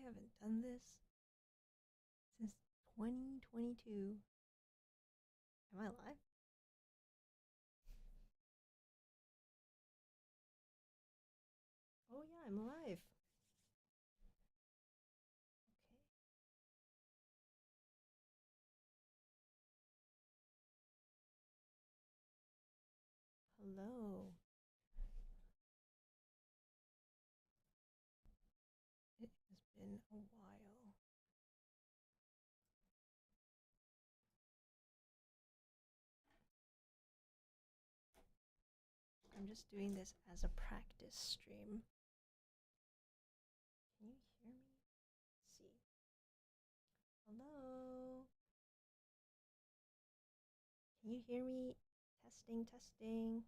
haven't done this since 2022. Am I live? Oh yeah, I'm alive. Okay. Hello. It has been a while. I'm just doing this as a practice stream. Can you hear me? Let's see. Hello. Can you hear me? Testing, testing.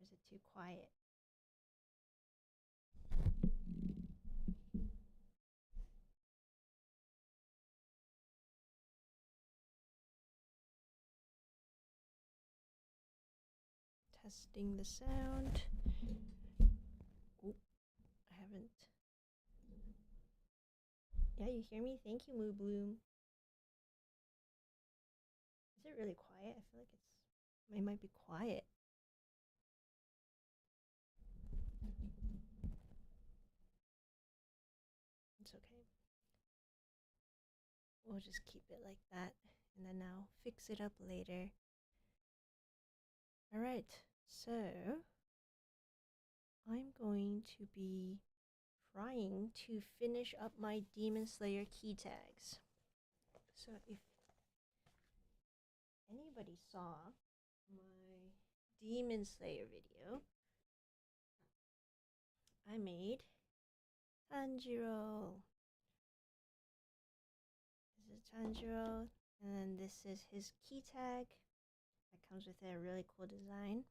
Or is it too quiet? Testing the sound. Oh, I haven't. Yeah, you hear me? Thank you, Moo Bloom. Is it really quiet? I feel like it might be quiet. It's okay. We'll just keep it like that, and then I'll fix it up later. Alright, so I'm going to be trying to finish up my Demon Slayer key tags. So if anybody saw my Demon Slayer video, I made Tanjiro. This is Tanjiro, and then this is his key tag. That comes with a really cool design.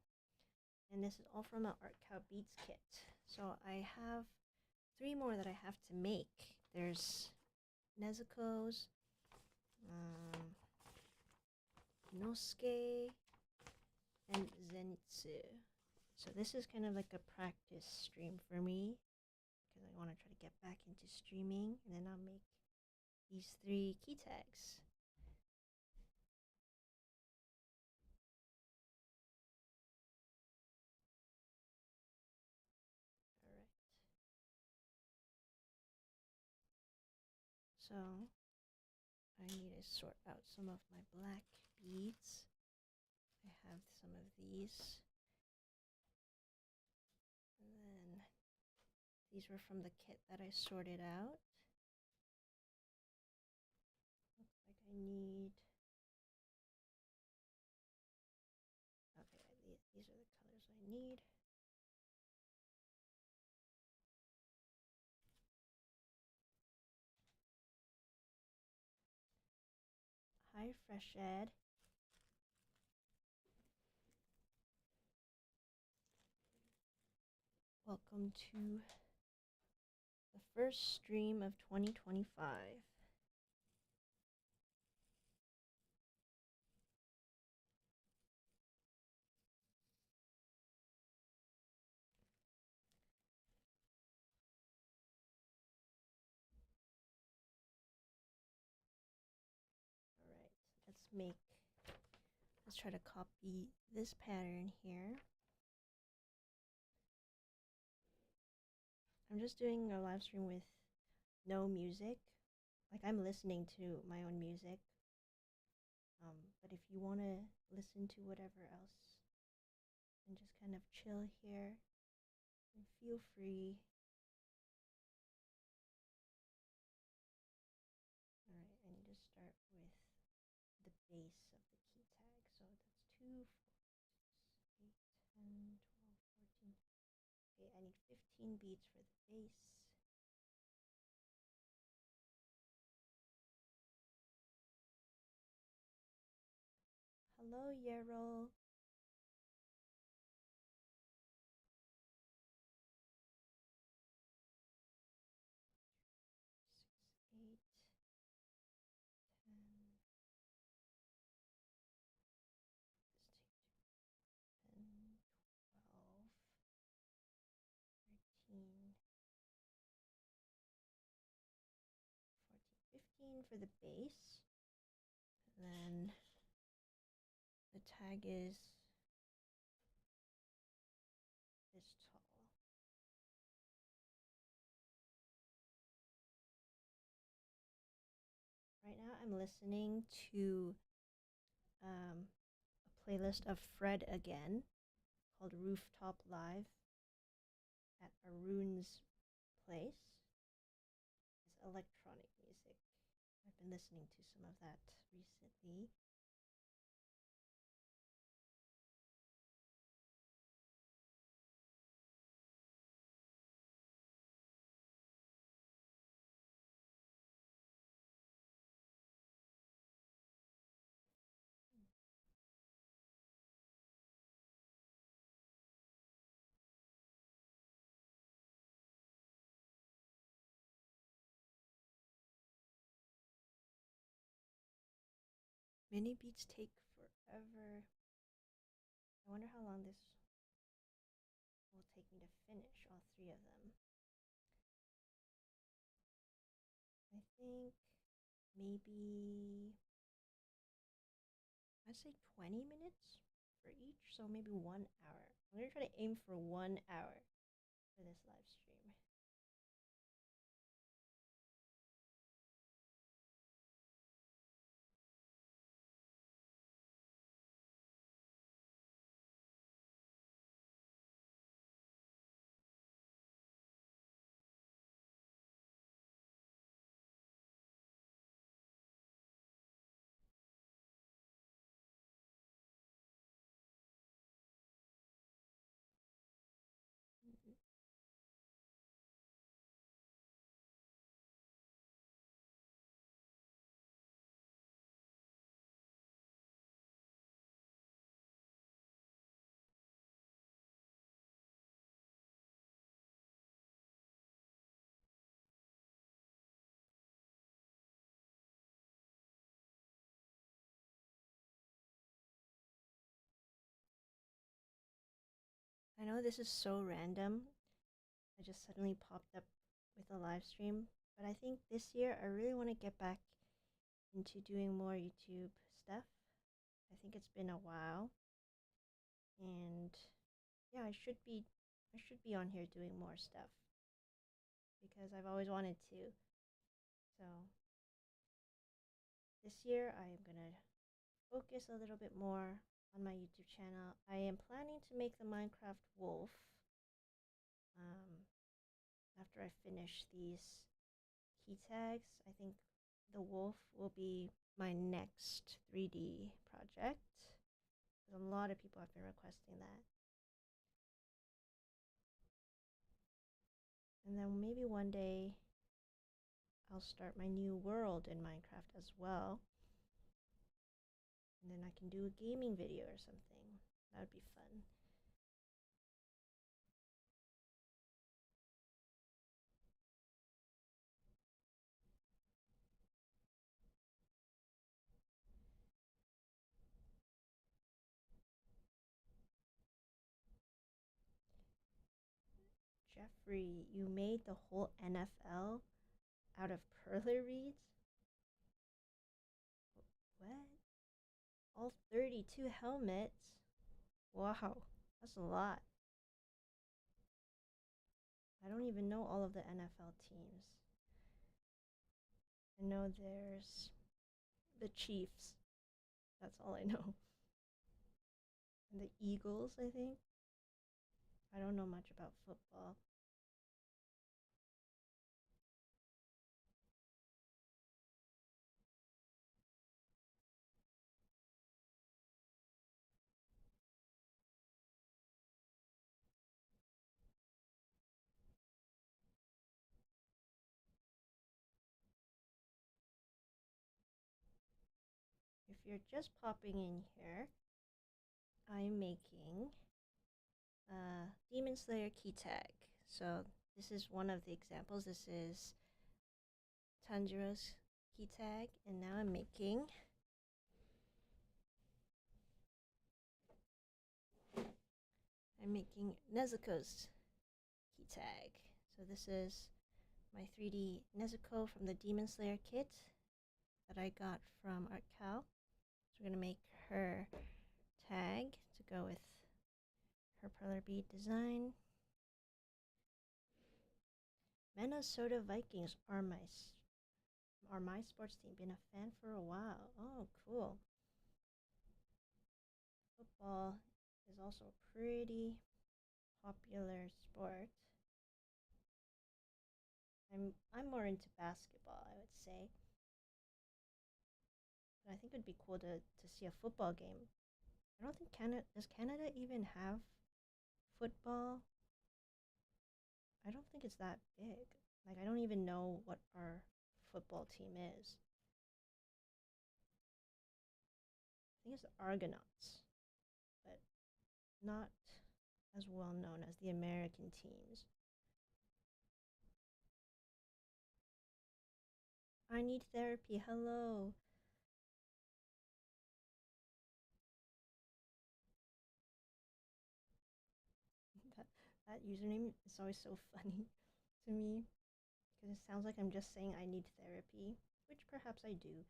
And this is all from an Artkal Beads kit. So I have 3 more that I have to make. There's Nezuko's, Inosuke, and Zenitsu. So this is kind of like a practice stream for me, because I want to try to get back into streaming, and then I'll make these 3 key tags. Alright. So I need to sort out some of my black beads. I have some of these. And then these were from the kit that I sorted out. Looks like I need... Okay, these are the colors I need. Hi, Fresh Ed. Welcome to the first stream of 2025. Alright, let's try to copy this pattern here. I'm just doing a live stream with no music. Like, I'm listening to my own music. But if you want to listen to whatever else and just kind of chill here, then feel free. Alright, I need to start with the base of the key tag. So that's 2, 4, 6, 8, 10, 12, 14. Okay, I need 15 beads for the base. Hello, Yarrow. 16 for the base. And then the tag is this tall. Right now I'm listening to a playlist of Fred again called Rooftop Live at Arun's place. It's electronic music. I've been listening to some of that recently. Mini beats take forever. I wonder how long this will take me to finish all 3 of them. I think maybe I'd say 20 minutes for each, so maybe 1 hour. I'm gonna try to aim for 1 hour for this live stream. I know this is so random. I just suddenly popped up with a live stream, but I think this year I really want to get back into doing more YouTube stuff. I think it's been a while, and yeah, I should be on here doing more stuff because I've always wanted to. So this year I am gonna focus a little bit more on my YouTube channel. I am planning to make the Minecraft wolf after I finish these key tags. I think the wolf will be my next 3D project. A lot of people have been requesting that. And then maybe one day I'll start my new world in Minecraft as well. And then I can do a gaming video or something. That would be fun. Jeffrey, you made the whole NFL out of Perler Beads? What? All 32 helmets? Wow, that's a lot. I don't even know all of the NFL teams. I know there's the Chiefs. That's all I know. And the Eagles, I think. I don't know much about football. If you're just popping in here, I'm making a Demon Slayer key tag. So this is one of the examples. This is Tanjiro's key tag, and now I'm making Nezuko's key tag. So this is my 3D Nezuko from the Demon Slayer kit. that I got from Artkal. So we're gonna make her tag to go with her Perler Bead design. Minnesota Vikings are my sports team. Been a fan for a while. Oh, cool. Football is also a pretty popular sport. I'm more into basketball, I would say. But I think it'd be cool to see a football game. I don't think Canada even have football? I don't think it's that big. Like I don't even know what our football team is. I think it's the Argonauts, but not as well known as the American teams. I need therapy. Hello. that that username is always so funny to me because it sounds like I'm just saying I need therapy, which perhaps I do.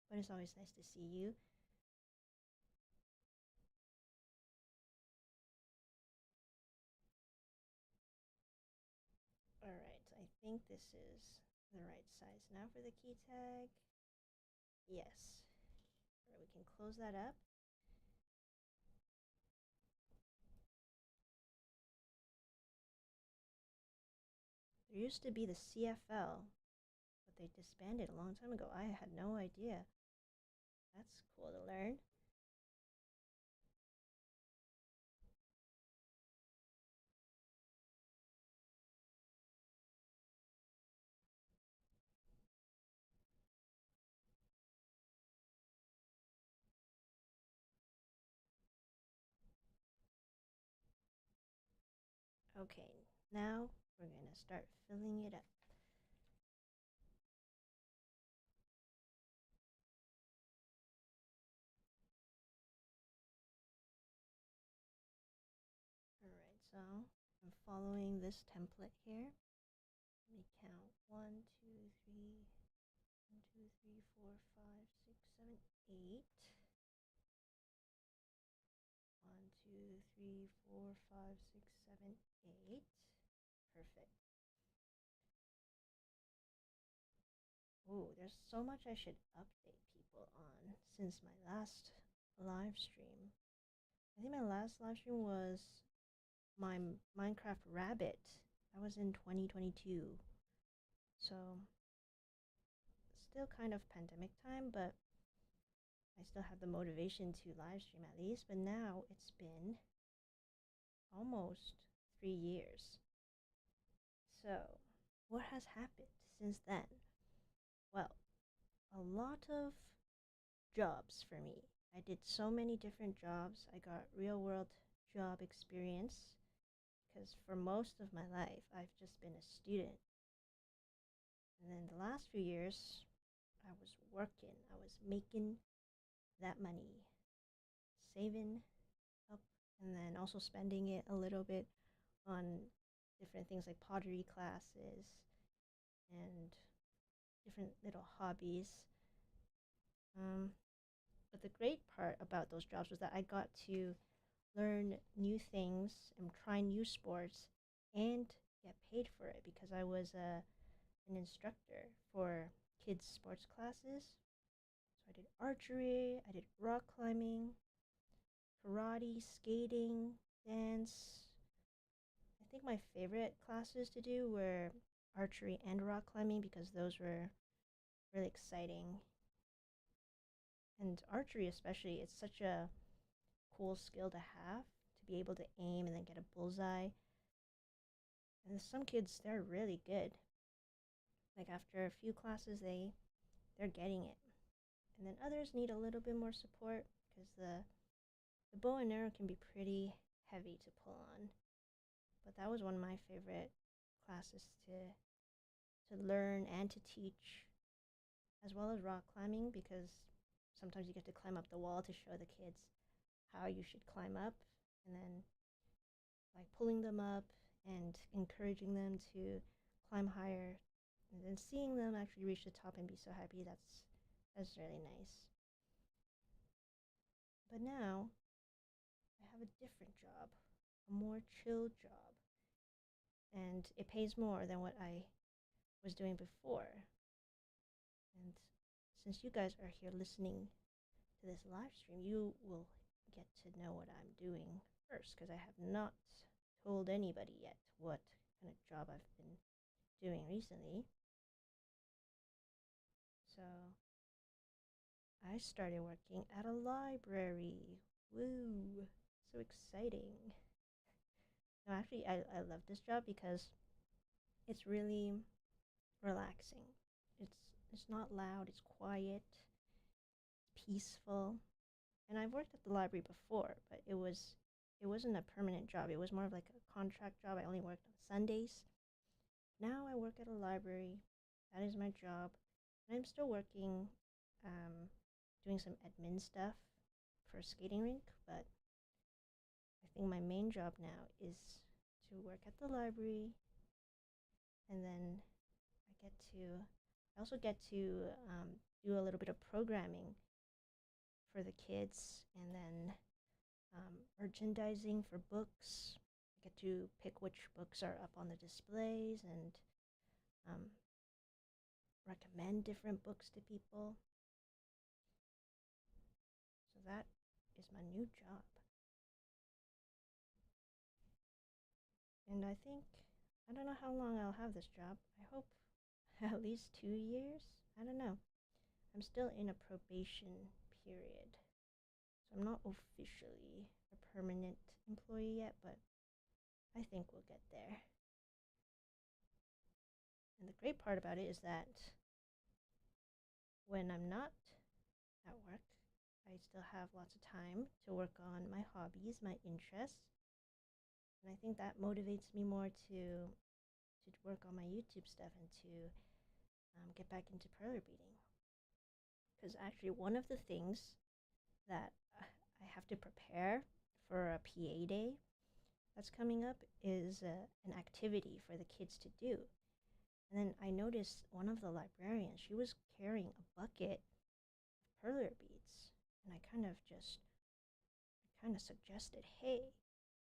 But it's always nice to see you. Alright, I think this is the right size now for the key tag. Yes. Alright, we can close that up. There used to be the CFL, but they disbanded a long time ago. I had no idea. That's cool to learn. Okay, now we're gonna start filling it up. Alright, so I'm following this template here. Let me count 1, 2, 3, 1, 2, 3, 4, 5, 6, 7, 8. 1, 2, 3, 4, 5, 6, 7, 8. Perfect. Ooh, there's so much I should update people on since my last live stream. I think my last live stream was my Minecraft Rabbit. That was in 2022. So, still kind of pandemic time, but I still have the motivation to live stream at least. But now it's been almost 3 years. So, what has happened since then? Well, a lot of jobs for me. I did so many different jobs. I got real world job experience because for most of my life, I've just been a student. And then the last few years, I was working, I was making that money, saving up, and then also spending it a little bit on different things like pottery classes and different little hobbies. But the great part about those jobs was that I got to learn new things and try new sports and get paid for it because I was an instructor for kids' sports classes. So I did archery, I did rock climbing, karate, skating, dance. I think my favorite classes to do were archery and rock climbing because those were really exciting. And archery especially, it's such a cool skill to have, to be able to aim and then get a bullseye. And some kids, they're really good. Like after a few classes, they're getting it. And then others need a little bit more support because the bow and arrow can be pretty heavy to pull on. But that was one of my favorite classes to learn and to teach, as well as rock climbing, because sometimes you get to climb up the wall to show the kids how you should climb up, and then like pulling them up and encouraging them to climb higher And then seeing them actually reach the top and be so happy, that's really nice. But now I have a different job, a more chill job, and it pays more than what I was doing before. And since you guys are here listening to this live stream, you will get to know what I'm doing first, because I have not told anybody yet what kind of job I've been doing recently. So I started working at a library. Woo! So exciting. No, actually, I love this job because it's really relaxing. It's not loud, it's quiet, it's peaceful. And I've worked at the library before, but it wasn't a permanent job. It was more of like a contract job. I only worked on Sundays. Now I work at a library. That is my job. And I'm still working, doing some admin stuff for a skating rink, but I think my main job now is to work at the library, and then I also get to do a little bit of programming for the kids, and then merchandising for books. I get to pick which books are up on the displays and um, recommend different books to people. So that is my new job. And I don't know how long I'll have this job. I hope at least 2 years. I don't know. I'm still in a probation period. So I'm not officially a permanent employee yet, but I think we'll get there. And the great part about it is that when I'm not at work, I still have lots of time to work on my hobbies, my interests. And I think that motivates me more to work on my YouTube stuff and to get back into perler beading. Because actually, one of the things that I have to prepare for a PA day that's coming up is an activity for the kids to do. And then I noticed one of the librarians, she was carrying a bucket of perler beads. And I kind of suggested, hey,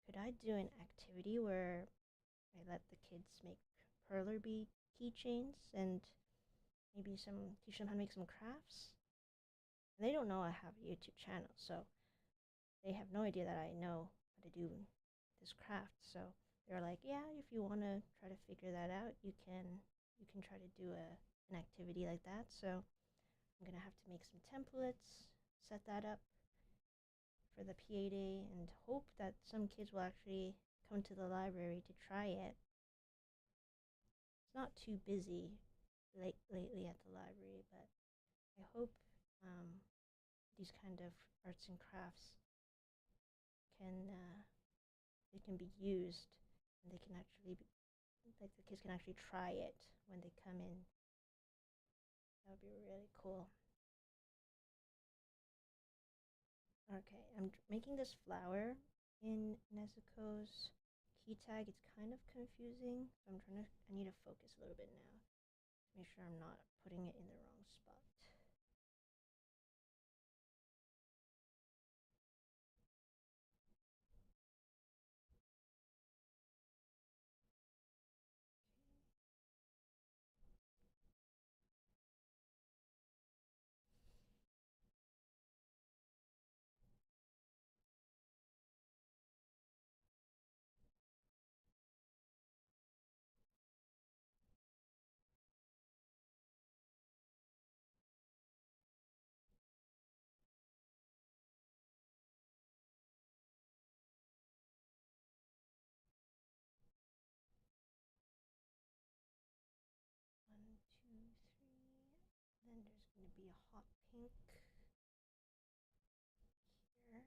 could I do an activity where I let the kids make perler bead keychains and maybe teach them how to make some crafts? And they don't know I have a YouTube channel, so they have no idea that I know how to do this craft. So they're like, yeah, if you want to try to figure that out, you can try to do an activity like that. So I'm gonna have to make some templates, set that up for the PA day, and hope that some kids will actually come to the library to try it. It's not too busy lately at the library, but I hope these kind of arts and crafts can be used, and they can actually like the kids can actually try it when they come in. That would be really cool. Okay, I'm making this flower in Nezuko's key tag. It's kind of confusing, so I need to focus a little bit now to make sure I'm not putting it in the wrong spot. One, two, three. Then there's going to be a hot pink here. 1,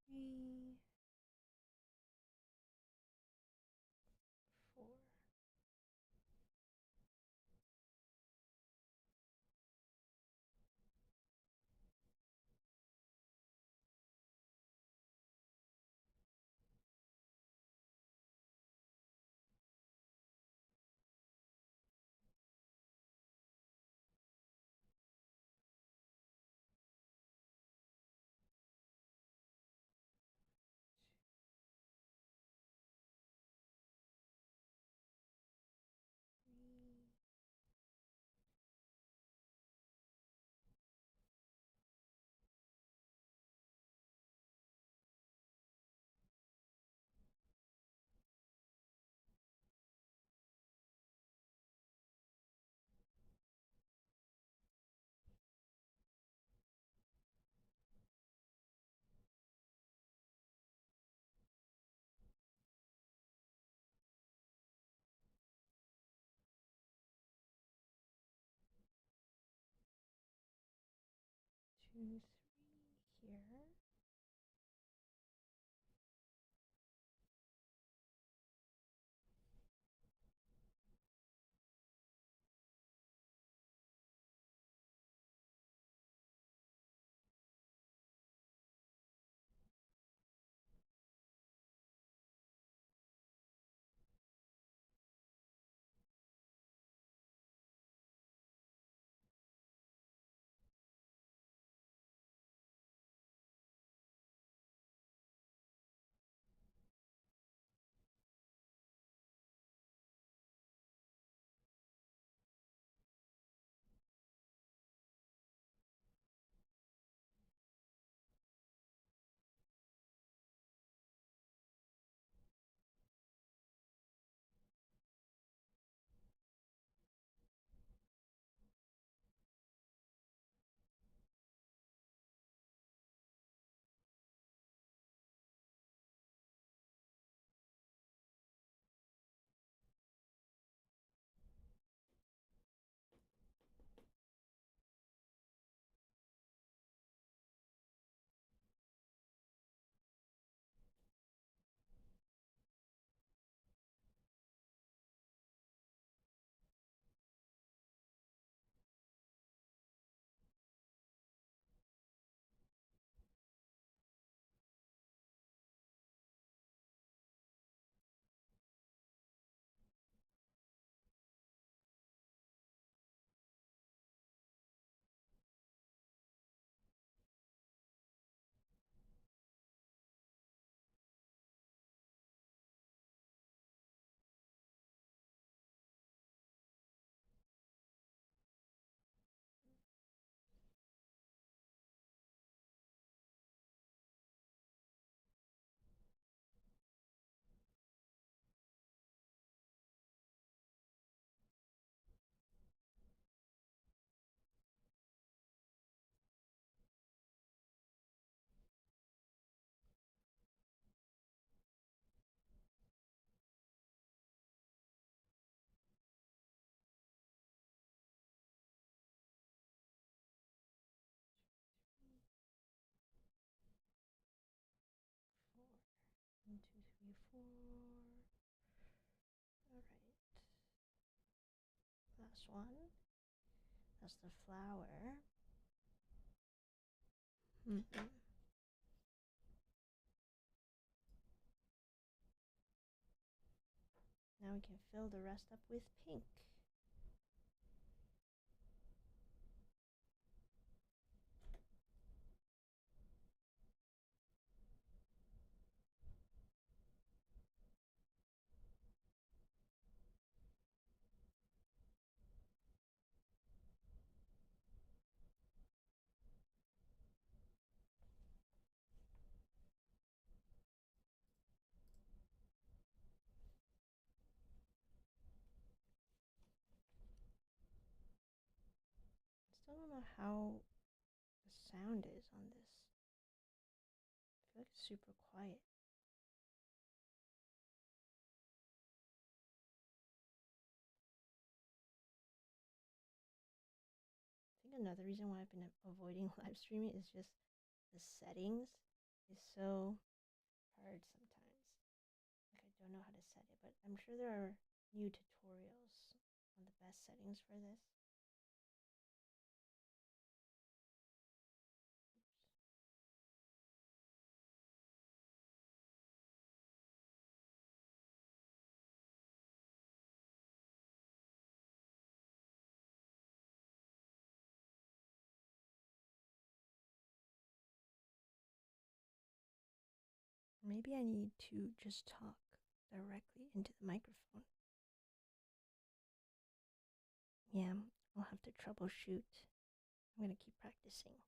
2, 3, 4. 2, 3 here. Four. 1, 2, 3, 4. Alright. Last one. That's the flower. Now we can fill the rest up with pink. Still don't know how the sound is on this. I feel like it's super quiet. I think another reason why I've been avoiding live streaming is just the settings is so hard sometimes. Like I don't know how to set it, but I'm sure there are new tutorials on the best settings for this. Maybe I need to just talk directly into the microphone. Yeah, I'll have to troubleshoot. I'm gonna keep practicing.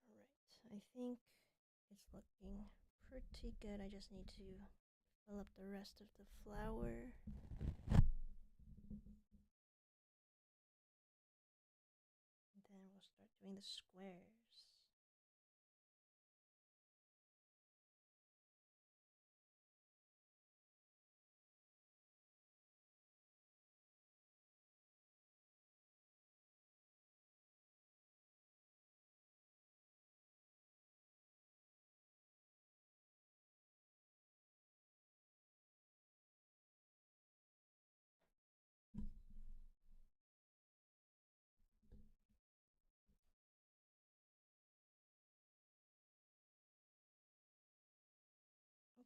Alright, I think it's looking pretty good. I just need to Fill up the rest of the flour. And then we'll start doing the squares.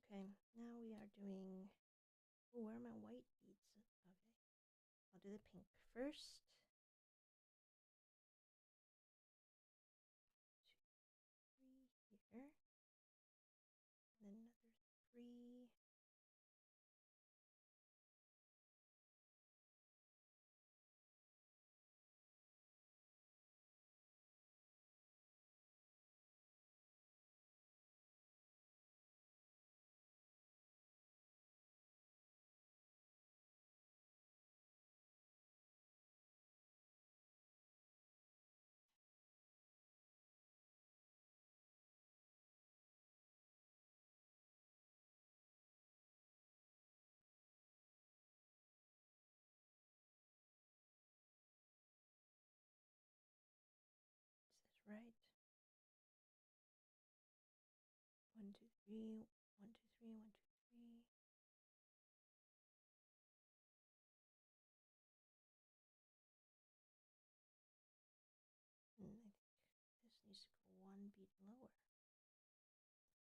Okay, now we are doing. Oh, where are my white beads? Okay, I'll do the pink first. 2, 3 here, and then another 3. Is this right? 1, 2, 3. 1, 2, 3. 1, 2, 3. I think this needs to go 1 bead lower.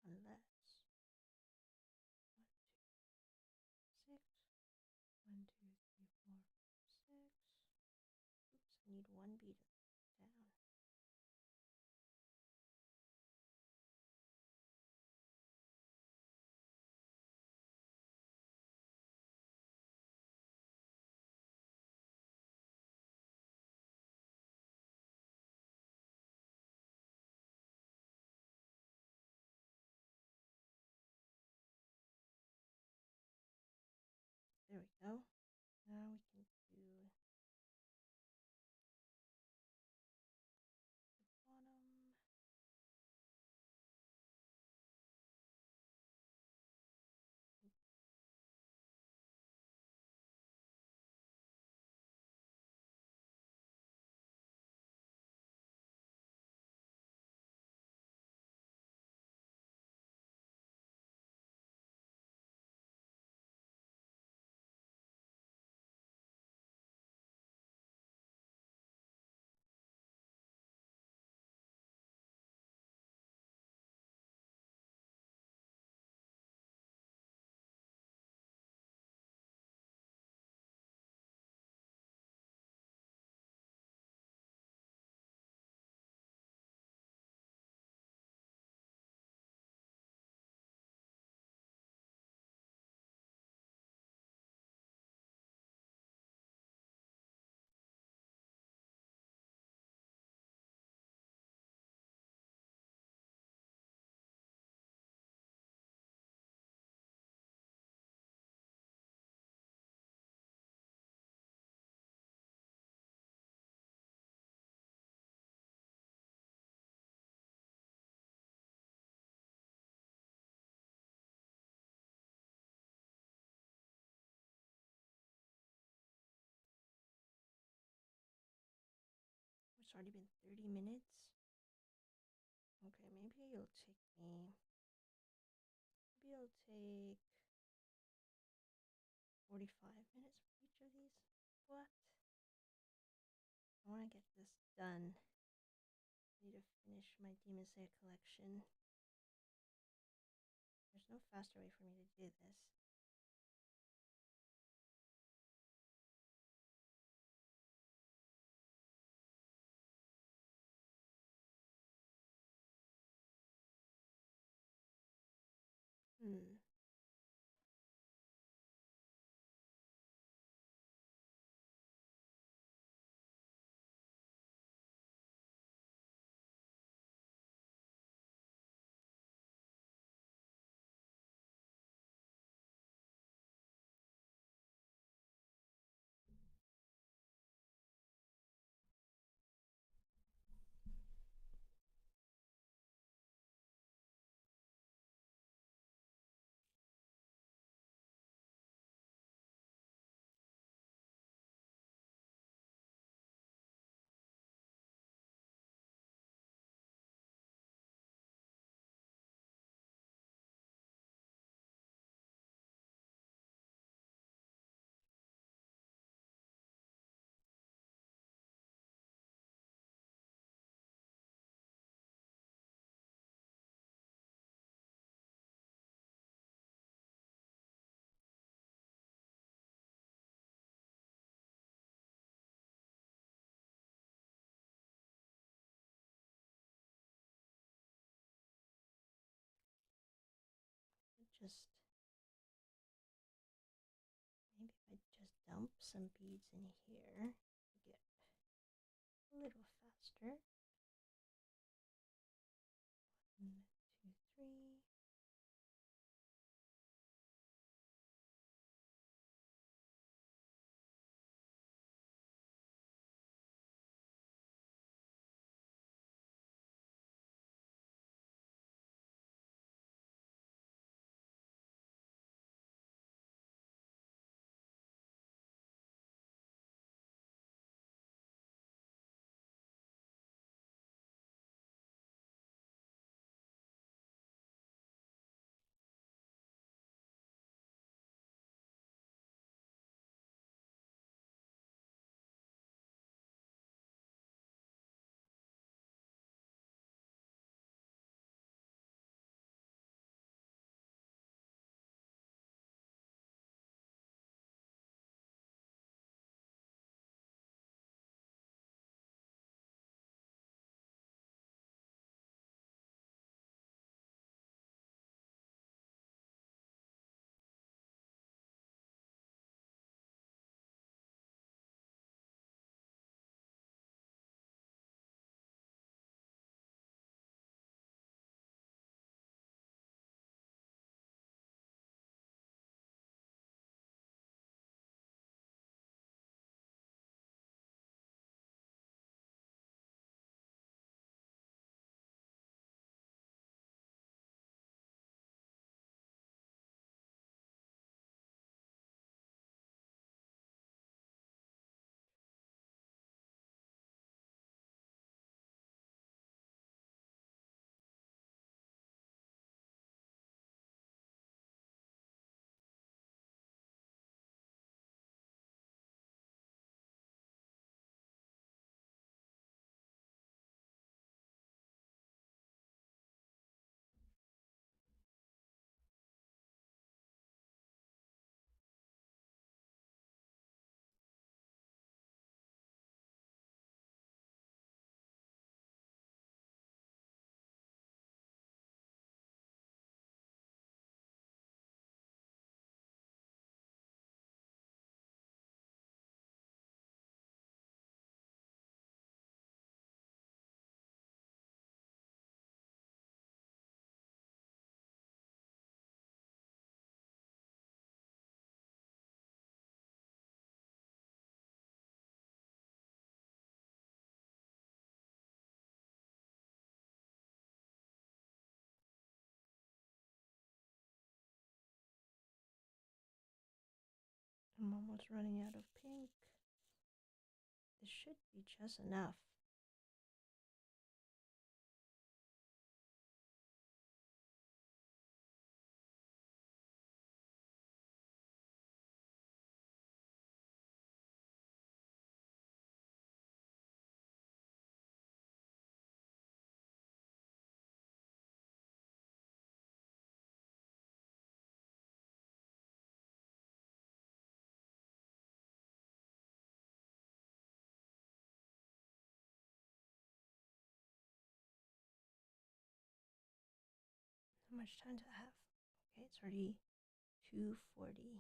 Unless 1, 2, 6. 1, 2, 3, 4, 5, 6. Oops, I need 1 bead down. There we go. Now we can do the bottom. It's already been 30 minutes. Okay, maybe it'll take me. Maybe it'll take 45 minutes for each of these. What? I want to get this done. I need to finish my Demon Slayer collection. There's no faster way for me to do this. Hmm. just maybe if I just dump some beads in here, get a little faster. 1, 2, 3. I'm almost running out of pink. This should be just enough. How much time do I have? Okay, it's already 2:40.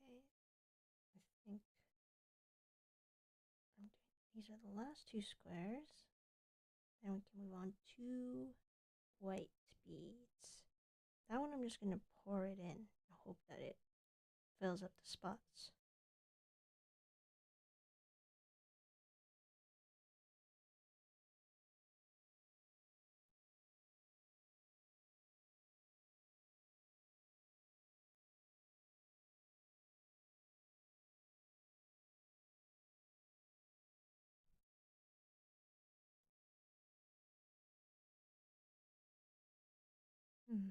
Okay, I think these are the last 2 squares. Then we can move on to white beads. That one I'm just going to pour it in and hope that it fills up the spots. Hmm.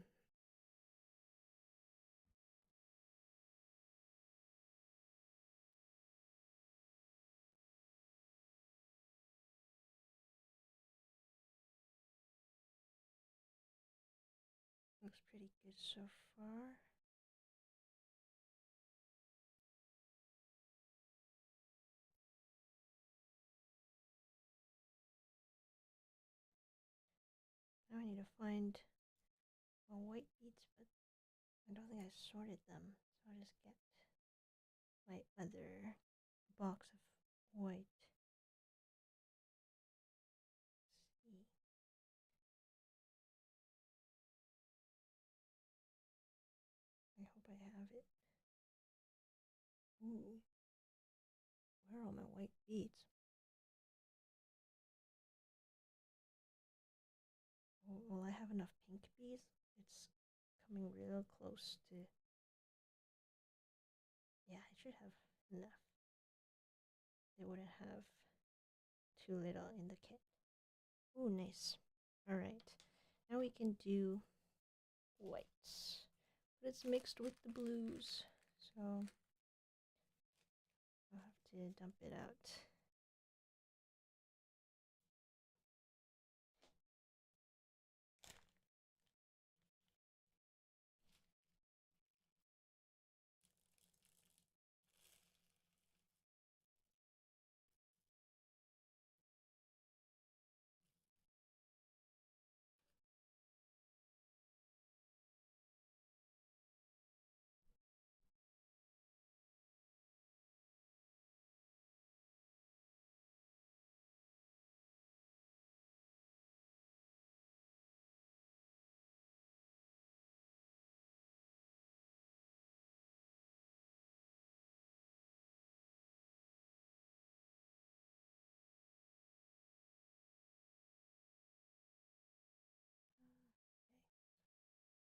Looks pretty good so far. Now I need to find my white beads, but I don't think I sorted them. So I'll just get my other box of white. Let's see. I hope I have it. Ooh, where are all my white beads? Will I have enough pink beads? It's coming real close to. Yeah, I should have enough. They wouldn't have too little in the kit. Ooh, nice. Alright, now we can do whites. But it's mixed with the blues, so I'll have to dump it out.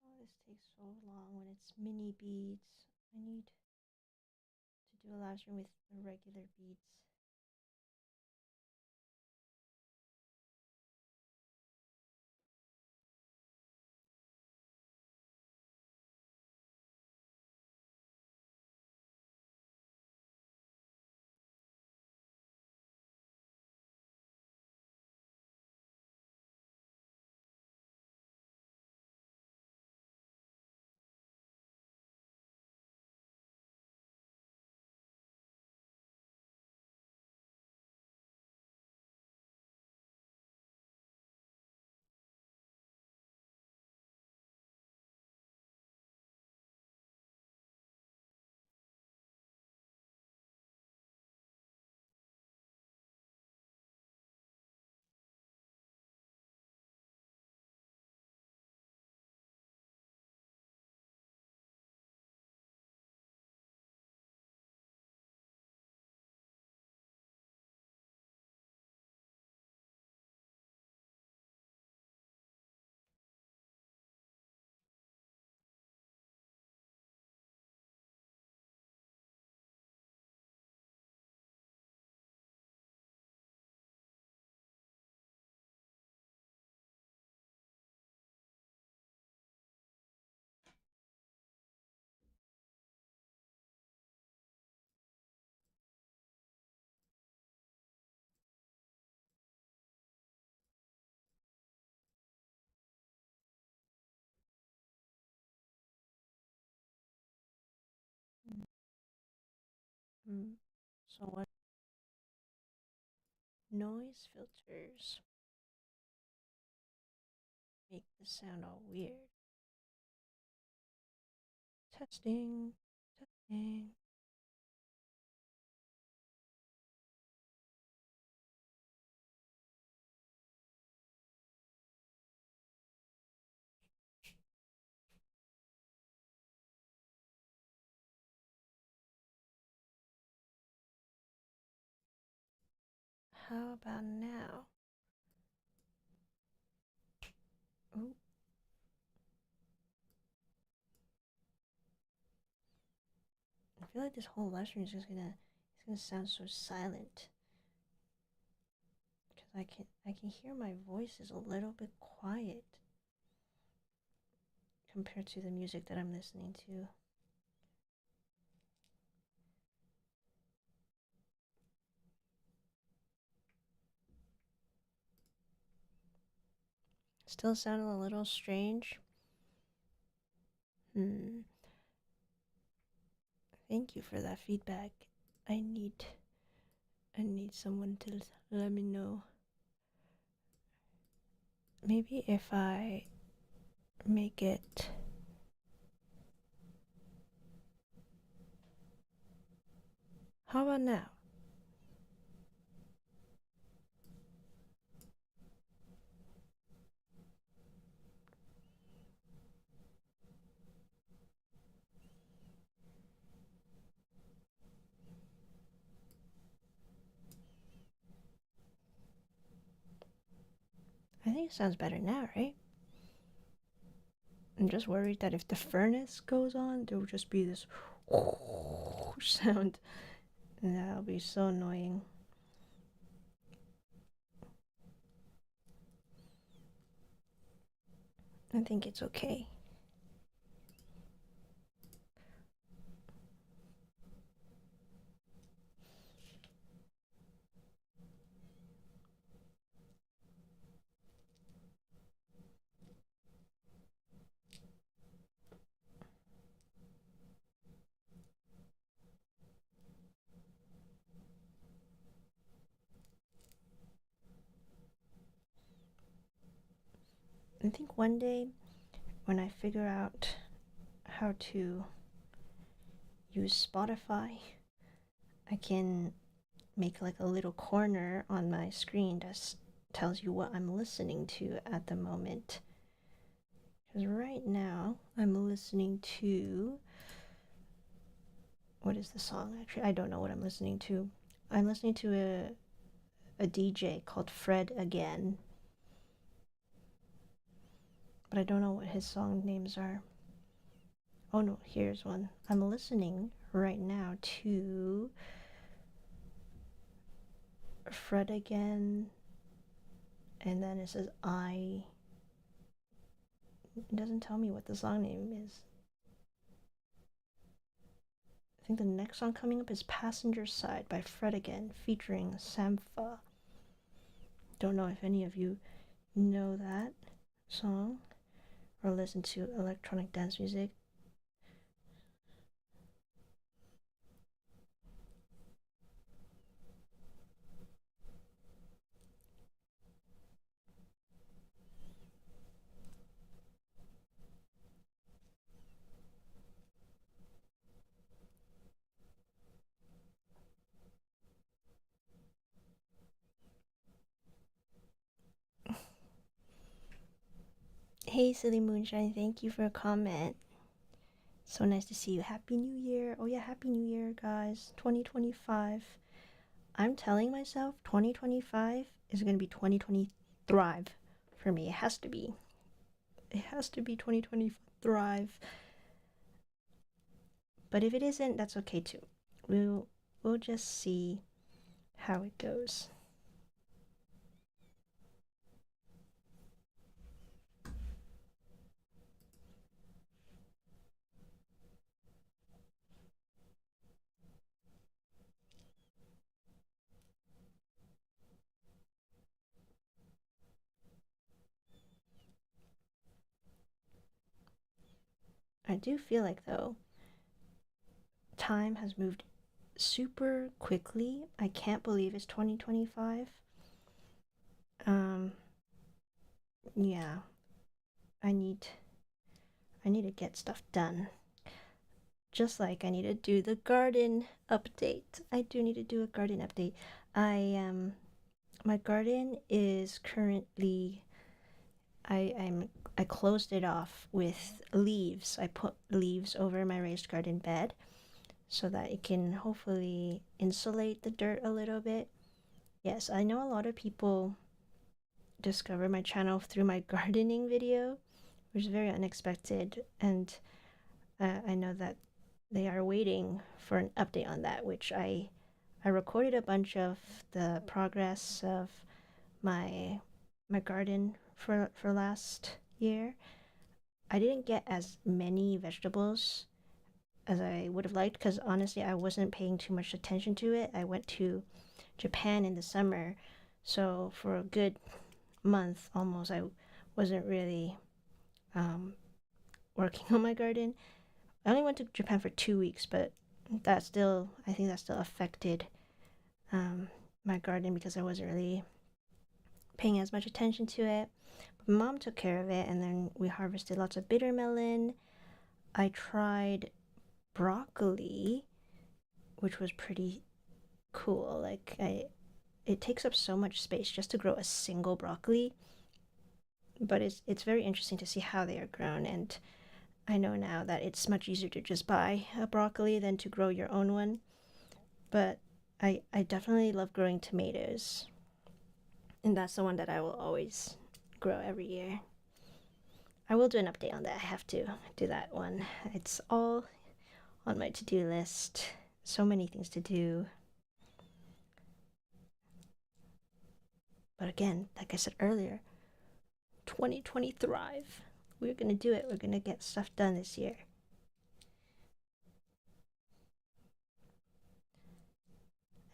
Oh, this takes so long when it's mini beads. I need to do a live stream with the regular beads. Mm. So what noise filters make the sound all weird? Testing, testing. How about now? Ooh. I feel like this whole live stream is just gonna sound so silent. Because I can hear my voice is a little bit quiet compared to the music that I'm listening to. Still sounding a little strange. Thank you for that feedback. I need someone to let me know. Maybe if I make it how about now? I think it sounds better now, right? I'm just worried that if the furnace goes on, there will just be this sound. And that'll be so annoying. I think it's okay. I think one day when I figure out how to use Spotify, I can make like a little corner on my screen that tells you what I'm listening to at the moment. Because right now I'm listening to, what is the song actually? I don't know what I'm listening to. I'm listening to a DJ called Fred Again, but I don't know what his song names are. Oh no, here's one. I'm listening right now to Fred Again, and then it says it doesn't tell me what the song name is. I think the next song coming up is Passenger Side by Fred Again featuring Sampha. Don't know if any of you know that song or listen to electronic dance music. Hey, Silly Moonshine, thank you for a comment. So nice to see you. Happy New Year. Oh, yeah, Happy New Year, guys. 2025. I'm telling myself 2025 is going to be 2020 thrive for me. It has to be. It has to be 2020 thrive. But if it isn't, that's okay too. We'll just see how it goes. I do feel like, though, time has moved super quickly. I can't believe it's 2025. Yeah. I need to get stuff done. Just like I need to do the garden update. I do need to do a garden update. My garden is currently I closed it off with leaves. I put leaves over my raised garden bed so that it can hopefully insulate the dirt a little bit. Yes, I know a lot of people discover my channel through my gardening video, which is very unexpected, and I know that they are waiting for an update on that, which I recorded a bunch of the progress of my garden for last year. I didn't get as many vegetables as I would have liked because honestly I wasn't paying too much attention to it. I went to Japan in the summer, so for a good month almost I wasn't really um, working on my garden. I only went to Japan for 2 weeks, but I think that still affected um, my garden because I wasn't really paying as much attention to it. But my mom took care of it, and then we harvested lots of bitter melon. I tried broccoli, which was pretty cool. It takes up so much space just to grow a single broccoli, but it's very interesting to see how they are grown. And I know now that it's much easier to just buy a broccoli than to grow your own one. But I definitely love growing tomatoes, and that's the one that I will always grow every year. I will do an update on that. I have to do that one. It's all on my to-do list. So many things to do. But again, like I said earlier, 2020 thrive. We're gonna do it. We're gonna get stuff done this year.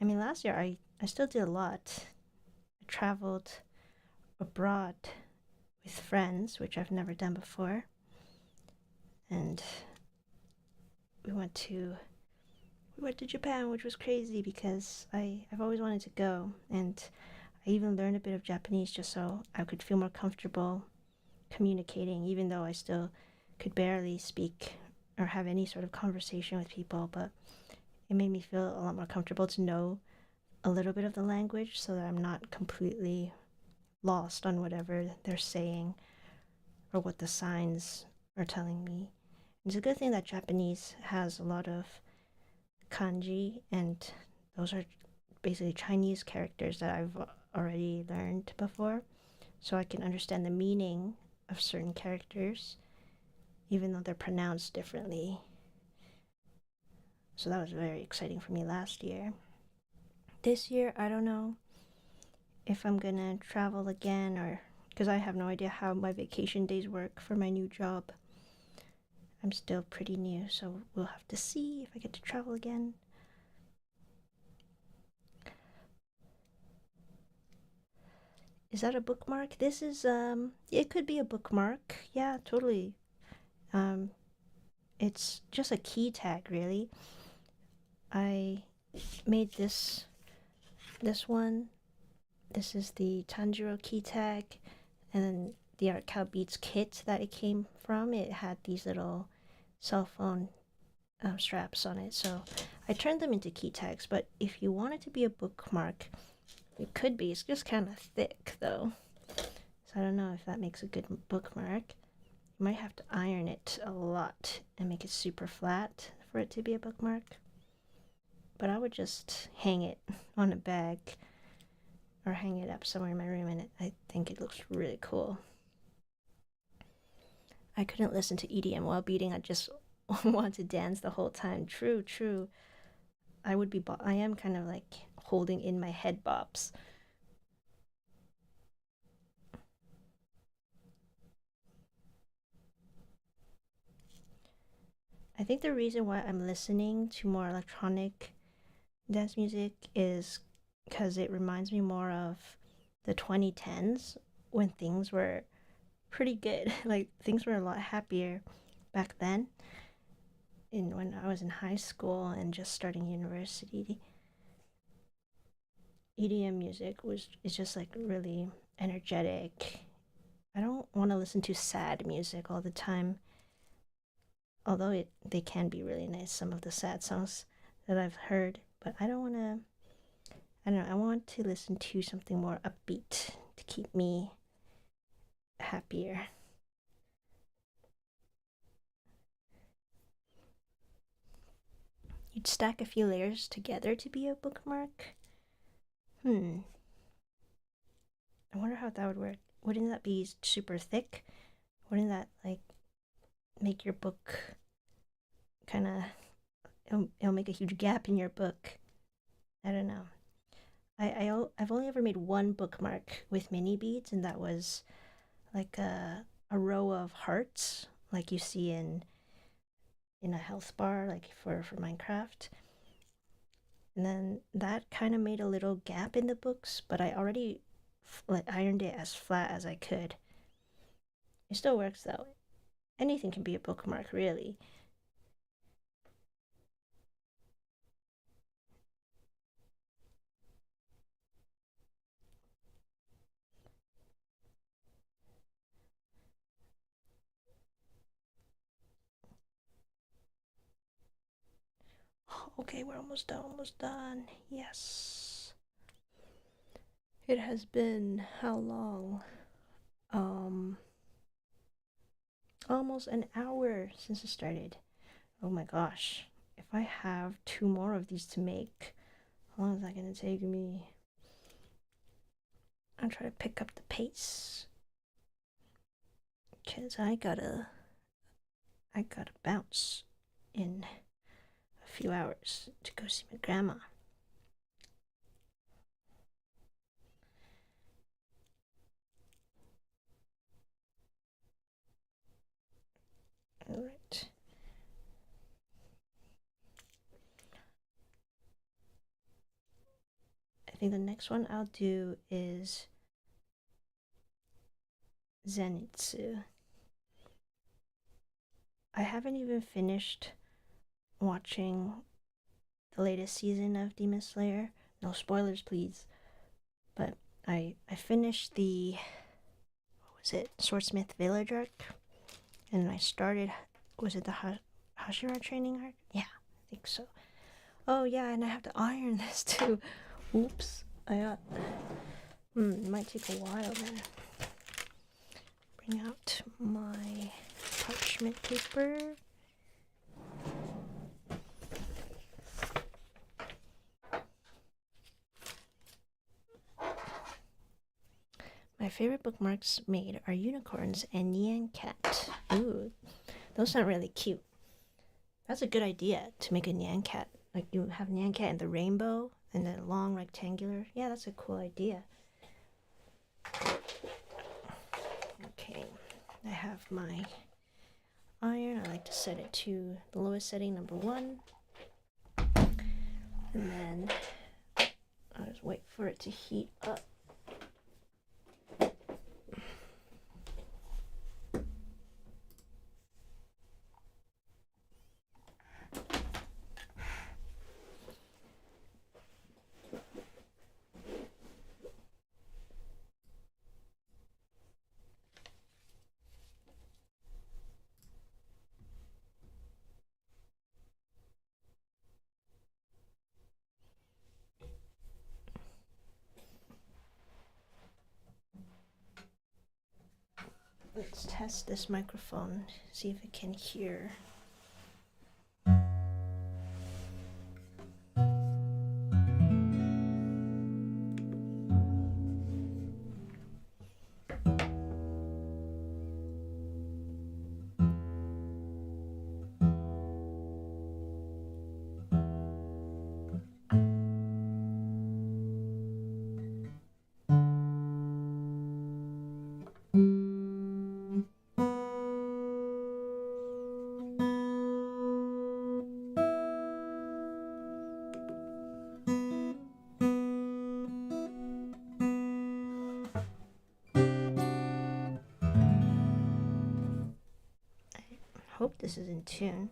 I mean, last year I still did a lot. I traveled abroad with friends, which I've never done before. And we went to Japan, which was crazy because I've always wanted to go, and I even learned a bit of Japanese just so I could feel more comfortable communicating, even though I still could barely speak or have any sort of conversation with people. But it made me feel a lot more comfortable to know a little bit of the language so that I'm not completely lost on whatever they're saying or what the signs are telling me. It's a good thing that Japanese has a lot of kanji, and those are basically Chinese characters that I've already learned before, so I can understand the meaning of certain characters, even though they're pronounced differently. So that was very exciting for me last year. This year, I don't know if I'm gonna travel again, or because I have no idea how my vacation days work for my new job. I'm still pretty new, so we'll have to see if I get to travel again. Is that a bookmark? This is it could be a bookmark. Yeah, totally. Um it's just a key tag, really. I made this one. This is the Tanjiro key tag, and then the Artkal Beats kit that it came from. It had these little cell phone straps on it, so I turned them into key tags. But if you want it to be a bookmark, it could be. It's just kind of thick, though, so I don't know if that makes a good bookmark. You might have to iron it a lot and make it super flat for it to be a bookmark. But I would just hang it on a bag or hang it up somewhere in my room, and I think it looks really cool. I couldn't listen to EDM while beating. I just want to dance the whole time. True, true. I am kind of like holding in my head bops. I think the reason why I'm listening to more electronic dance music is because it reminds me more of the 2010s when things were pretty good. Like things were a lot happier back then. When I was in high school and just starting university, EDM music is just like really energetic. I don't want to listen to sad music all the time, although they can be really nice, some of the sad songs that I've heard. But I don't want to. I don't know. I want to listen to something more upbeat to keep me happier. You'd stack a few layers together to be a bookmark? Hmm. I wonder how that would work. Wouldn't that be super thick? Wouldn't that like make your book kind of, it'll make a huge gap in your book? I don't know. I've only ever made one bookmark with mini beads, and that was like a row of hearts, like you see in a health bar, like for Minecraft. And then that kind of made a little gap in the books, but I already like ironed it as flat as I could. It still works though. Anything can be a bookmark, really. Okay, we're almost done, almost done. Yes. It has been how long? Almost an hour since it started. Oh my gosh. If I have 2 more of these to make, how long is that gonna take me? I'm trying to pick up the pace. Cause I gotta bounce in a few hours to go see my grandma. All right. I think the next one I'll do is Zenitsu. I haven't even finished watching the latest season of Demon Slayer. No spoilers, please. But I finished the, what was it, Swordsmith Village arc, and I started, was it the Hashira training arc? Yeah, I think so. Oh yeah, and I have to iron this too. Oops, I got. It might take a while then. Bring out my parchment paper. My favorite bookmarks made are unicorns and Nyan Cat. Ooh, those sound really cute. That's a good idea to make a Nyan Cat. Like you have Nyan Cat and the rainbow and the long rectangular. Yeah, that's a cool idea. Okay, I have my iron. I like to set it to the lowest setting, number 1. And then I'll just wait for it to heat up. Let's test this microphone, see if it can hear. Hope this is in tune.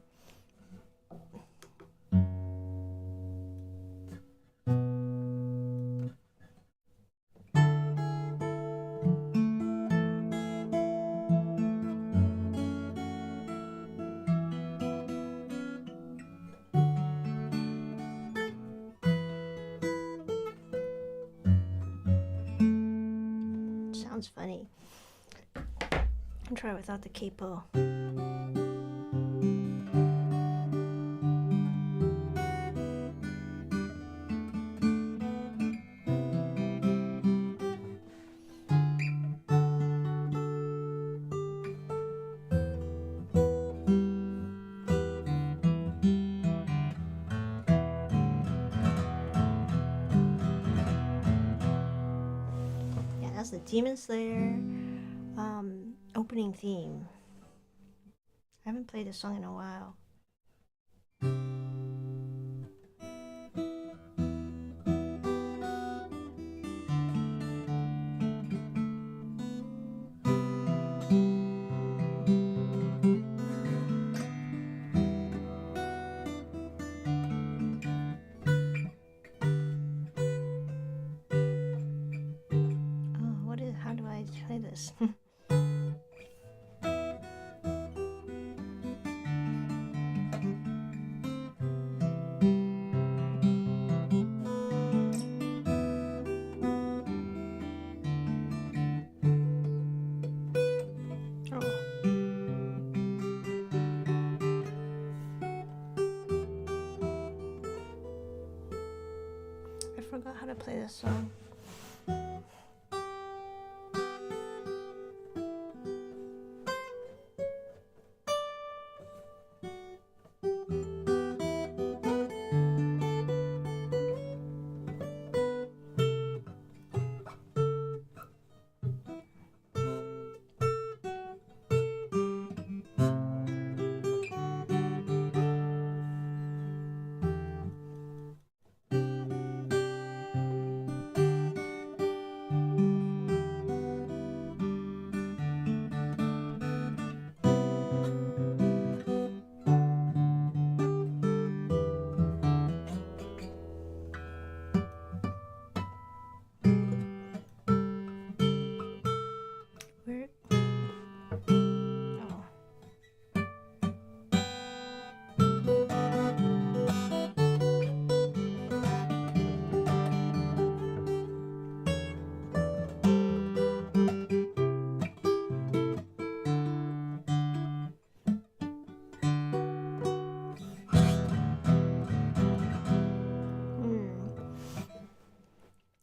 Sounds funny. I'll try without the capo. Demon Slayer opening theme. I haven't played this song in a while. How do I play this? I forgot how to play this song.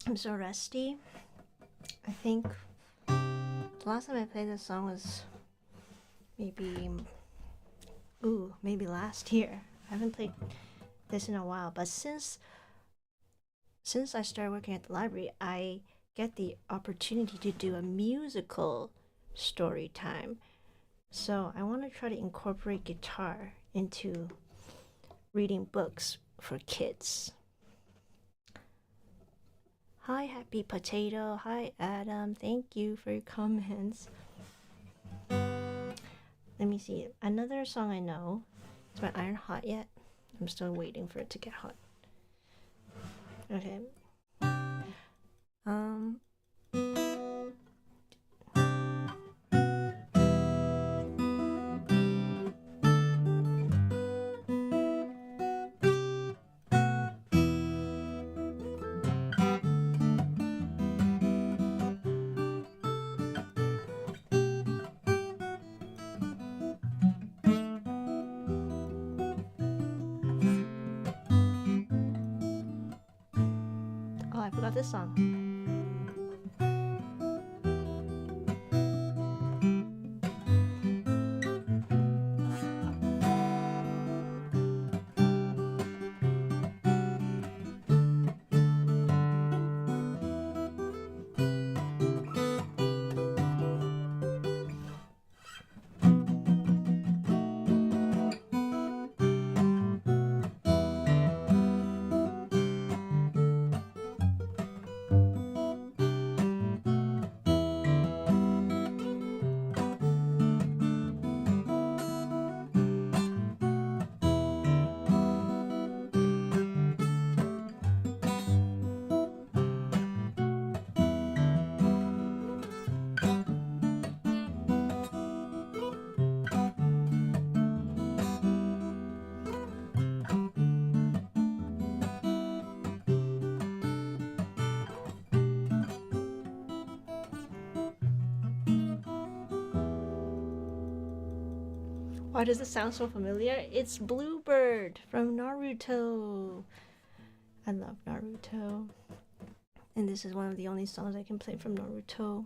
I'm so rusty. I think the last time I played this song was maybe last year. I haven't played this in a while, but since I started working at the library, I get the opportunity to do a musical story time. So I want to try to incorporate guitar into reading books for kids. Hi, Happy Potato. Hi, Adam. Thank you for your comments. Let me see. Another song I know. Is my iron hot yet? I'm still waiting for it to get hot. Okay. Oh, I forgot this song. Why does this sound so familiar? It's Bluebird from Naruto. I love Naruto. And this is one of the only songs I can play from Naruto.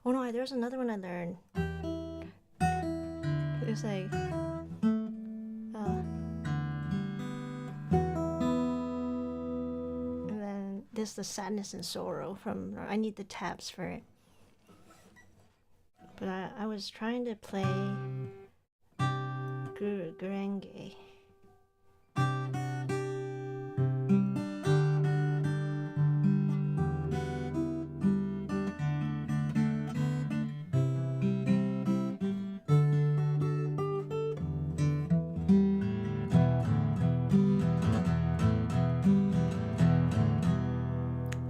Oh no, there's another one I learned. It's like... and then this, the Sadness and Sorrow from... I need the tabs for it. But I was trying to play Gurenge.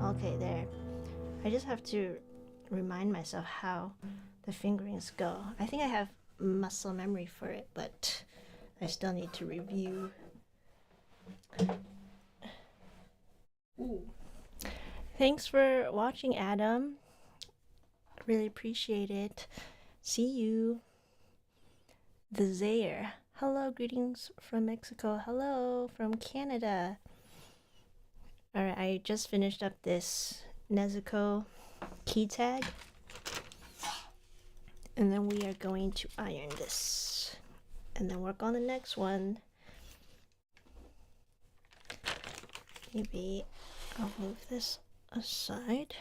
Okay, there. I just have to remind myself how the fingerings go. I think I have muscle memory for it, but I still need to review. Ooh. Thanks for watching, Adam. Really appreciate it. See you. The Zaire. Hello, greetings from Mexico. Hello from Canada. Alright, I just finished up this Nezuko key tag. And then we are going to iron this. And then work on the next one. Maybe I'll move this aside.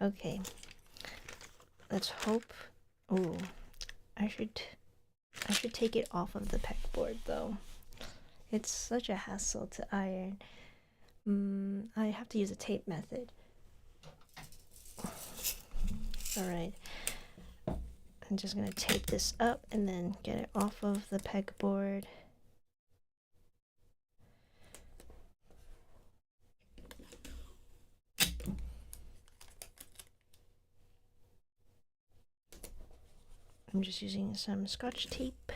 Okay, let's hope. Oh, I should take it off of the pegboard though. It's such a hassle to iron. I have to use a tape method. Alright, I'm just gonna tape this up and then get it off of the pegboard. I'm just using some Scotch tape.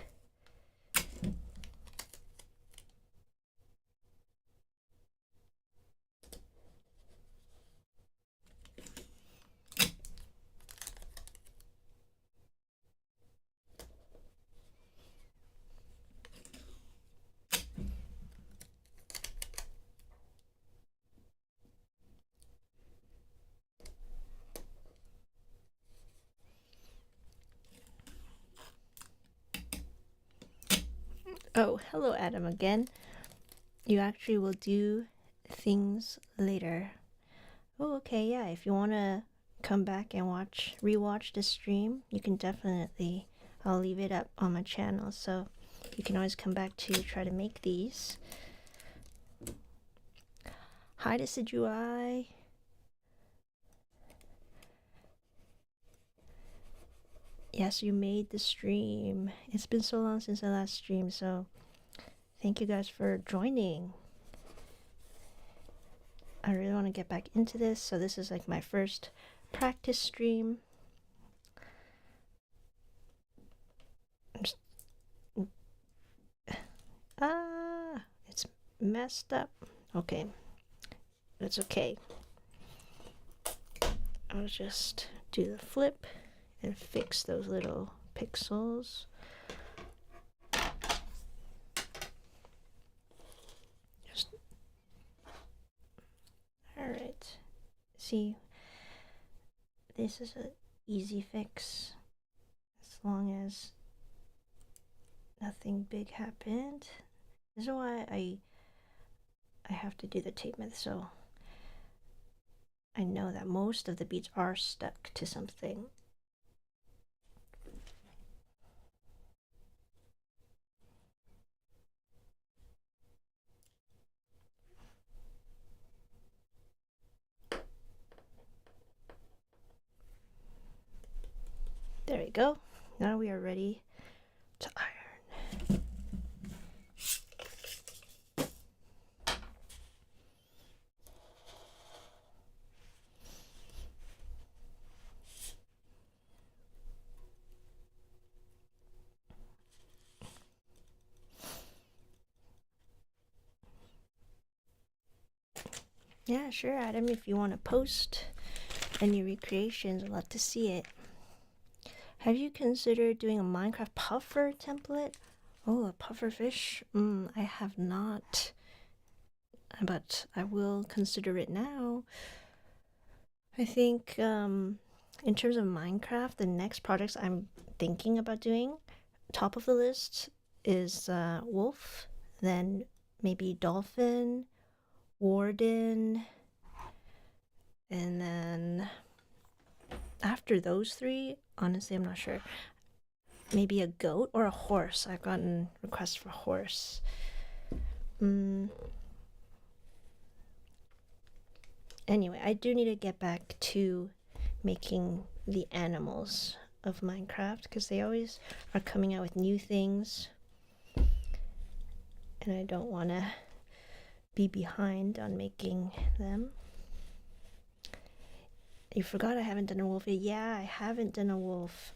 Oh, hello Adam again. You actually will do things later. Oh, okay, yeah, if you want to come back and rewatch the stream, you can definitely, I'll leave it up on my channel, so you can always come back to try to make these. Hi to Sijui. Yes, you made the stream. It's been so long since the last stream, so thank you guys for joining. I really want to get back into this, so this is like my first practice stream. It's messed up. Okay, it's okay. I'll just do the flip and fix those little pixels. Alright, see, this is an easy fix as long as nothing big happened. This is why I have to do the tape method, so I know that most of the beads are stuck to something. There we go. Now we are ready to iron. Yeah, sure, Adam, if you want to post any recreations, I'd love to see it. Have you considered doing a Minecraft puffer template? Oh, a puffer fish? I have not. But I will consider it now. I think in terms of Minecraft, the next projects I'm thinking about doing, top of the list is wolf, then maybe dolphin, warden, and then after those three, honestly, I'm not sure. Maybe a goat or a horse. I've gotten requests for horse. Anyway, I do need to get back to making the animals of Minecraft because they always are coming out with new things, and I don't want to be behind on making them. You forgot I haven't done a wolf yet. Yeah, I haven't done a wolf.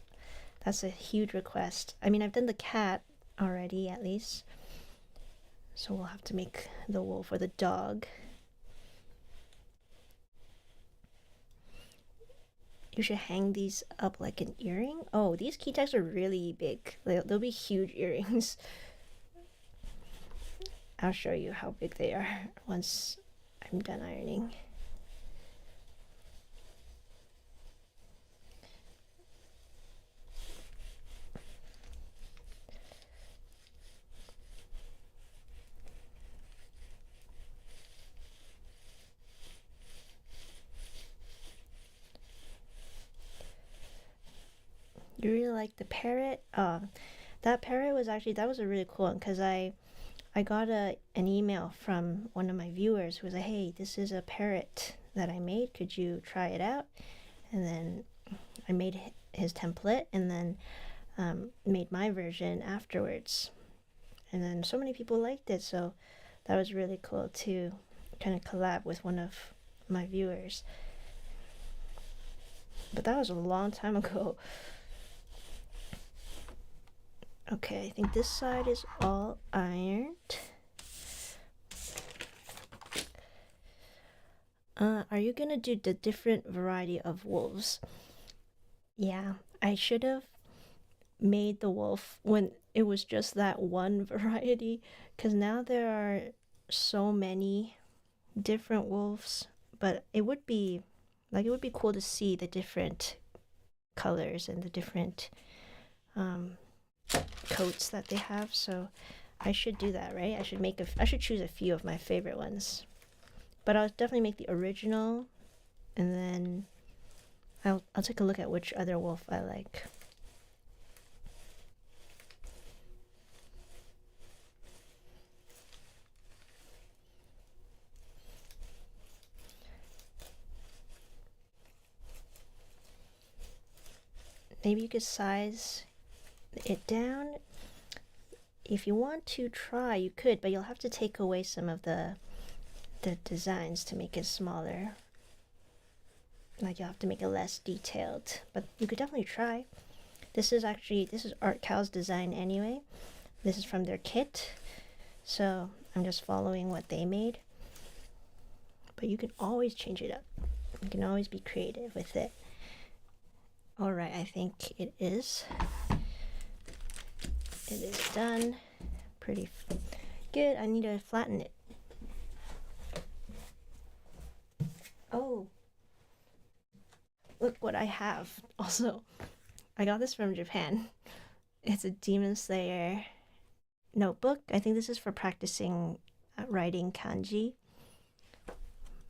That's a huge request. I mean, I've done the cat already, at least. So we'll have to make the wolf or the dog. You should hang these up like an earring. Oh, these key tags are really big. They'll be huge earrings. I'll show you how big they are once I'm done ironing. You really like the parrot? That parrot was actually, that was a really cool one because I got an email from one of my viewers who was like, hey, this is a parrot that I made. Could you try it out? And then I made his template and then made my version afterwards. And then so many people liked it. So that was really cool to kind of collab with one of my viewers. But that was a long time ago. Okay, I think this side is all ironed. Are you gonna do the different variety of wolves? Yeah, I should have made the wolf when it was just that one variety, because now there are so many different wolves. But it would be cool to see the different colors and the different coats that they have. So I should do that, right? I should choose a few of my favorite ones. But I'll definitely make the original, and then I'll take a look at which other wolf I like. Maybe you could size it down. If you want to try, you could, but you'll have to take away some of the designs to make it smaller. Like you'll have to make it less detailed, but you could definitely try. This is Artkal's design anyway. This is from their kit, so I'm just following what they made. But you can always change it up. You can always be creative with it. All right, I think it is. It is done. Pretty good. I need to flatten it. Oh, look what I have. Also, I got this from Japan. It's a Demon Slayer notebook. I think this is for practicing writing kanji.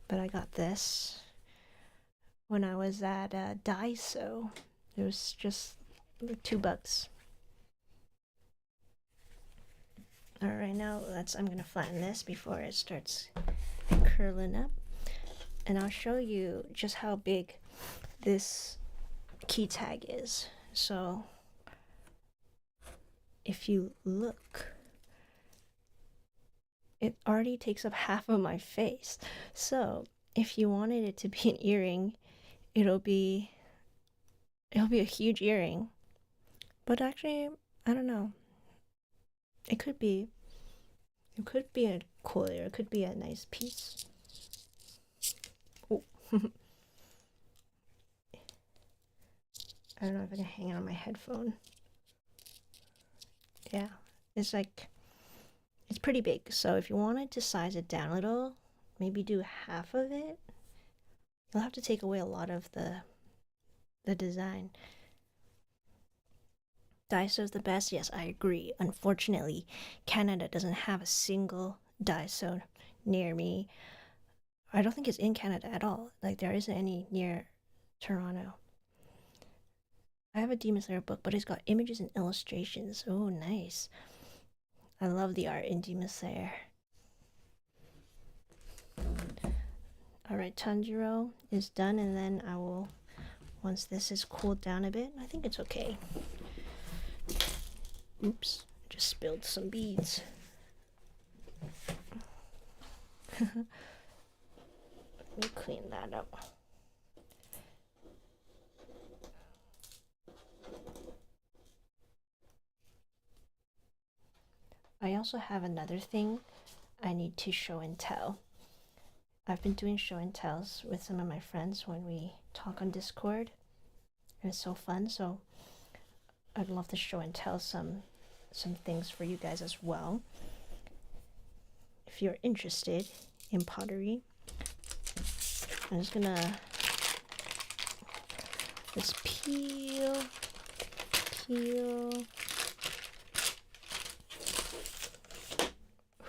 But I got this when I was at Daiso. It was just $2. All right, now I'm gonna flatten this before it starts curling up, and I'll show you just how big this key tag is. So if you look, it already takes up half of my face. So if you wanted it to be an earring, it'll be a huge earring. But actually, I don't know. It could be a cool ear. It could be a nice piece. Oh. I don't know if I can hang it on my headphone. Yeah, it's pretty big. So if you wanted to size it down a little, maybe do half of it. You'll have to take away a lot of the design. Daiso is the best. Yes, I agree. Unfortunately, Canada doesn't have a single Daiso near me. I don't think it's in Canada at all. Like, there isn't any near Toronto. I have a Demon Slayer book, but it's got images and illustrations. Oh, nice. I love the art in Demon Slayer. Alright, Tanjiro is done, and then I will, once this is cooled down a bit, I think it's okay. Oops, just spilled some beads. Let me clean that up. I also have another thing I need to show and tell. I've been doing show and tells with some of my friends when we talk on Discord, and it's so fun. So I'd love to show and tell some things for you guys as well. If you're interested in pottery, I'm just gonna just peel.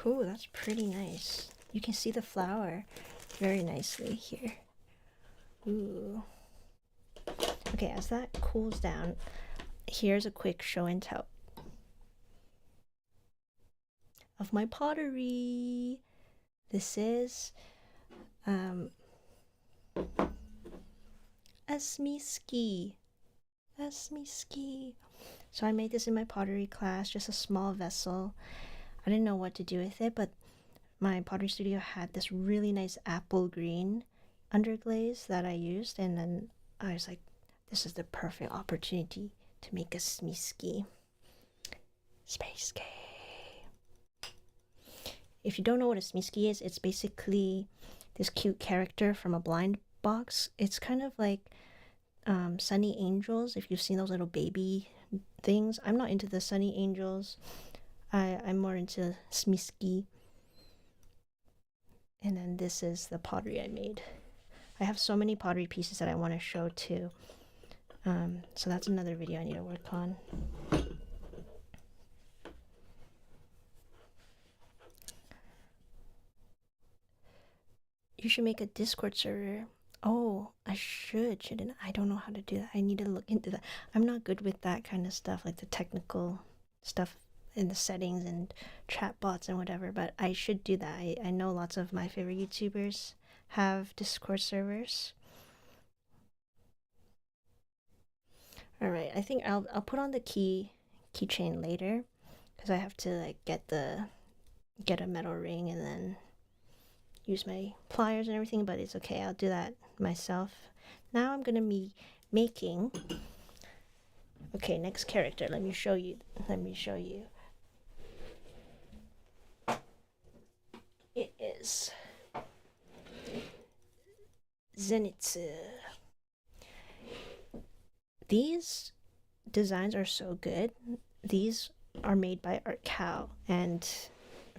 Ooh, that's pretty nice. You can see the flower very nicely here. Ooh. Okay, as that cools down, here's a quick show and tell of my pottery. This is a smiski. So I made this in my pottery class, just a small vessel. I didn't know what to do with it, but my pottery studio had this really nice apple green underglaze that I used, and then I was like, this is the perfect opportunity to make a smiski. Space K. If you don't know what a smiski is, it's basically this cute character from a blind box. It's kind of like Sunny Angels, if you've seen those little baby things. I'm not into the Sunny Angels. I'm more into smiski. And then this is the pottery I made. I have so many pottery pieces that I want to show too. So that's another video I need to work on. You should make a Discord server. Oh, I shouldn't I? Don't know how to do that. I need to look into that. I'm not good with that kind of stuff, like the technical stuff in the settings and chat bots and whatever, but I should do that. I know lots of my favorite YouTubers have Discord servers. Alright, I think I'll put on the keychain later, because I have to like get a metal ring and then use my pliers and everything, but it's okay, I'll do that myself. Now I'm gonna be making, okay, next character. Let me show you. It is Zenitsu. These designs are so good. These are made by Artkal, and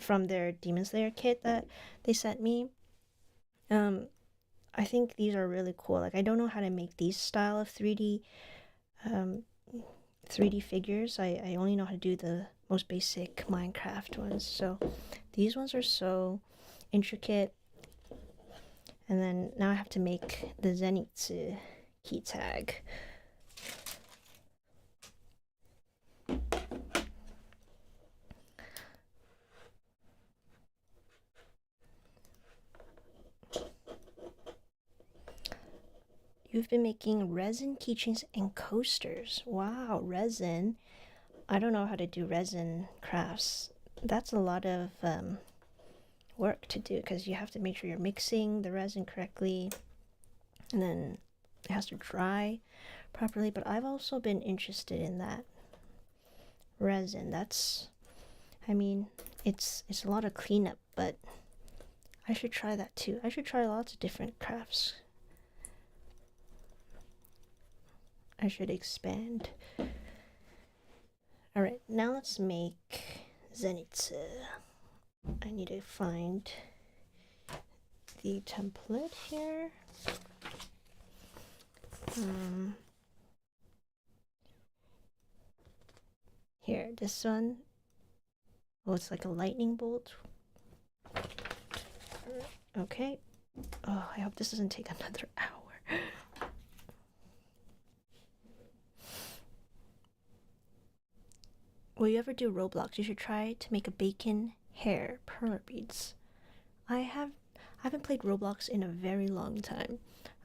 from their Demon Slayer kit that they sent me. I think these are really cool. Like, I don't know how to make these style of 3D figures. I only know how to do the most basic Minecraft ones. So these ones are so intricate. And then now I have to make the Zenitsu key tag. You've been making resin keychains and coasters. Wow, resin. I don't know how to do resin crafts. That's a lot of work to do, because you have to make sure you're mixing the resin correctly, and then it has to dry properly. But I've also been interested in that resin. That's, I mean, it's a lot of cleanup, but I should try that too. I should try lots of different crafts. I should expand. Alright, now let's make Zenitsu. I need to find the template here. Here, this one. Oh, it's like a lightning bolt. Okay. Oh, I hope this doesn't take another hour. Will you ever do Roblox? You should try to make a bacon hair perler beads. I haven't played Roblox in a very long time.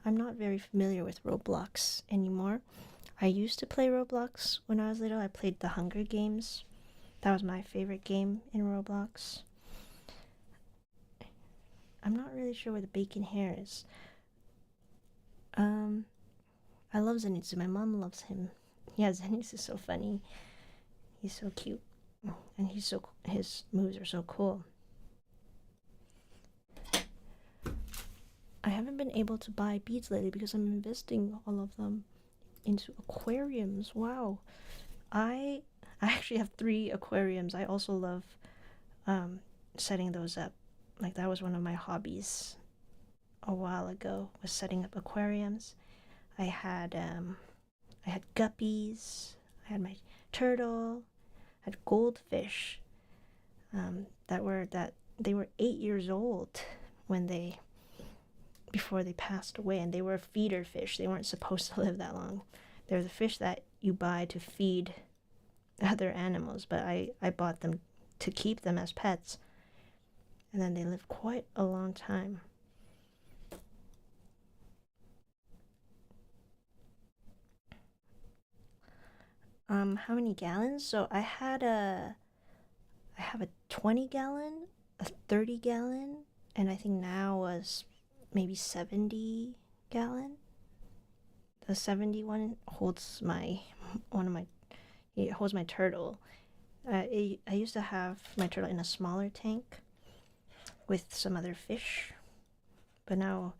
I'm not very familiar with Roblox anymore. I used to play Roblox when I was little. I played the Hunger Games. That was my favorite game in Roblox. I'm not really sure where the bacon hair is. I love Zenitsu. My mom loves him. Yeah, Zenitsu is so funny. He's so cute, and his moves are so cool. I haven't been able to buy beads lately because I'm investing all of them into aquariums. Wow, I actually have 3 aquariums. I also love setting those up. Like that was one of my hobbies a while ago, was setting up aquariums. I had guppies. I had my turtle. I had goldfish. They were 8 years old before they passed away, and they were feeder fish. They weren't supposed to live that long. They're the fish that you buy to feed other animals, but I bought them to keep them as pets, and then they lived quite a long time. How many gallons? So I have a 20 gallon, a 30 gallon, and I think now was maybe 70 gallon. The 71 holds it holds my turtle. I used to have my turtle in a smaller tank with some other fish, but now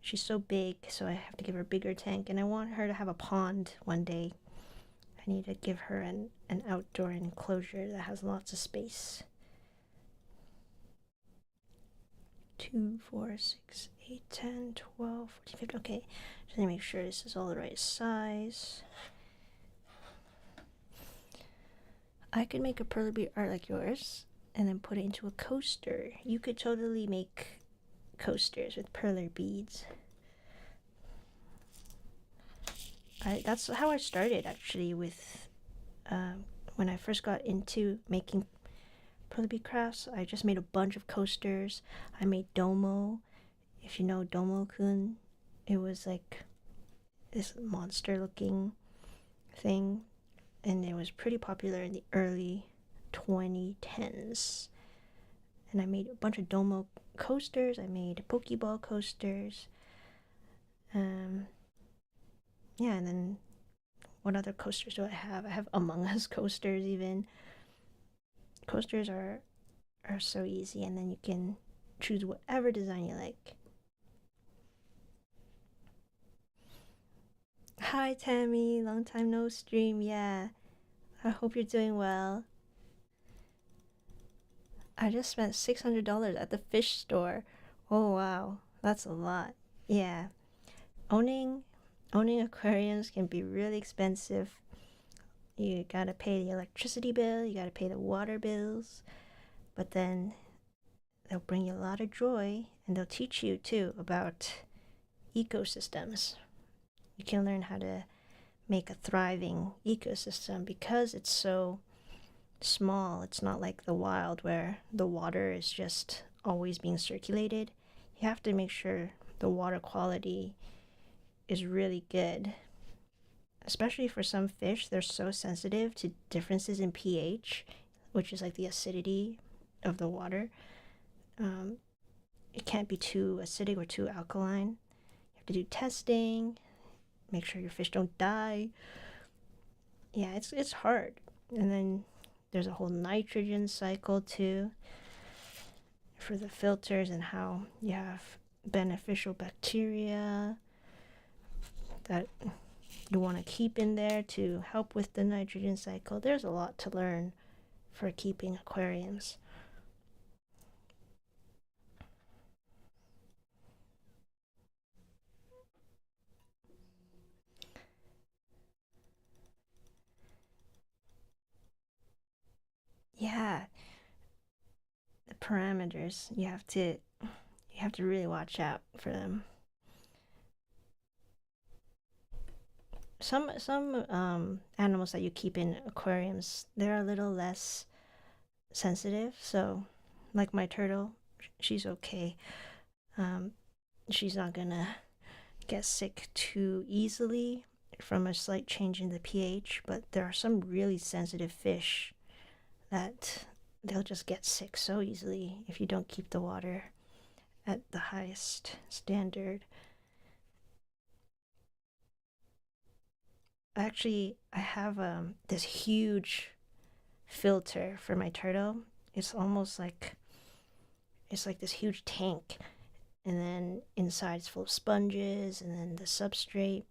she's so big, so I have to give her a bigger tank, and I want her to have a pond one day. I need to give her an outdoor enclosure that has lots of space. 2, 4, 6, 8, 10, 12, 14, 15. Okay, just need to make sure this is all the right size. I could make a Perler Bead art like yours and then put it into a coaster. You could totally make coasters with Perler beads. That's how I started actually with when I first got into making Perler Bead crafts. I just made a bunch of coasters. I made Domo. If you know Domo-kun, it was like this monster looking thing, and it was pretty popular in the early 2010s. And I made a bunch of Domo coasters. I made Pokeball coasters. Yeah, and then what other coasters do I have? I have Among Us coasters even. Coasters are so easy, and then you can choose whatever design you like. Hi Tammy, long time no stream. Yeah, I hope you're doing well. I just spent $600 at the fish store. Oh wow, that's a lot. Yeah, owning aquariums can be really expensive. You gotta pay the electricity bill, you gotta pay the water bills, but then they'll bring you a lot of joy, and they'll teach you too about ecosystems. You can learn how to make a thriving ecosystem because it's so small. It's not like the wild where the water is just always being circulated. You have to make sure the water quality is really good. Especially for some fish, they're so sensitive to differences in pH, which is like the acidity of the water. It can't be too acidic or too alkaline. You have to do testing, make sure your fish don't die. Yeah, it's hard. And then there's a whole nitrogen cycle too for the filters, and how you have beneficial bacteria that you want to keep in there to help with the nitrogen cycle. There's a lot to learn for keeping aquariums. Yeah, the parameters, you have to really watch out for them. Some animals that you keep in aquariums, they're a little less sensitive. So, like my turtle, she's okay. Um, she's not gonna get sick too easily from a slight change in the pH. But there are some really sensitive fish that they'll just get sick so easily if you don't keep the water at the highest standard. Actually, I have this huge filter for my turtle. It's almost like it's like this huge tank, and then inside it's full of sponges, and then the substrate.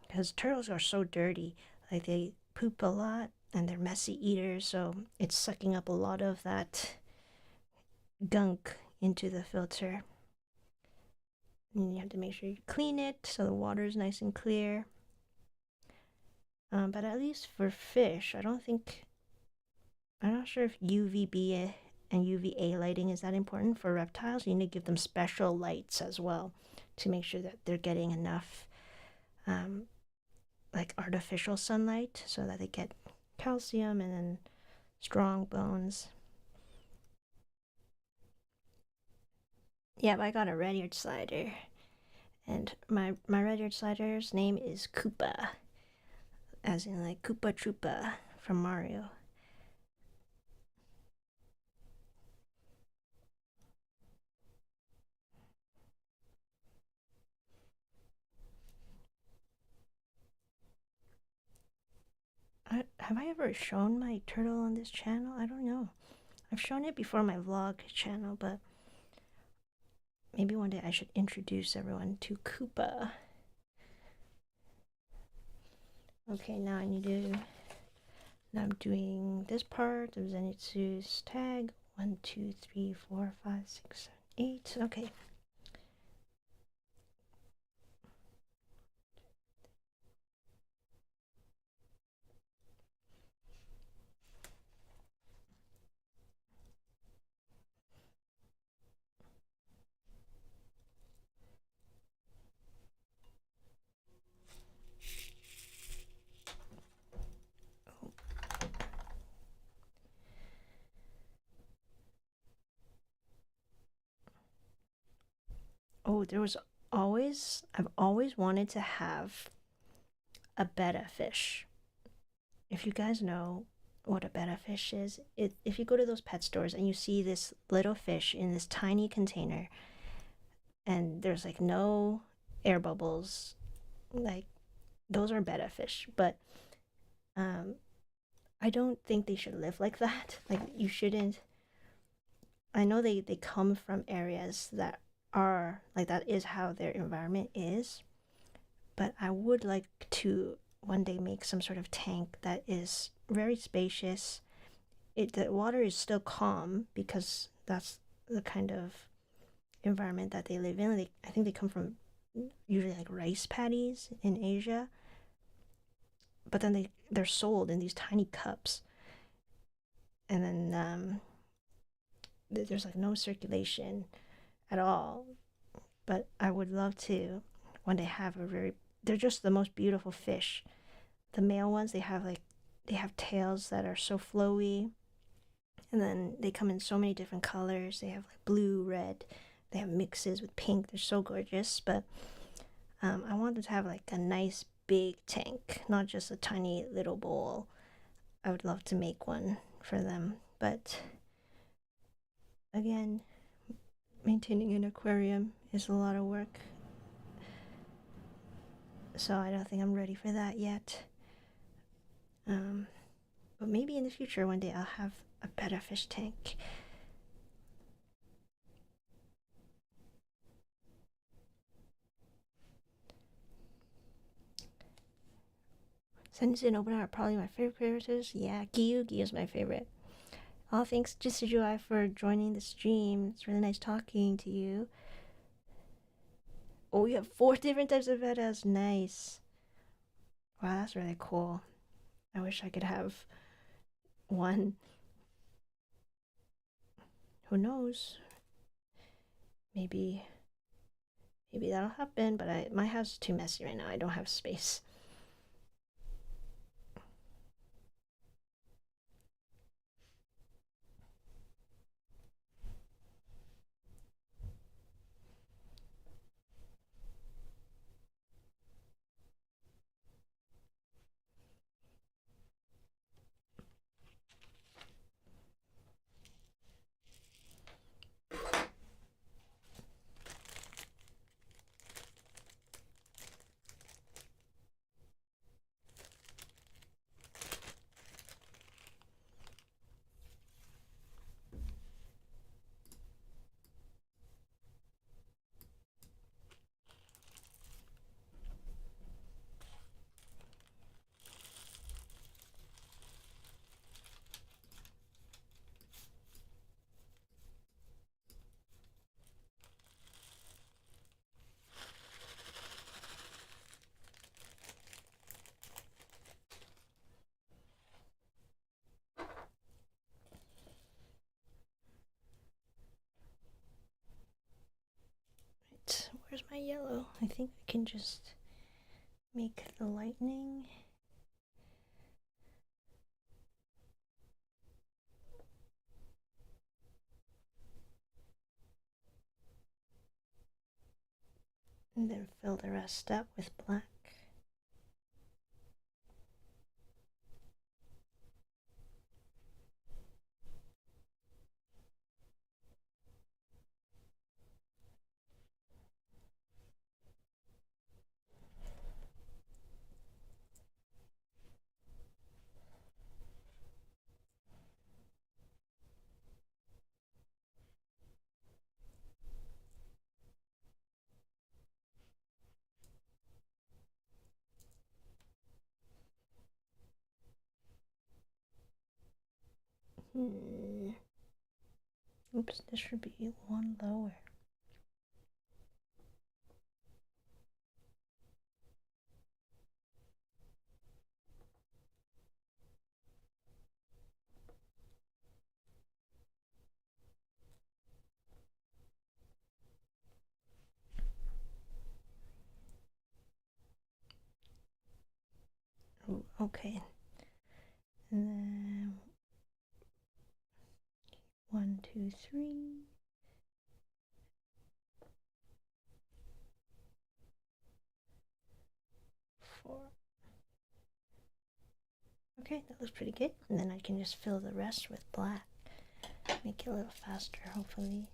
Because turtles are so dirty, like they poop a lot, and they're messy eaters, so it's sucking up a lot of that gunk into the filter. And you have to make sure you clean it so the water is nice and clear. But at least for fish, I'm not sure if UVB and UVA lighting is that important for reptiles. You need to give them special lights as well to make sure that they're getting enough like artificial sunlight so that they get calcium and then strong bones. Yep, I got a red-eared slider, and my red-eared slider's name is Koopa, as in like Koopa Troopa from Mario. Have I ever shown my turtle on this channel? I don't know. I've shown it before my vlog channel, but maybe one day I should introduce everyone to Koopa. Okay, now I'm doing this part of Zenitsu's tag. 1, 2, 3, 4, 5, 6, 7, 8. Okay. Oh, I've always wanted to have a betta fish. If you guys know what a betta fish is, if you go to those pet stores and you see this little fish in this tiny container, and there's like no air bubbles, like those are betta fish. But um, I don't think they should live like that. Like you shouldn't. I know they come from areas that are like that is how their environment is, but I would like to one day make some sort of tank that is very spacious. The water is still calm because that's the kind of environment that they live in. I think they come from usually like rice paddies in Asia, but then they're sold in these tiny cups, and then there's like no circulation at all. But I would love to one day have a very. They're just the most beautiful fish. The male ones, they have tails that are so flowy, and then they come in so many different colors. They have like blue, red. They have mixes with pink. They're so gorgeous. But I want them to have like a nice big tank, not just a tiny little bowl. I would love to make one for them, but again, maintaining an aquarium is a lot of work, so I don't think I'm ready for that yet. But maybe in the future, one day I'll have a better fish tank. Sensei and Opener are probably my favorite characters. Yeah, Giyu's my favorite. Oh, thanks Jisujui for joining the stream. It's really nice talking to you. Oh, you have 4 different types of bettas. Nice. Wow, that's really cool. I wish I could have one who knows? Maybe that'll happen, but my house is too messy right now. I don't have space. Where's my yellow? I think I can just make the lightning. And then fill the rest up with black. Oops, this should be one lower. Ooh, okay. And then 1, 2, 3. Okay, that looks pretty good. And then I can just fill the rest with black. Make it a little faster, hopefully.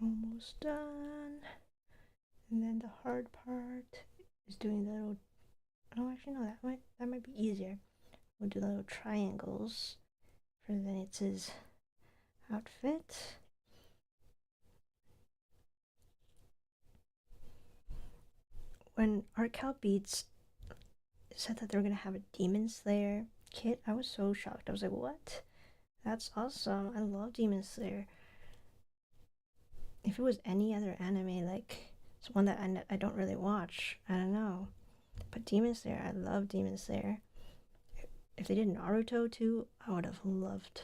Almost done. And then the hard part is doing the little. Oh, actually no, that might be easier. We'll do the little triangles for Venitz's outfit. When Artkal Beads said that they were gonna have a Demon Slayer kit, I was so shocked. I was like, what? That's awesome. I love Demon Slayer. If it was any other anime, like it's one that I don't really watch, I don't know. But Demon Slayer, I love Demon Slayer. If they did Naruto too, I would have loved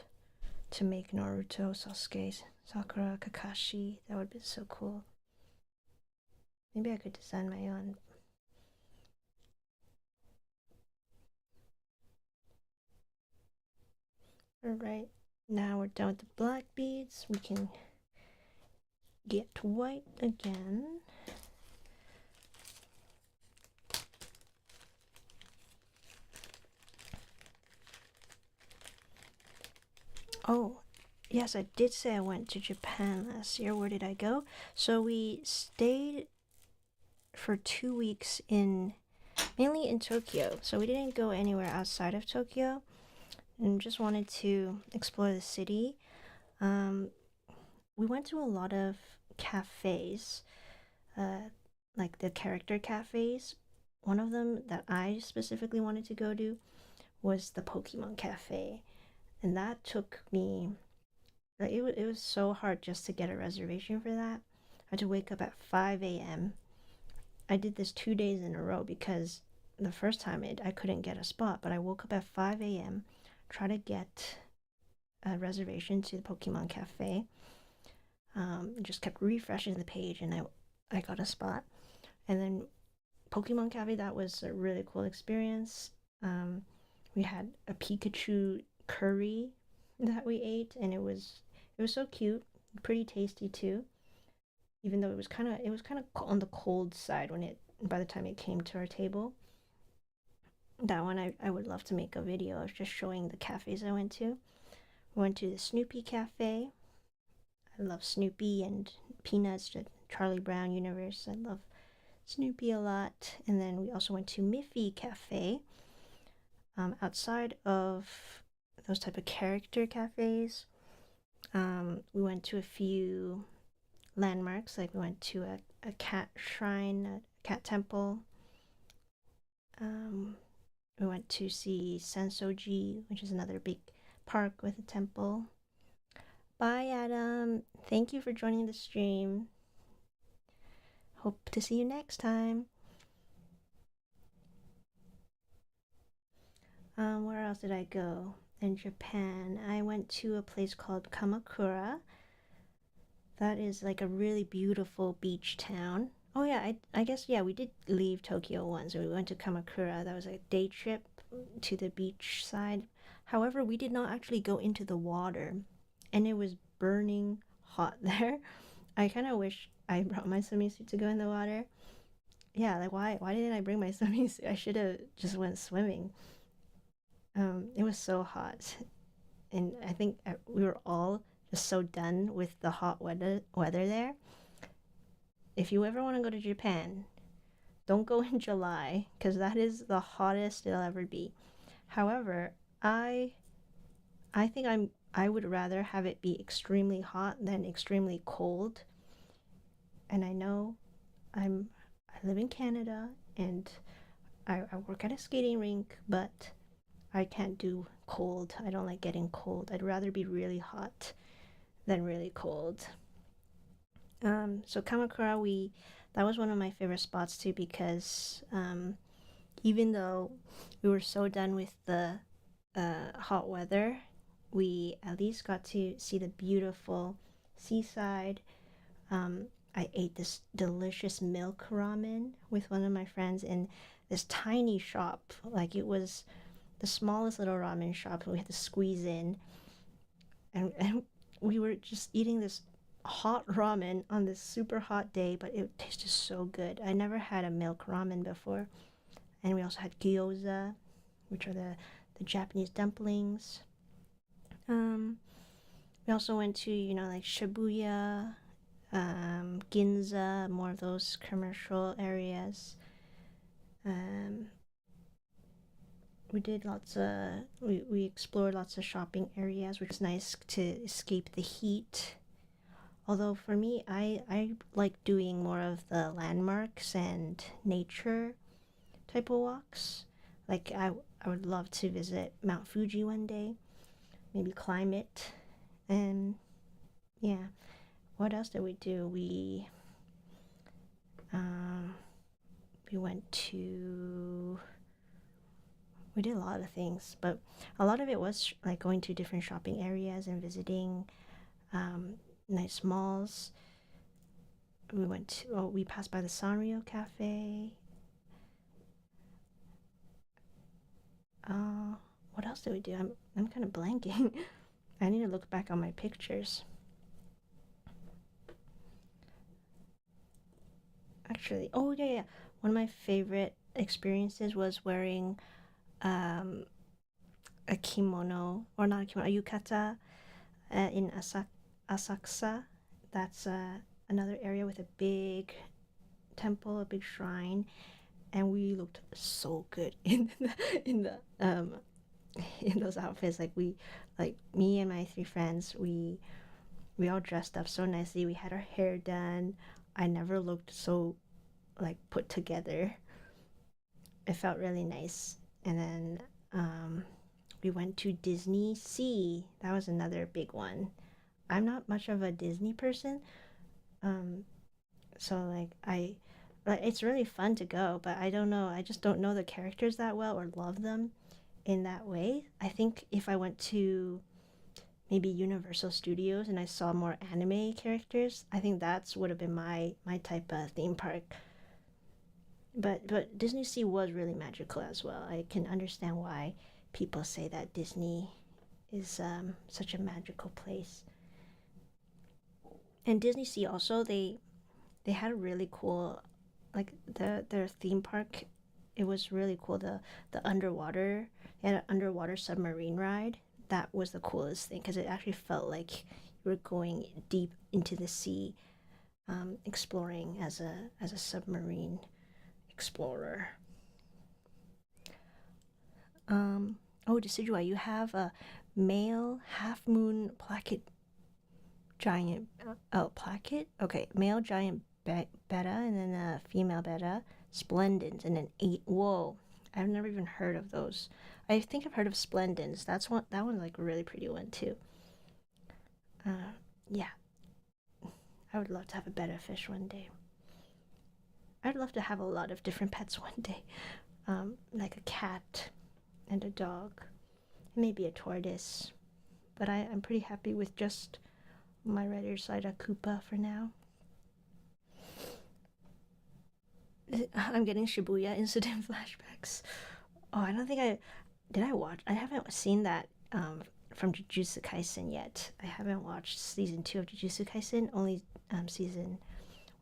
to make Naruto, Sasuke, Sakura, Kakashi. That would be so cool. Maybe I could design my own. Alright, now we're done with the black beads. We can get to white again. Oh, yes, I did say I went to Japan last year. Where did I go? So we stayed for 2 weeks mainly in Tokyo. So we didn't go anywhere outside of Tokyo and just wanted to explore the city. We went to a lot of cafes, like the character cafes. One of them that I specifically wanted to go to was the Pokemon Cafe, and that took me. It was so hard just to get a reservation for that. I had to wake up at 5 a.m. I did this 2 days in a row because the first time I couldn't get a spot, but I woke up at 5 a.m., try to get a reservation to the Pokemon Cafe. Just kept refreshing the page, and I got a spot. And then Pokemon Cafe, that was a really cool experience. We had a Pikachu curry that we ate, and it was so cute, pretty tasty too. Even though it was kind of on the cold side by the time it came to our table. That one I would love to make a video of just showing the cafes I went to. We went to the Snoopy Cafe. I love Snoopy and Peanuts, the Charlie Brown universe. I love Snoopy a lot. And then we also went to Miffy Cafe. Outside of those type of character cafes, we went to a few landmarks. Like we went to a cat shrine, a cat temple. We went to see Sensoji, which is another big park with a temple. Bye, Adam. Thank you for joining the stream. Hope to see you next time. Where else did I go? In Japan, I went to a place called Kamakura. That is like a really beautiful beach town. Oh yeah, I guess yeah, we did leave Tokyo once. We went to Kamakura. That was a day trip to the beach side. However, we did not actually go into the water, and it was burning hot there. I kind of wish I brought my swimming suit to go in the water. Yeah, like why didn't I bring my swimming suit? I should have just went swimming. It was so hot, and I think we were all just so done with the hot weather there. If you ever want to go to Japan, don't go in July because that is the hottest it'll ever be. However, I think I would rather have it be extremely hot than extremely cold. And I know I live in Canada and I work at a skating rink, but I can't do cold. I don't like getting cold. I'd rather be really hot than really cold. So Kamakura, that was one of my favorite spots too because even though we were so done with the hot weather, we at least got to see the beautiful seaside. I ate this delicious milk ramen with one of my friends in this tiny shop. Like it was the smallest little ramen shop, and we had to squeeze in. And we were just eating this hot ramen on this super hot day, but it tasted so good. I never had a milk ramen before. And we also had gyoza, which are the Japanese dumplings. We also went to, like Shibuya, Ginza, more of those commercial areas. We did lots of we explored lots of shopping areas, which was nice to escape the heat. Although for me, I like doing more of the landmarks and nature type of walks. Like I would love to visit Mount Fuji one day, maybe climb it, and yeah. What else did we do? Um, we went to we did a lot of things, but a lot of it was like going to different shopping areas and visiting nice malls. We passed by the Sanrio Cafe. What else did we do? I'm kind of blanking. I need to look back on my pictures. Actually, oh yeah. One of my favorite experiences was wearing a kimono, or not a kimono, a yukata in Asakusa. That's another area with a big temple, a big shrine, and we looked so good in the in those outfits. Like me and my three friends, we all dressed up so nicely. We had our hair done. I never looked so like put together. It felt really nice. And then we went to Disney Sea. That was another big one. I'm not much of a Disney person, um, so like it's really fun to go, but I don't know. I just don't know the characters that well or love them in that way. I think if I went to maybe Universal Studios and I saw more anime characters, I think that's would have been my type of theme park. But Disney Sea was really magical as well. I can understand why people say that Disney is such a magical place. And Disney Sea also they had a really cool like their theme park. It was really cool. The underwater they had an underwater submarine ride. That was the coolest thing because it actually felt like you were going deep into the sea, exploring as a submarine explorer. Oh, Decidueye, you have a male half moon placket giant. Oh, placket? Okay, male giant betta and then a female betta, splendens, and then eight. Whoa, I've never even heard of those. I think I've heard of splendens. That one's like a really pretty one too. Yeah, I would love to have a betta fish one day. I'd love to have a lot of different pets one day, like a cat and a dog, maybe a tortoise. But I'm pretty happy with just my red ear side Koopa for now. I'm getting Shibuya incident flashbacks. Oh, I don't think I did. I watch. I haven't seen that from Jujutsu Kaisen yet. I haven't watched season 2 of Jujutsu Kaisen. Only season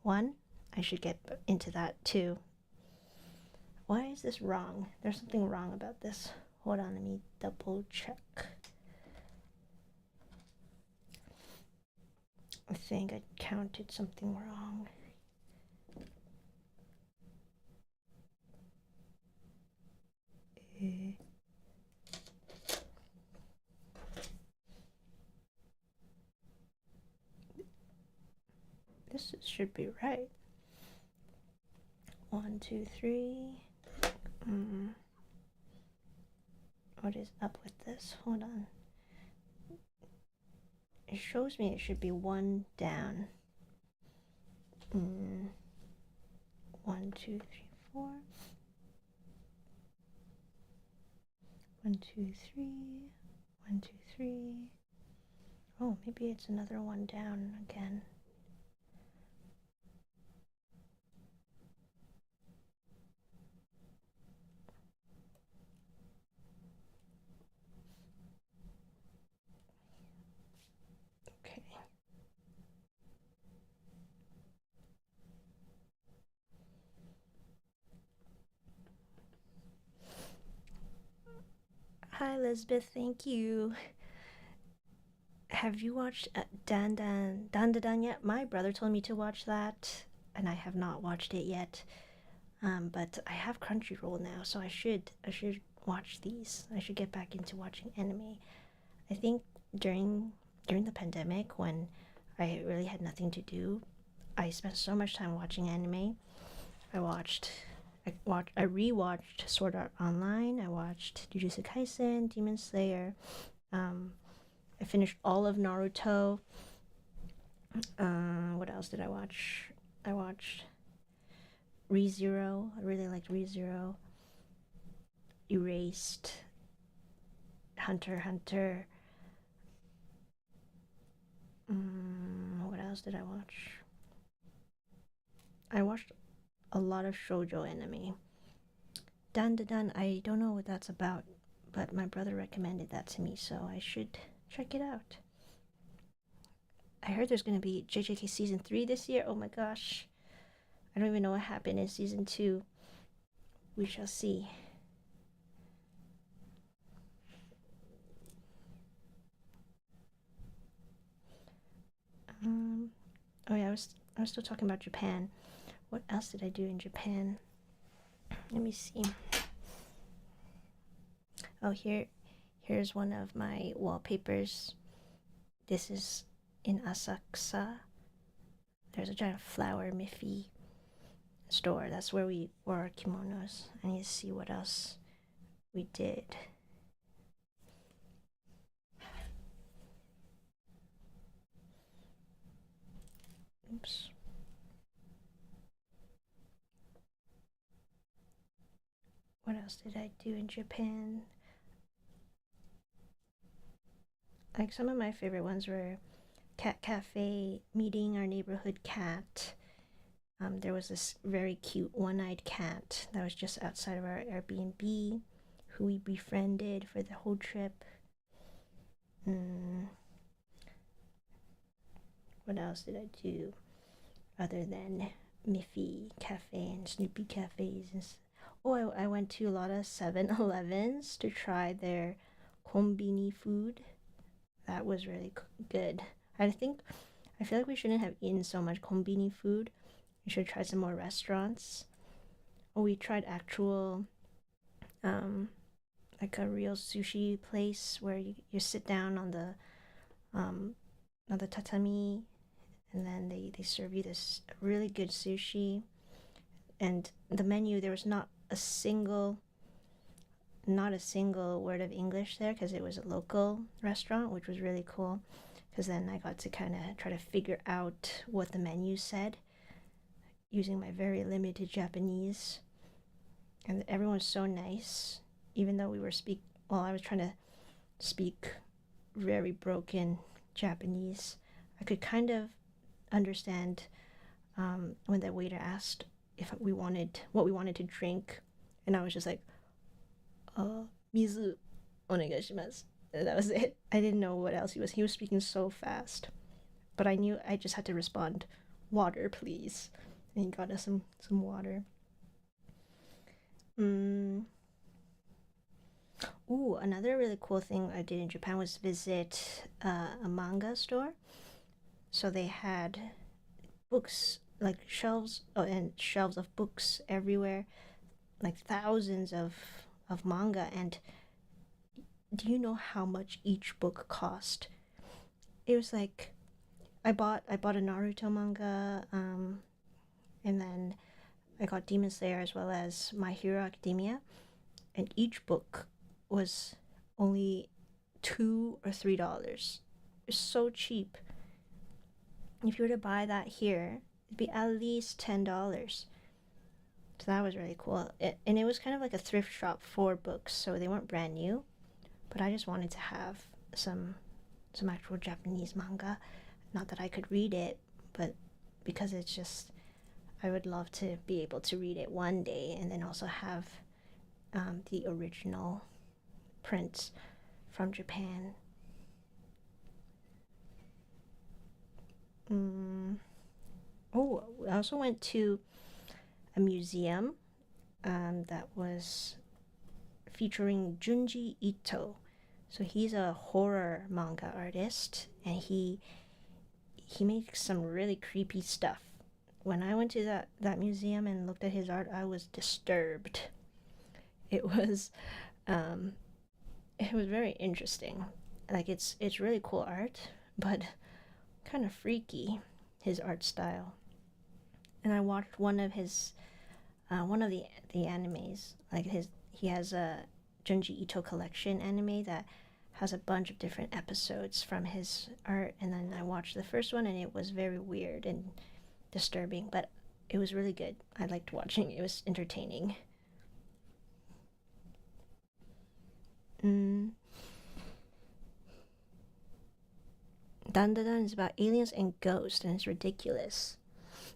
1. I should get into that too. Why is this wrong? There's something wrong about this. Hold on, let me double check. I think I counted something wrong. This should be right. 1, 2, 3. What is up with this? Hold on. It shows me it should be 1 down. 1, 2, 3, 4. 1, 2, 3. 1, 2, 3. Oh, maybe it's another 1 down again. Okay. Hi, Elizabeth. Thank you. Have you watched Dan yet? My brother told me to watch that, and I have not watched it yet. But I have Crunchyroll now, so I should watch these. I should get back into watching anime. I think during the pandemic, when I really had nothing to do, I spent so much time watching anime. I rewatched Sword Art Online. I watched Jujutsu Kaisen, Demon Slayer. I finished all of Naruto. What else did I watch? I watched ReZero. I really liked ReZero. Erased. Hunter x Hunter. What else did I watch? I watched a lot of shoujo anime. Dan, I don't know what that's about, but my brother recommended that to me, so I should check it out. I heard there's going to be JJK season 3 this year. Oh my gosh. I don't even know what happened in season 2. We shall see. Oh yeah, I was still talking about Japan. What else did I do in Japan? Let me see. Oh, here's one of my wallpapers. This is in Asakusa. There's a giant flower Miffy store. That's where we wore our kimonos. I need to see what else we did. Oops. What else did I do in Japan? Like, some of my favorite ones were Cat Cafe, meeting our neighborhood cat. There was this very cute one-eyed cat that was just outside of our Airbnb, who we befriended for the whole trip. What else did I do other than Miffy Cafe and Snoopy Cafes? I went to a lot of 7-Elevens to try their konbini food. That was really good. I feel like we shouldn't have eaten so much konbini food. We should try some more restaurants. We tried actual, like a real sushi place where you sit down on the tatami, and then they serve you this really good sushi. And the menu, there was not a single word of English there, because it was a local restaurant, which was really cool, because then I got to kind of try to figure out what the menu said using my very limited Japanese. And everyone was so nice, even though I was trying to speak very broken Japanese. I could kind of understand when the waiter asked what we wanted to drink, and I was just like, mizu onegaishimasu. That was it. I didn't know what else he was speaking so fast, but I knew I just had to respond, water please, and he got us some water. Another really cool thing I did in Japan was visit a manga store. So they had books, like shelves, and shelves of books everywhere, like thousands of manga. And do you know how much each book cost? It was like, I bought a Naruto manga, and then I got Demon Slayer as well as My Hero Academia, and each book was only $2 or $3. It's so cheap. If you were to buy that here, it'd be at least $10. So that was really cool. And it was kind of like a thrift shop for books, so they weren't brand new. But I just wanted to have some actual Japanese manga. Not that I could read it, but because it's just, I would love to be able to read it one day, and then also have the original prints from Japan. I also went to a museum that was featuring Junji Ito. So he's a horror manga artist, and he makes some really creepy stuff. When I went to that museum and looked at his art, I was disturbed. It was um, it was very interesting. Like it's really cool art, but kind of freaky, his art style. And I watched one of the animes. Like he has a Junji Ito collection anime that has a bunch of different episodes from his art, and then I watched the first one and it was very weird and disturbing, but it was really good. I liked watching it. It was entertaining. mm, Dan Dan Dan is about aliens and ghosts, and it's ridiculous.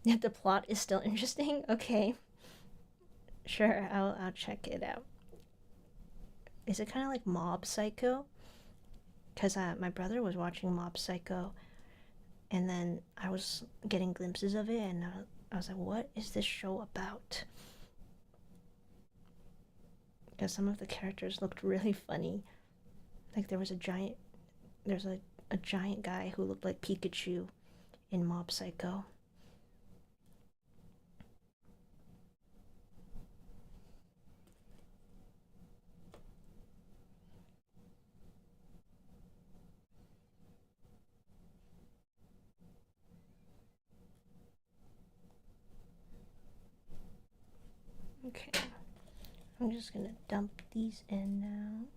Yet the plot is still interesting. Okay, sure, I'll check it out. Is it kind of like Mob Psycho? Because my brother was watching Mob Psycho, and then I was getting glimpses of it, and I was like, "What is this show about?" Because some of the characters looked really funny. Like there's a giant guy who looked like Pikachu in Mob Psycho. Okay, I'm just gonna dump these in now.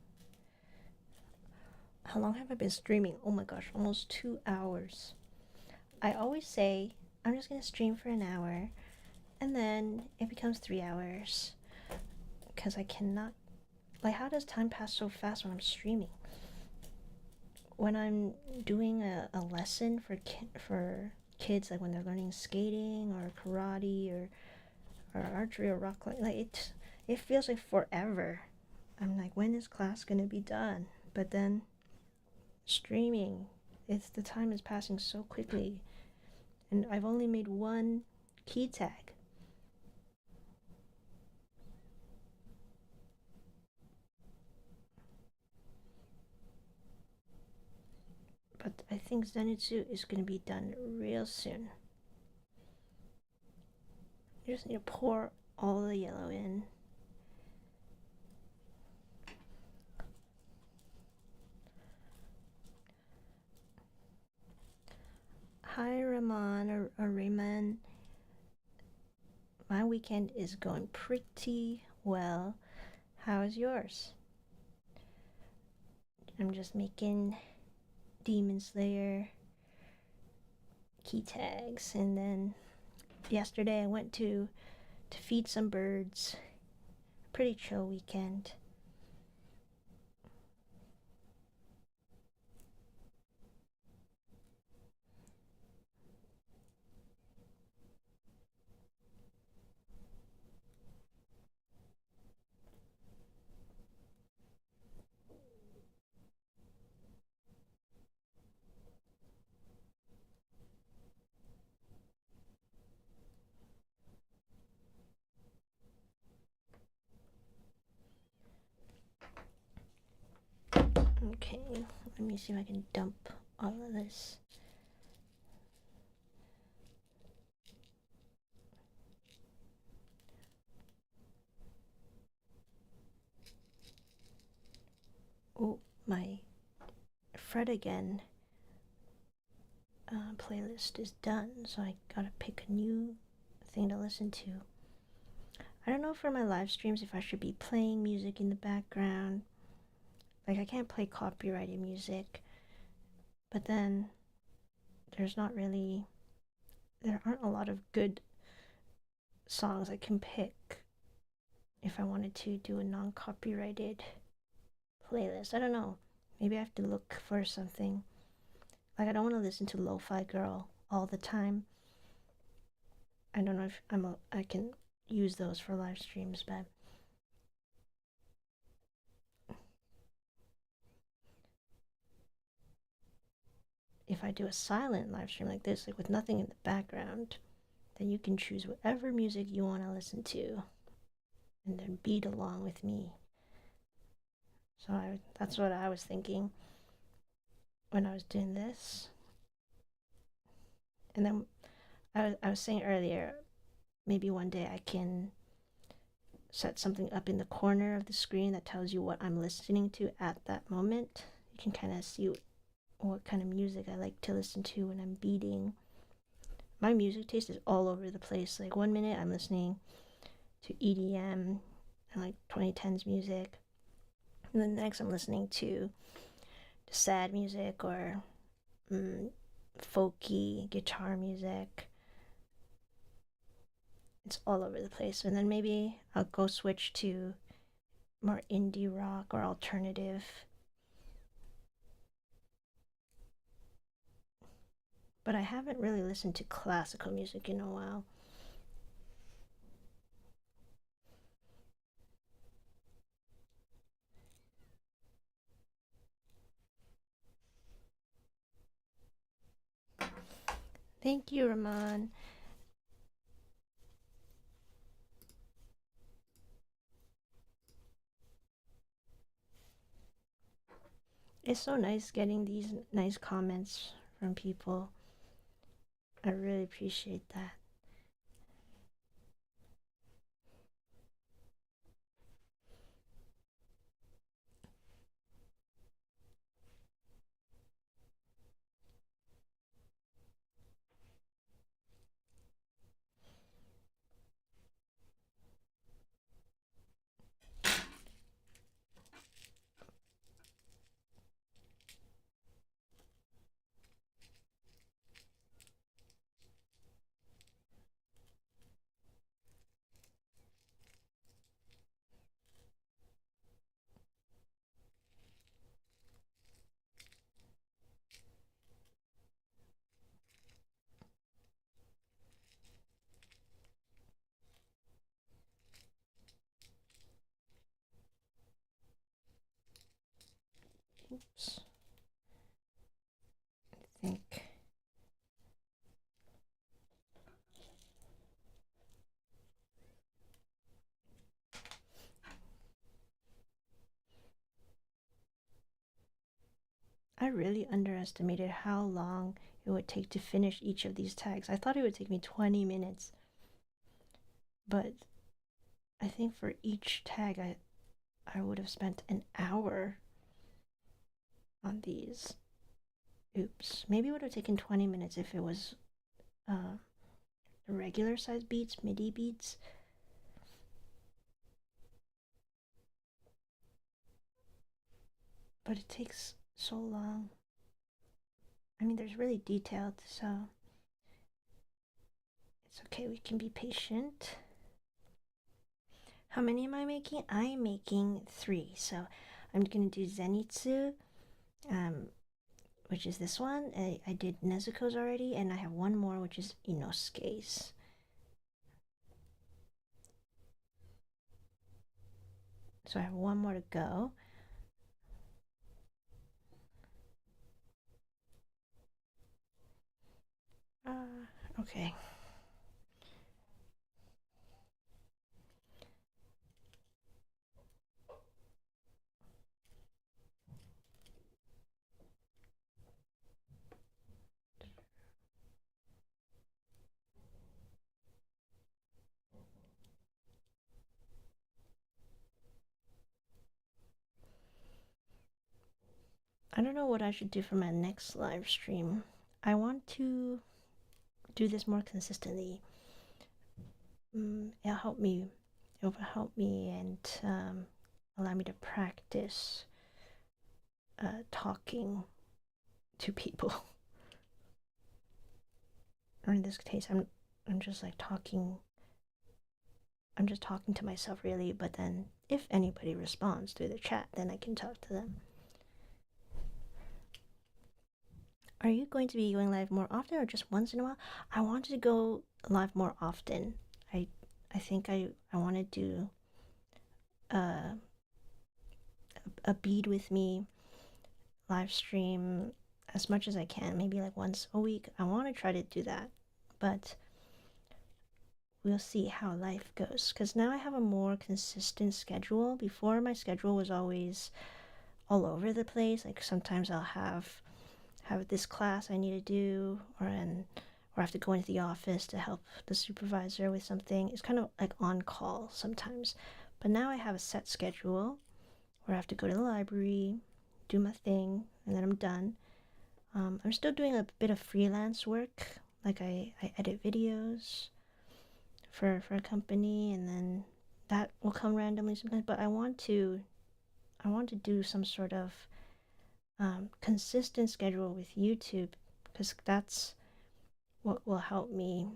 How long have I been streaming? Oh my gosh, almost 2 hours. I always say I'm just gonna stream for an hour, and then it becomes 3 hours. Because I cannot. Like, how does time pass so fast when I'm streaming? When I'm doing a lesson for kids, like when they're learning skating or karate or archery or rock climbing, like it feels like forever. I'm like, when is class gonna be done? But then streaming, the time is passing so quickly, and I've only made one key tag. But I think Zenitsu is gonna be done real soon. You just need to pour all the yellow in. Hi, Ramon or Raymond. My weekend is going pretty well. How is yours? I'm just making Demon Slayer key tags, and then yesterday I went to feed some birds. Pretty chill weekend. Okay, let me see if I can dump all of this. Oh, my Fred Again playlist is done, so I gotta pick a new thing to listen to. I don't know for my live streams if I should be playing music in the background. Like, I can't play copyrighted music, but then there's not really, there aren't a lot of good songs I can pick if I wanted to do a non copyrighted playlist. I don't know. Maybe I have to look for something. Like, I don't want to listen to Lo Fi Girl all the time. I don't know if I can use those for live streams, but if I do a silent live stream like this, like with nothing in the background, then you can choose whatever music you want to listen to and then beat along with me. So that's what I was thinking when I was doing this. And then I was saying earlier, maybe one day I can set something up in the corner of the screen that tells you what I'm listening to at that moment. You can kind of see what kind of music I like to listen to when I'm beading. My music taste is all over the place. Like one minute I'm listening to EDM and like 2010s music, and then next I'm listening to sad music or folky guitar music. It's all over the place. And then maybe I'll go switch to more indie rock or alternative. But I haven't really listened to classical music in a while. Thank you, Ramon. It's so nice getting these nice comments from people. I really appreciate that. Oops. I think. I really underestimated how long it would take to finish each of these tags. I thought it would take me 20 minutes, but I think for each tag I would have spent an hour on these. Oops. Maybe it would have taken 20 minutes if it was regular size beads, MIDI beads. But it takes so long. I mean, there's really detailed, so it's okay. We can be patient. How many am I making? I'm making 3. So I'm gonna do Zenitsu, which is this one. I did Nezuko's already, and I have one more, which is Inosuke's. So I have one more to go. Okay. I don't know what I should do for my next live stream. I want to do this more consistently. It'll help me. It'll help me and allow me to practice talking to people. Or in this case, I'm just like talking. I'm just talking to myself, really. But then, if anybody responds through the chat, then I can talk to them. Are you going to be going live more often or just once in a while? I want to go live more often. I think I want to do a bead with me live stream as much as I can, maybe like once a week. I want to try to do that, but we'll see how life goes, because now I have a more consistent schedule. Before, my schedule was always all over the place. Like sometimes I'll have this class I need to do, or I have to go into the office to help the supervisor with something. It's kind of like on call sometimes. But now I have a set schedule where I have to go to the library, do my thing, and then I'm done. I'm still doing a bit of freelance work. Like I edit videos for a company, and then that will come randomly sometimes. But I want to do some sort of consistent schedule with YouTube, because that's what will help me,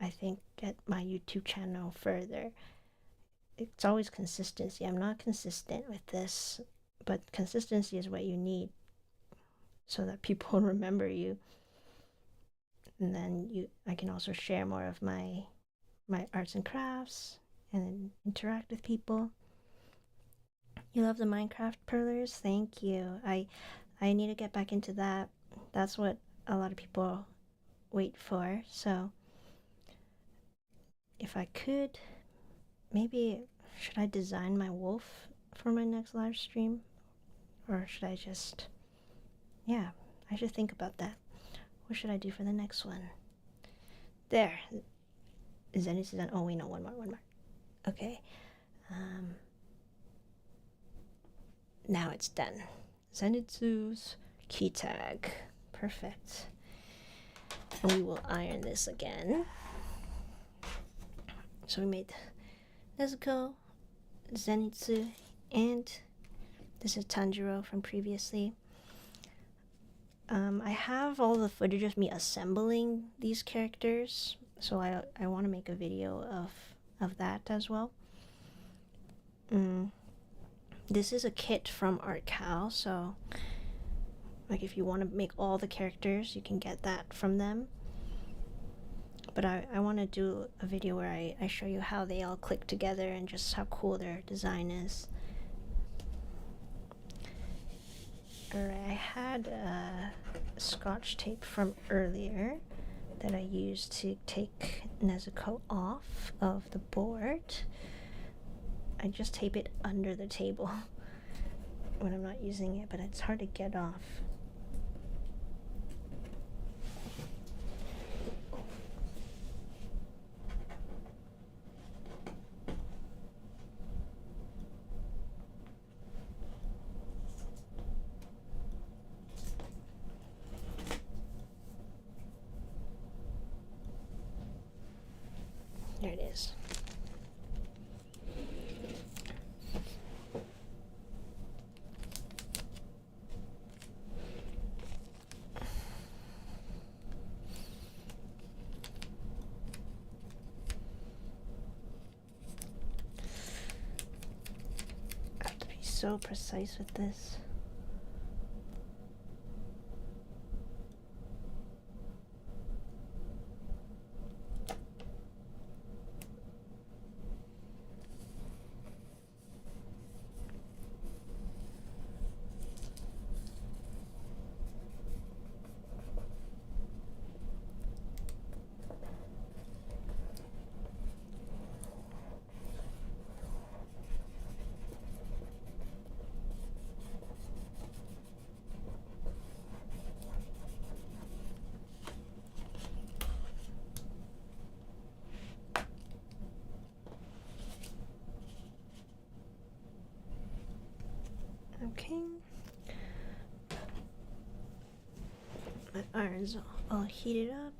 I think, get my YouTube channel further. It's always consistency. I'm not consistent with this, but consistency is what you need so that people remember you. And then I can also share more of my arts and crafts and interact with people. You love the Minecraft Perlers? Thank you. I need to get back into that. That's what a lot of people wait for. So if I could, maybe should I design my wolf for my next live stream? Or should I just... Yeah, I should think about that. What should I do for the next one? There. Zenitsu done. Oh, wait, no, one more. Okay. Now it's done. Zenitsu's key tag. Perfect. And we will iron this again. So we made Nezuko, Zenitsu, and this is Tanjiro from previously. I have all the footage of me assembling these characters, so I want to make a video of that as well. This is a kit from Artkal, so like if you want to make all the characters, you can get that from them. But I want to do a video where I show you how they all click together and just how cool their design is. Alright, I had scotch tape from earlier that I used to take Nezuko off of the board. I just tape it under the table when I'm not using it, but it's hard to get off. There it is. I have to be so precise with this. Okay. My iron's all heated up.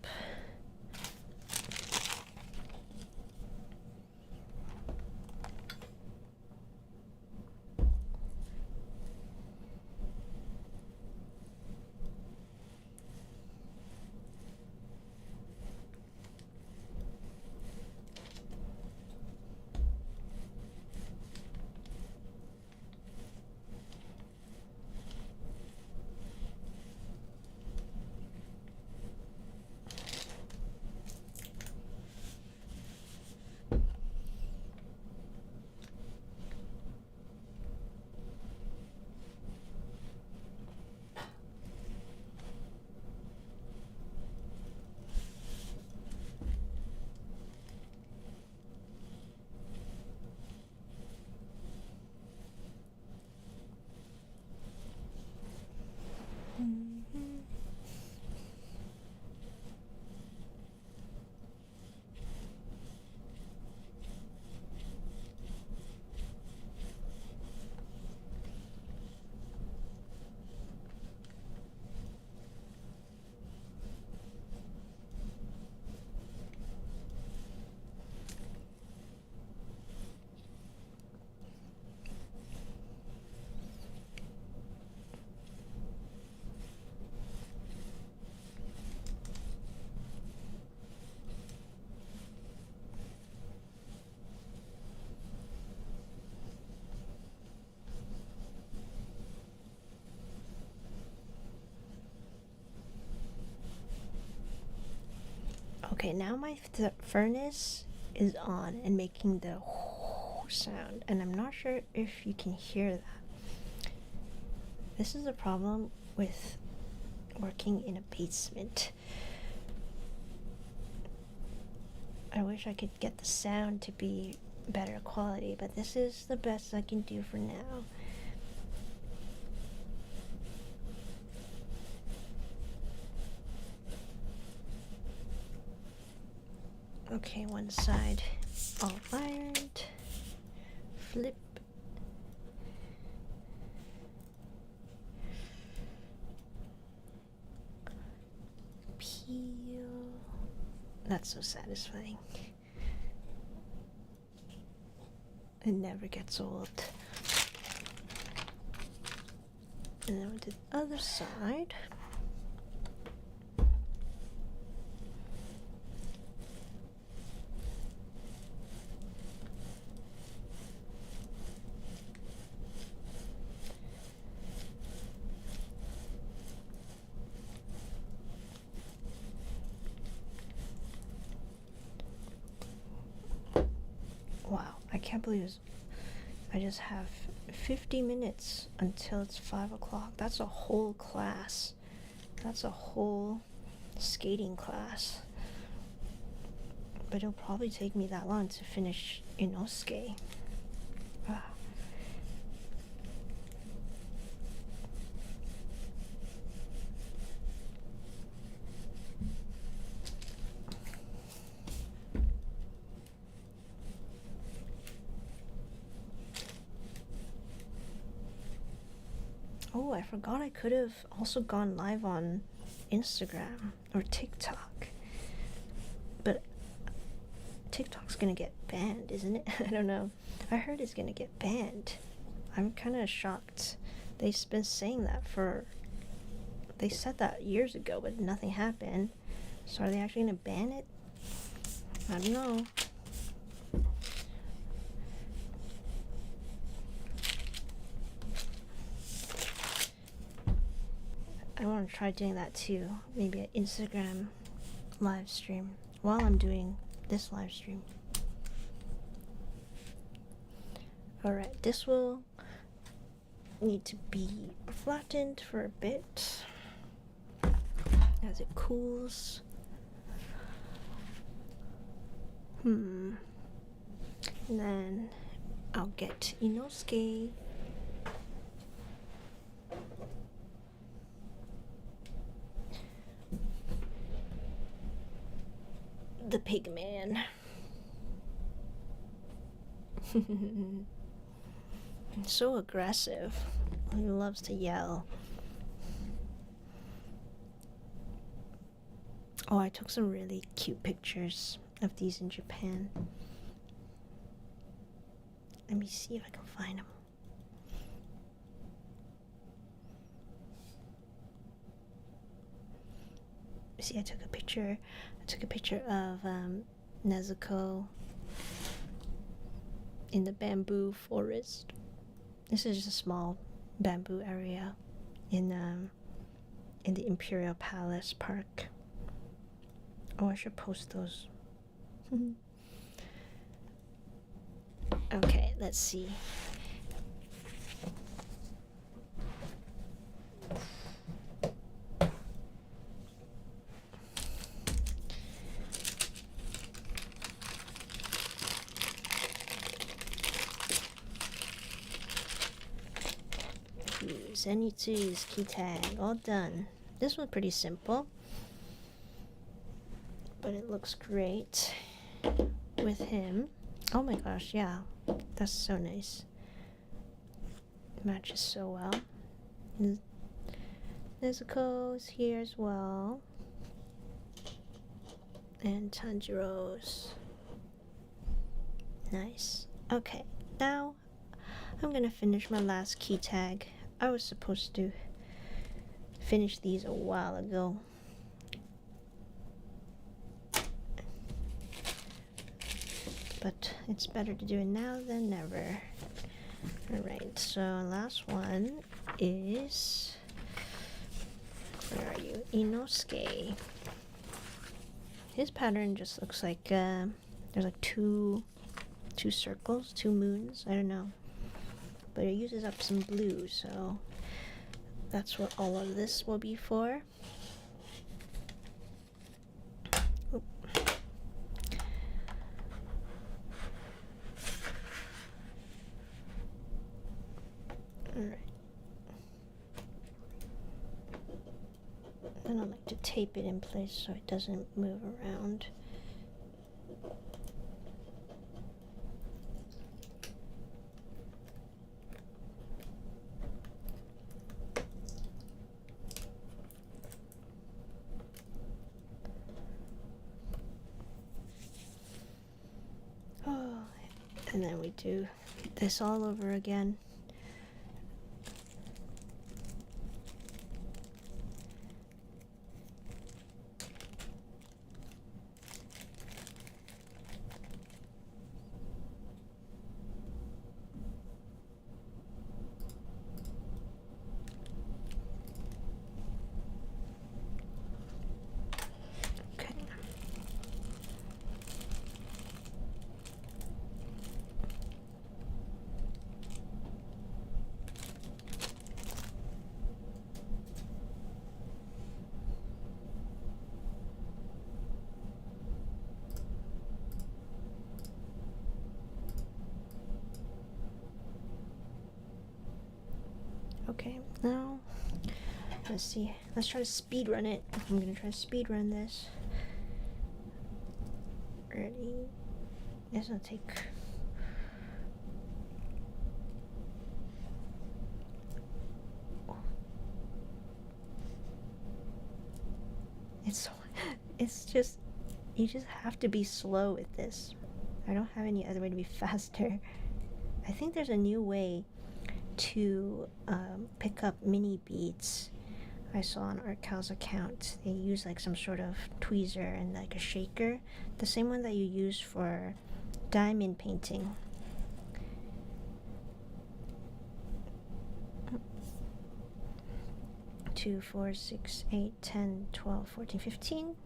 Okay, now my furnace is on and making the sound, and I'm not sure if you can hear that. This is a problem with working in a basement. I wish I could get the sound to be better quality, but this is the best I can do for now. Okay, one side all ironed. Flip. Peel. That's so satisfying. It never gets old. And then with the other side. Wow, I can't believe I just have 50 minutes until it's 5 o'clock. That's a whole class. That's a whole skating class. But it'll probably take me that long to finish Inosuke. Wow. Oh, I forgot I could have also gone live on Instagram or TikTok. But TikTok's gonna get banned, isn't it? I don't know. I heard it's gonna get banned. I'm kind of shocked. They've been saying that they said that years ago, but nothing happened. So are they actually gonna ban it? I don't know. I want to try doing that too. Maybe an Instagram live stream while I'm doing this live stream. Alright, this will need to be flattened for a bit as it cools. And then I'll get Inosuke. The pig man. So aggressive. He loves to yell. Oh, I took some really cute pictures of these in Japan. Let me see if I can find them. See, I took a picture of Nezuko in the bamboo forest. This is just a small bamboo area in the Imperial Palace Park. Oh, I should post those. Okay, let's see. Zenitsu's key tag, all done. This one's pretty simple, but it looks great with him. Oh my gosh, yeah, that's so nice. It matches so well. Nezuko's here as well, and Tanjiro's. Nice. Okay, now I'm gonna finish my last key tag. I was supposed to finish these a while ago. But it's better to do it now than never. Alright, so last one is, where are you? Inosuke. his pattern just looks like there's like two circles, two moons. I don't know, but it uses up some blue, so that's what all of this will be for. Oop. Alright. Then I like to tape it in place so it doesn't move around. Oh, and then we do this all over again. Okay, now let's see. Let's try to speed run it. I'm gonna try to speed run this. Ready? This will take. It's just, you just have to be slow with this. I don't have any other way to be faster. I think there's a new way to pick up mini beads. I saw on Artkal's account they use like some sort of tweezer and like a shaker, the same one that you use for diamond painting. Two, 4, 6, 8, 10, 12, 14, 15.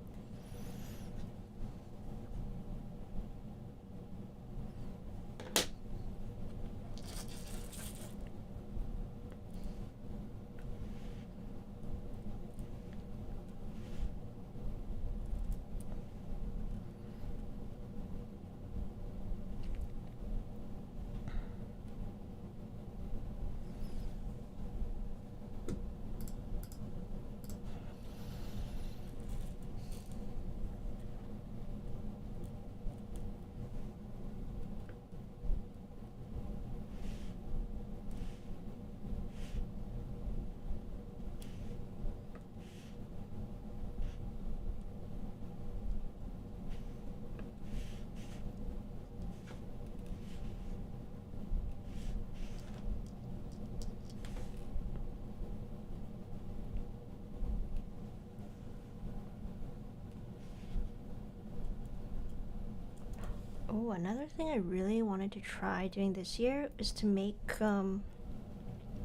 Oh, another thing I really wanted to try doing this year is to make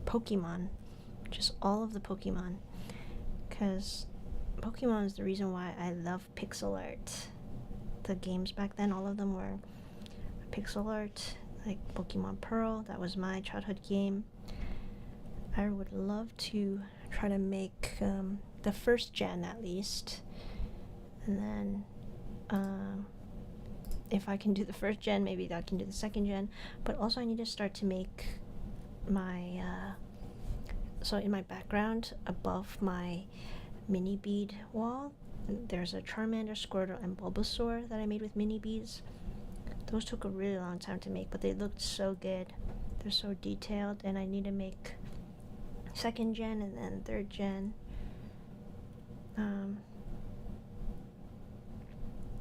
Pokemon. Just all of the Pokemon. Because Pokemon is the reason why I love pixel art. The games back then, all of them were pixel art. Like Pokemon Pearl, that was my childhood game. I would love to try to make the first gen at least. And then if I can do the first gen, maybe I can do the second gen. But also I need to start to make my so in my background above my mini bead wall, there's a Charmander, Squirtle, and Bulbasaur that I made with mini beads. Those took a really long time to make, but they looked so good. They're so detailed, and I need to make second gen and then third gen.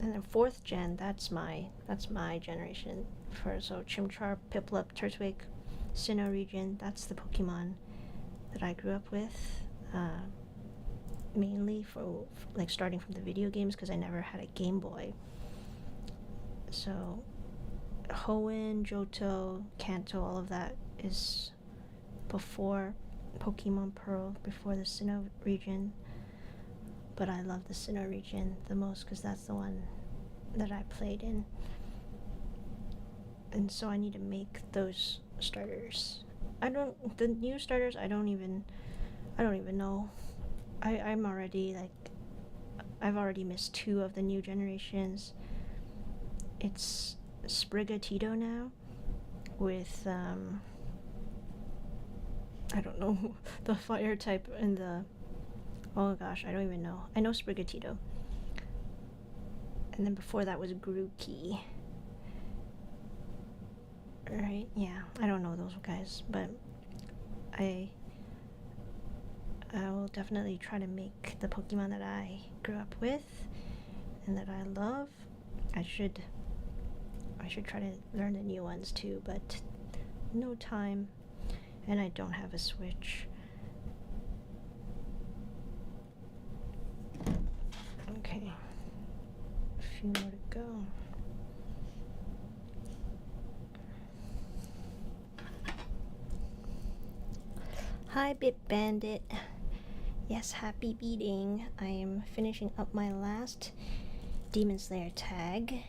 And then fourth gen, that's my generation. So Chimchar, Piplup, Turtwig, Sinnoh region, that's the Pokemon that I grew up with. Mainly for like starting from the video games, because I never had a Game Boy. So Hoenn, Johto, Kanto, all of that is before Pokemon Pearl, before the Sinnoh region. but I love the Sinnoh region the most because that's the one that I played in. And so I need to make those starters. The new starters, I don't even know. I'm already like, I've already missed 2 of the new generations. It's Sprigatito now with, I don't know, the fire type and the, oh gosh, I don't even know. I know Sprigatito. And then before that was Grookey. Right, yeah, I don't know those guys, but I will definitely try to make the Pokemon that I grew up with and that I love. I should try to learn the new ones too, but no time, and I don't have a Switch. Okay, a few more to go. Hi, Bit Bandit. Yes, happy beating. I am finishing up my last Demon Slayer tag.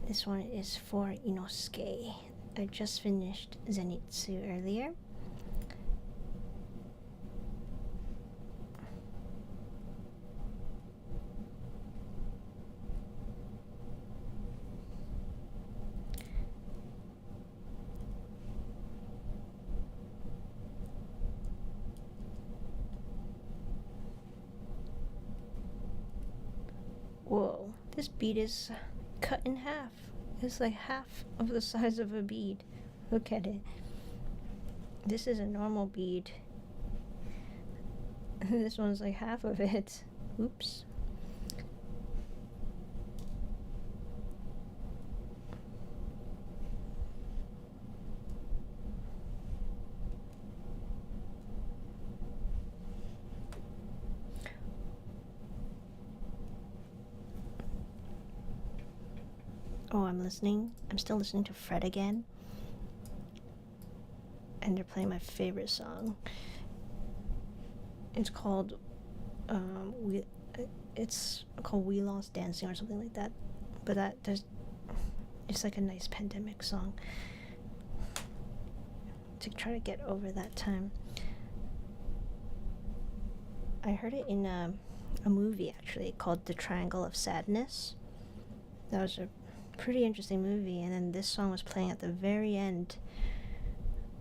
This one is for Inosuke. I just finished Zenitsu earlier. Whoa, this bead is cut in half. It's like half of the size of a bead. Look at it. This is a normal bead. This one's like half of it. Oops. Oh, I'm still listening to Fred again. And they're playing my favorite song. It's called, We Lost Dancing or something like that. But it's like a nice pandemic song to try to get over that time. I heard it in a movie actually called The Triangle of Sadness. That was a pretty interesting movie, and then this song was playing at the very end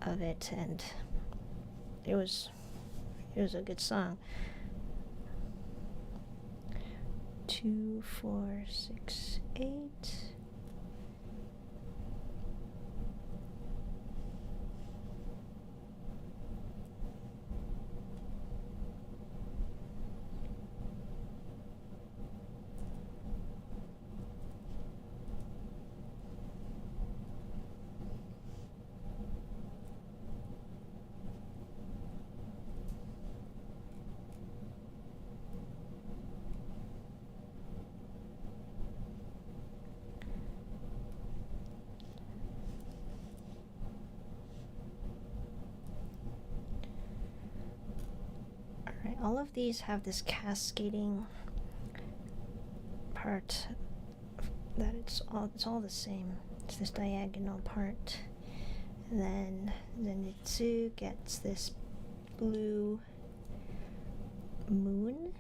of it, and it was a good song. 2, 4, 6, 8. All of these have this cascading part that it's all the same. It's this diagonal part. And then Zenitsu gets this blue moon.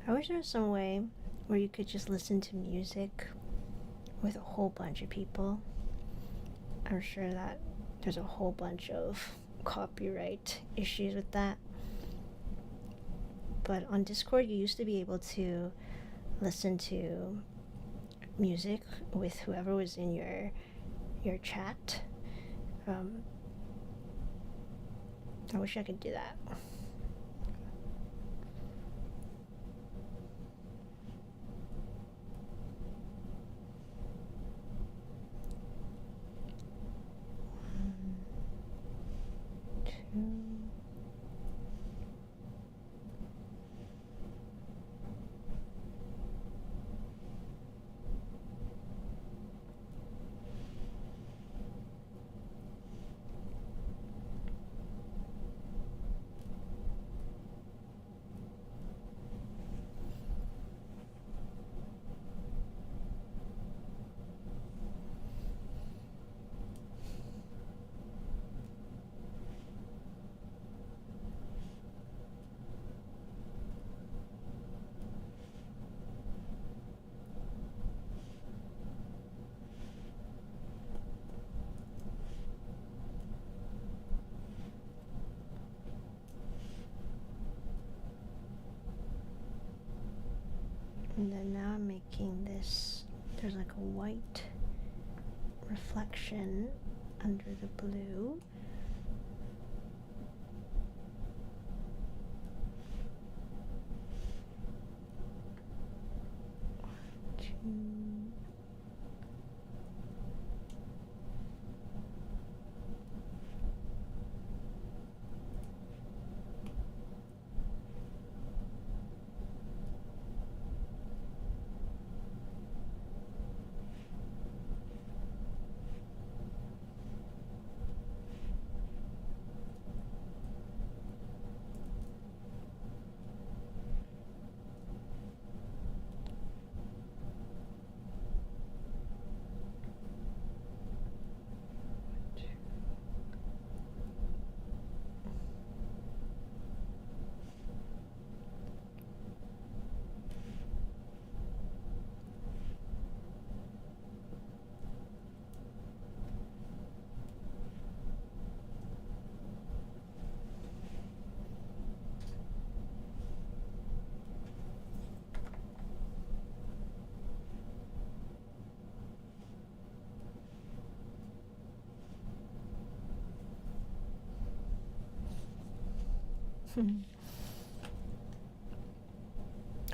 I wish there was some way where you could just listen to music with a whole bunch of people. I'm sure that there's a whole bunch of copyright issues with that. But on Discord, you used to be able to listen to music with whoever was in your chat. I wish I could do that. And then now I'm making this, there's like a white reflection under the blue.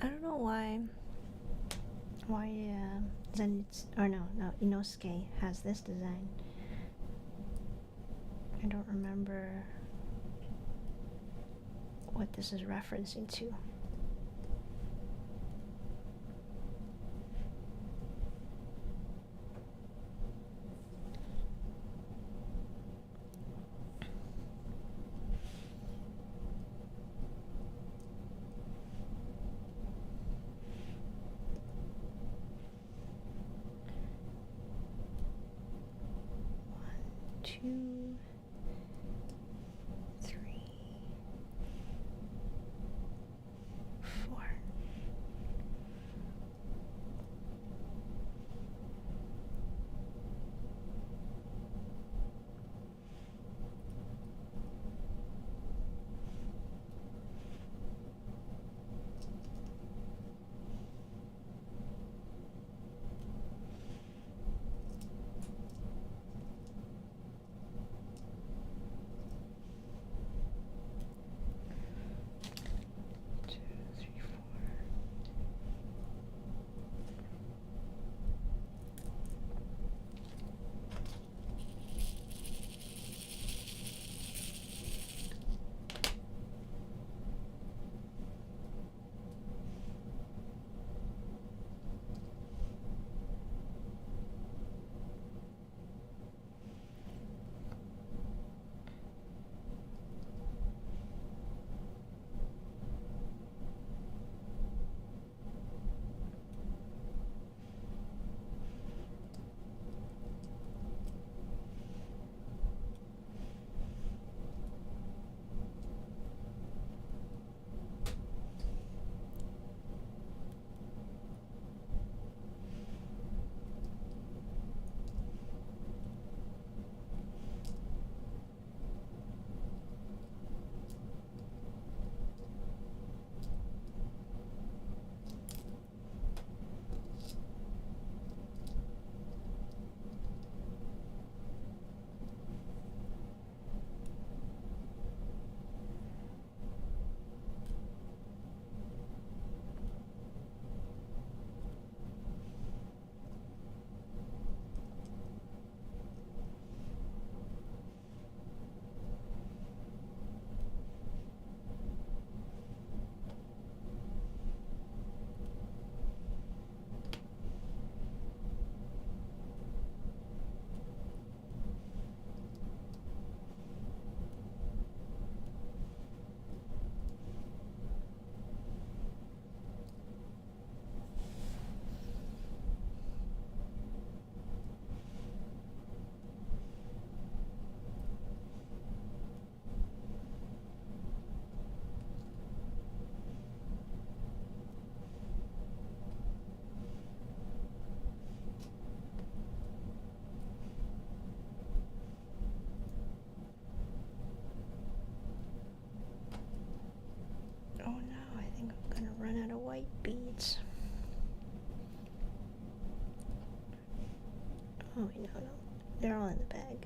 I don't know why Zenitsu, or no, Inosuke has this design. I don't remember what this is referencing to. Two, three, four. white beads. Oh wait, no, they're all in the bag.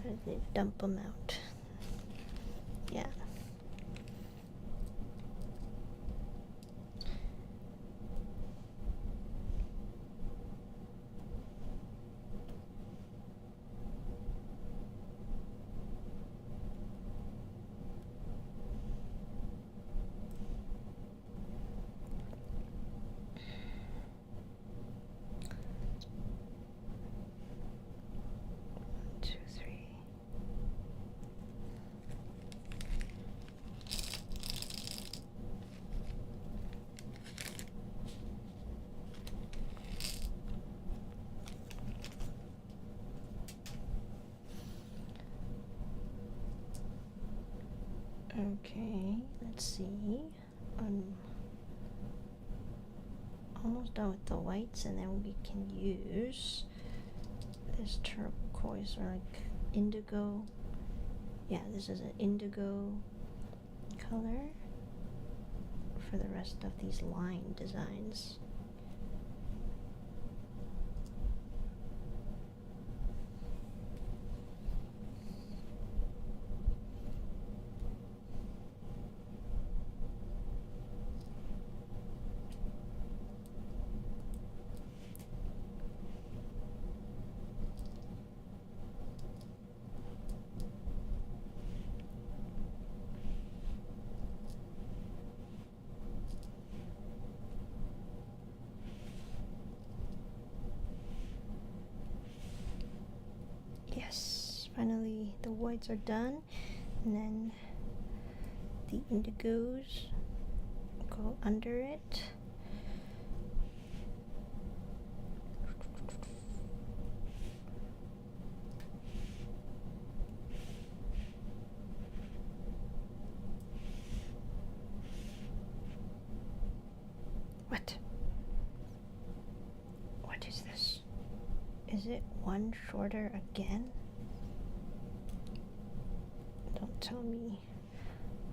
I just need to dump them out. Yeah. Okay, let's see. I'm almost done with the whites, and then we can use this turquoise or like indigo. Yeah, this is an indigo color for the rest of these line designs. Yes, finally the whites are done, and then the indigos go under it. What? What is this? Is it one shorter again? Don't tell me.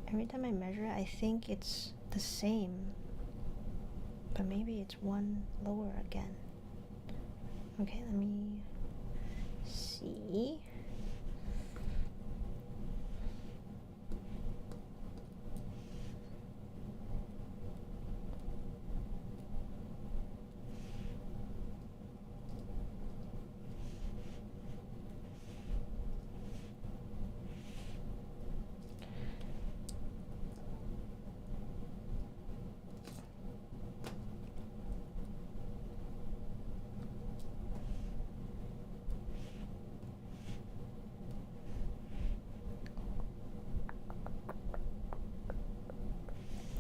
Every time I measure it, I think it's the same, but maybe it's one lower again. Okay, let me see.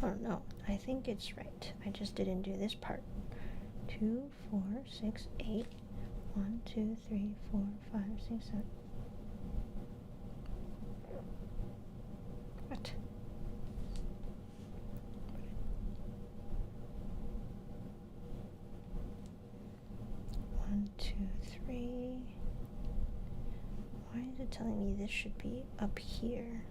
Oh no, I think it's right. I just didn't do this part. 2, 4, 6, 8. 1, 2, 3, 4, 5, 6, 7. What? 1, 2, 3. Why is it telling me this should be up here?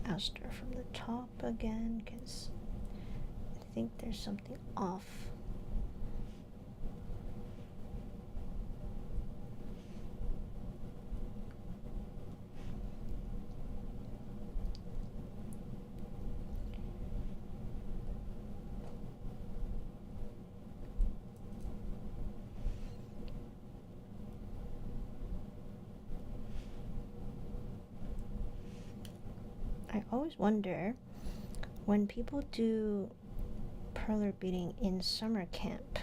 I'll start from the top again because I think there's something off. I always wonder when people do perler beading in summer camp,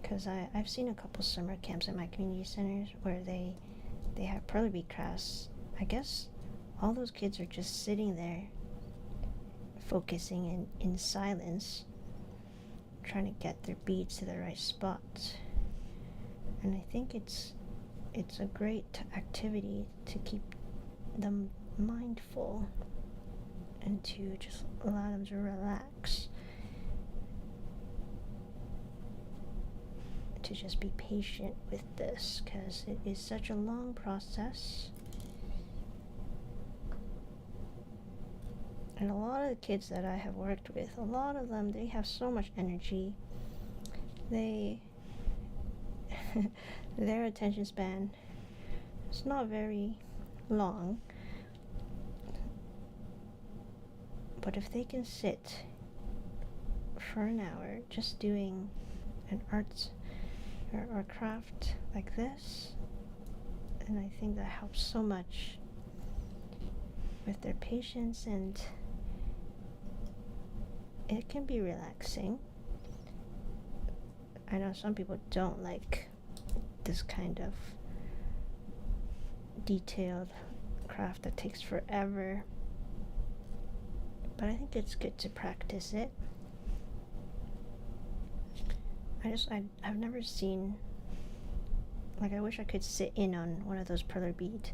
because I've seen a couple summer camps at my community centers where they have perler bead crafts. I guess all those kids are just sitting there focusing in silence, trying to get their beads to the right spot. And I think it's a great activity to keep them mindful and to just allow them to relax, to just be patient with this, because it is such a long process. And a lot of the kids that I have worked with, a lot of them, they have so much energy. Their attention span is not very long, but if they can sit for an hour just doing an art or craft like this, and I think that helps so much with their patience, and it can be relaxing. I know some people don't like this kind of detailed craft that takes forever, but I think it's good to practice it. I've never seen, like, I wish I could sit in on one of those perler bead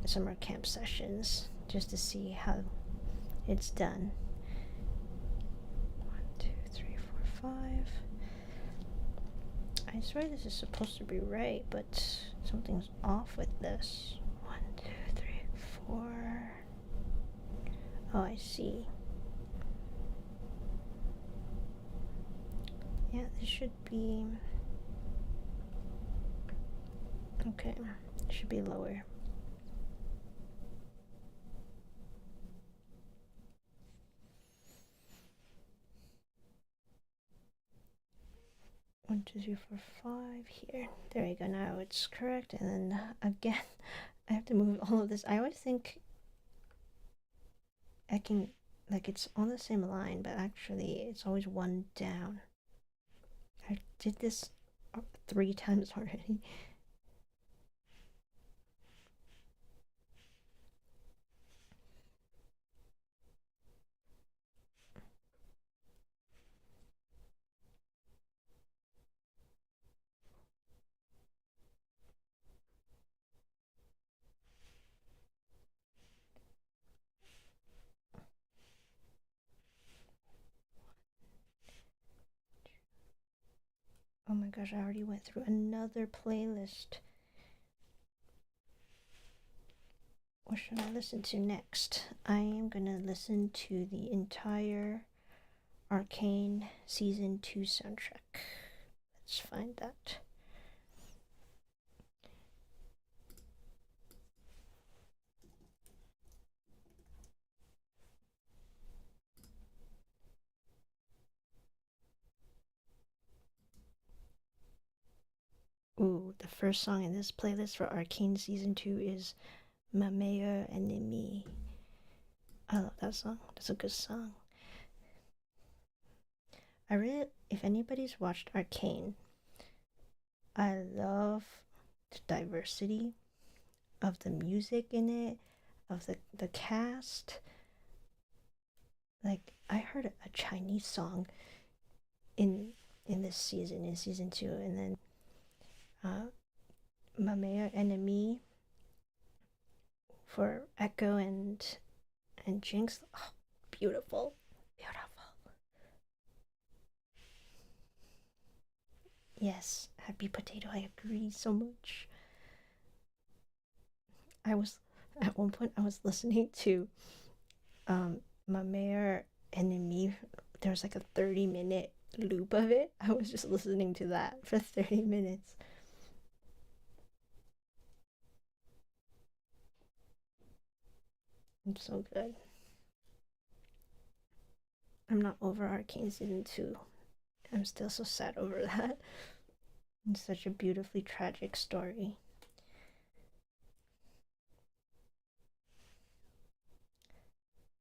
summer camp sessions just to see how it's done. 1, 2, 3, 4, 5. I swear this is supposed to be right, but something's off with this. 1, 2, 3, 4. Oh, I see. Yeah, this should be okay. It should be lower. One, two, three, four, 5 here. There you go. Now it's correct. And then again, I have to move all of this. I always think I can, like, it's on the same line, but actually it's always one down. I did this 3 times already. Oh my gosh, I already went through another playlist. What should I listen to next? I am gonna listen to the entire Arcane Season 2 soundtrack. Let's find that. Ooh, the first song in this playlist for Arcane Season 2 is Ma Meilleure Ennemie. I love that song. That's a good song. If anybody's watched Arcane, I love the diversity of the music in it, of the cast. Like, I heard a Chinese song in this season, in season 2, and then Ma Meilleure Ennemie for Echo and Jinx. Oh, beautiful. Yes, Happy Potato, I agree so much. At one point I was listening to Ma Meilleure Ennemie. There was like a 30-minute loop of it. I was just listening to that for 30 minutes. It's so good. I'm not over Arcane Season 2. I'm still so sad over that. It's such a beautifully tragic story.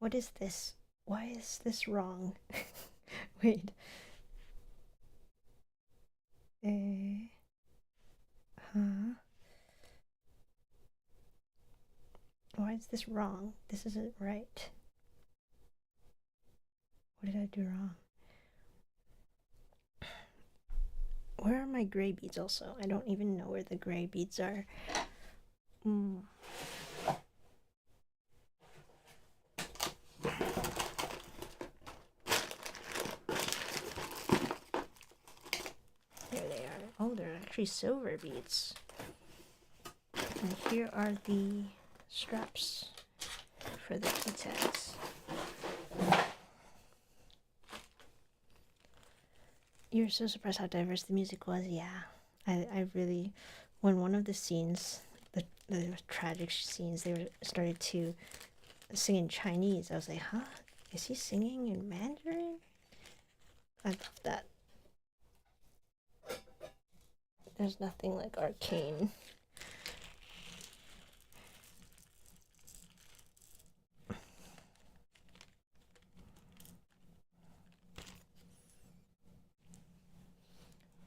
What is this? Why is this wrong? Wait. Huh? Why is this wrong? This isn't right. What did I do wrong? Where are my gray beads also? I don't even know where the gray beads are. There they are. Oh, they're actually silver beads. And here are the straps for the key tags. You're so surprised how diverse the music was. Yeah, I really, when one of the scenes, the tragic scenes, they started to sing in Chinese. I was like, huh? Is he singing in Mandarin? I love that. There's nothing like arcane.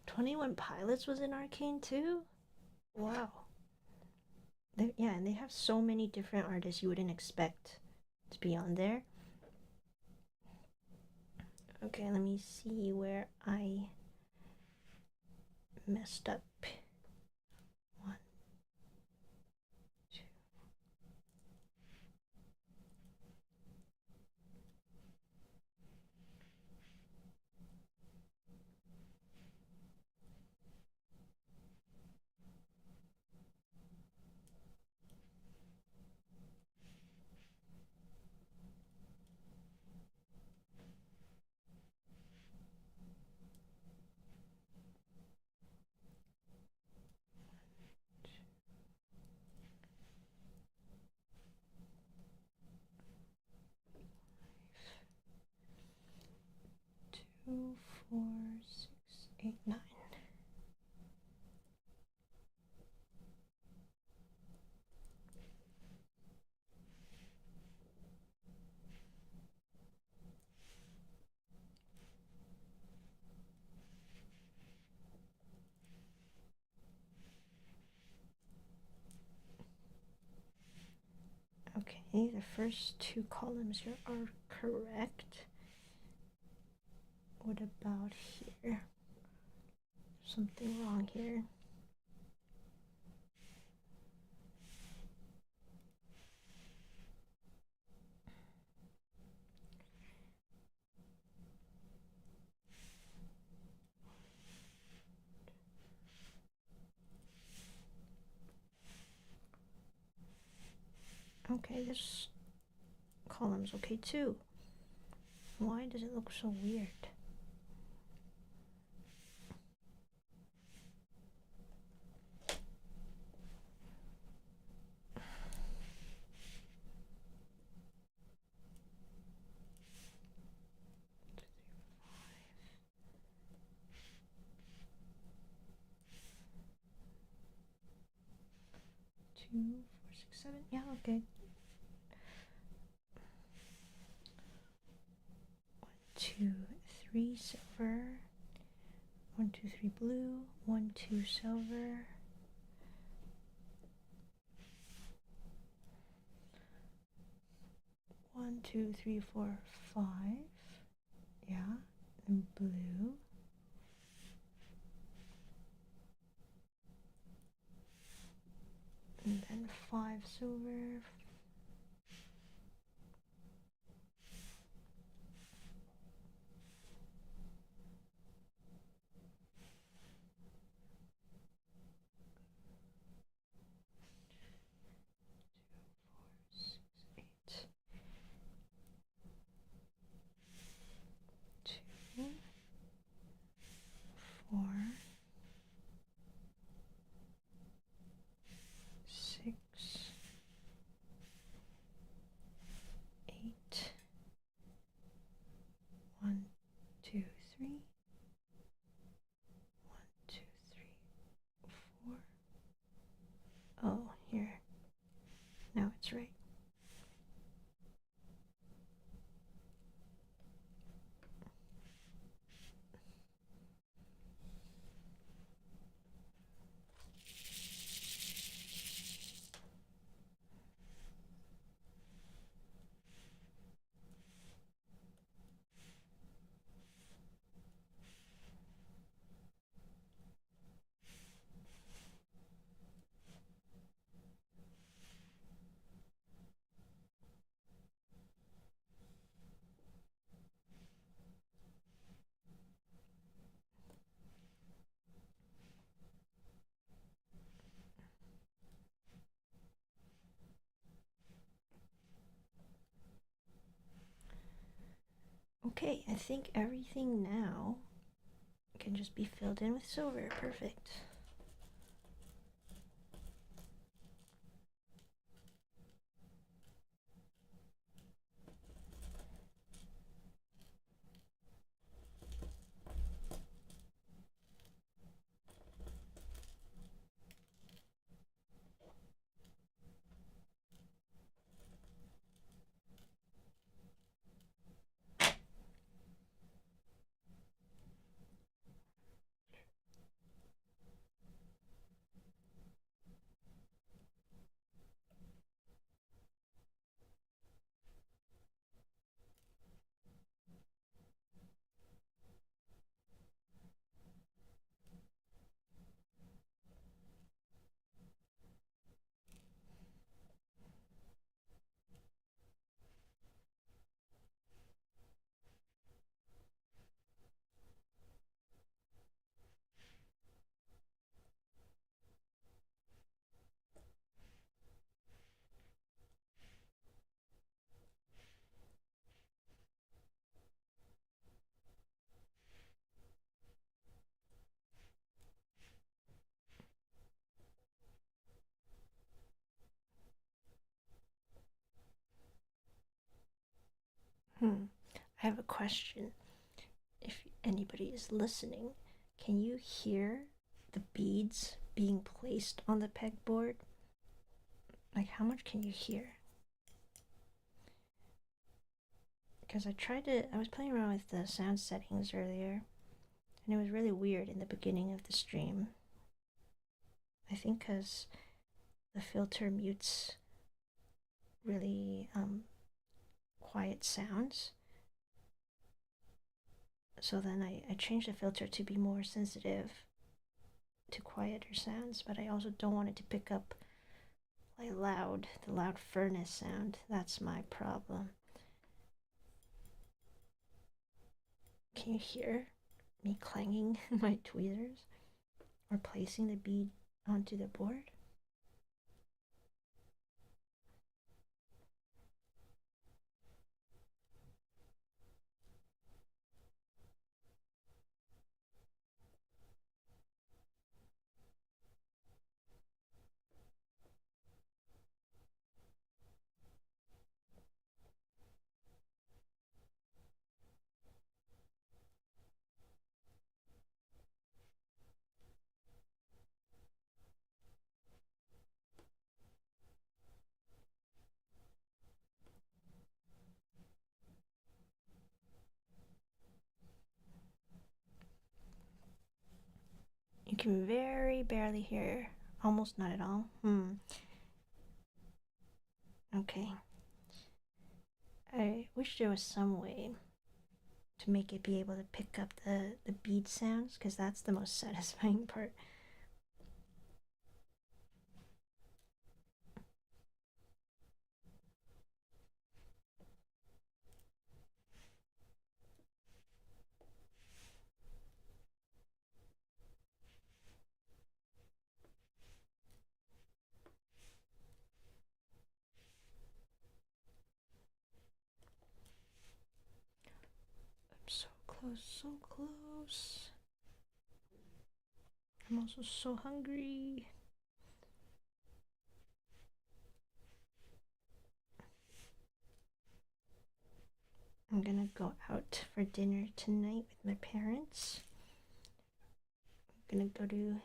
$21 was in Arcane too? Wow. Yeah, and they have so many different artists you wouldn't expect to be on there. Okay, let me see where I messed up. 1, 2. Two, 4, 6, 8, 9. Okay, the first 2 columns here are correct. What about here? Something wrong here. Okay, this column's okay too. Why does it look so weird? Two, 4, 6, 7. Yeah, okay. 1, 2, 3 silver. 1, 2, 3 blue. 1, 2 silver. 1, 2, 3, 4, 5. Yeah, and blue. And then 5 silver. Two, 4, 6, Okay, I think everything now can just be filled in with silver. Perfect. I have a question. If anybody is listening, can you hear the beads being placed on the pegboard? Like, how much can you hear? Because I was playing around with the sound settings earlier, and it was really weird in the beginning of the stream. I think because the filter mutes really quiet sounds. So then I changed the filter to be more sensitive to quieter sounds, but I also don't want it to pick up like the loud furnace sound. That's my problem. Can you hear me clanging my tweezers or placing the bead onto the board? You can very barely hear, almost not at all. Okay. I wish there was some way to make it be able to pick up the bead sounds, because that's the most satisfying part. I'm so close, so close. I'm also so hungry. I'm gonna go out for dinner tonight with my parents. I'm gonna go to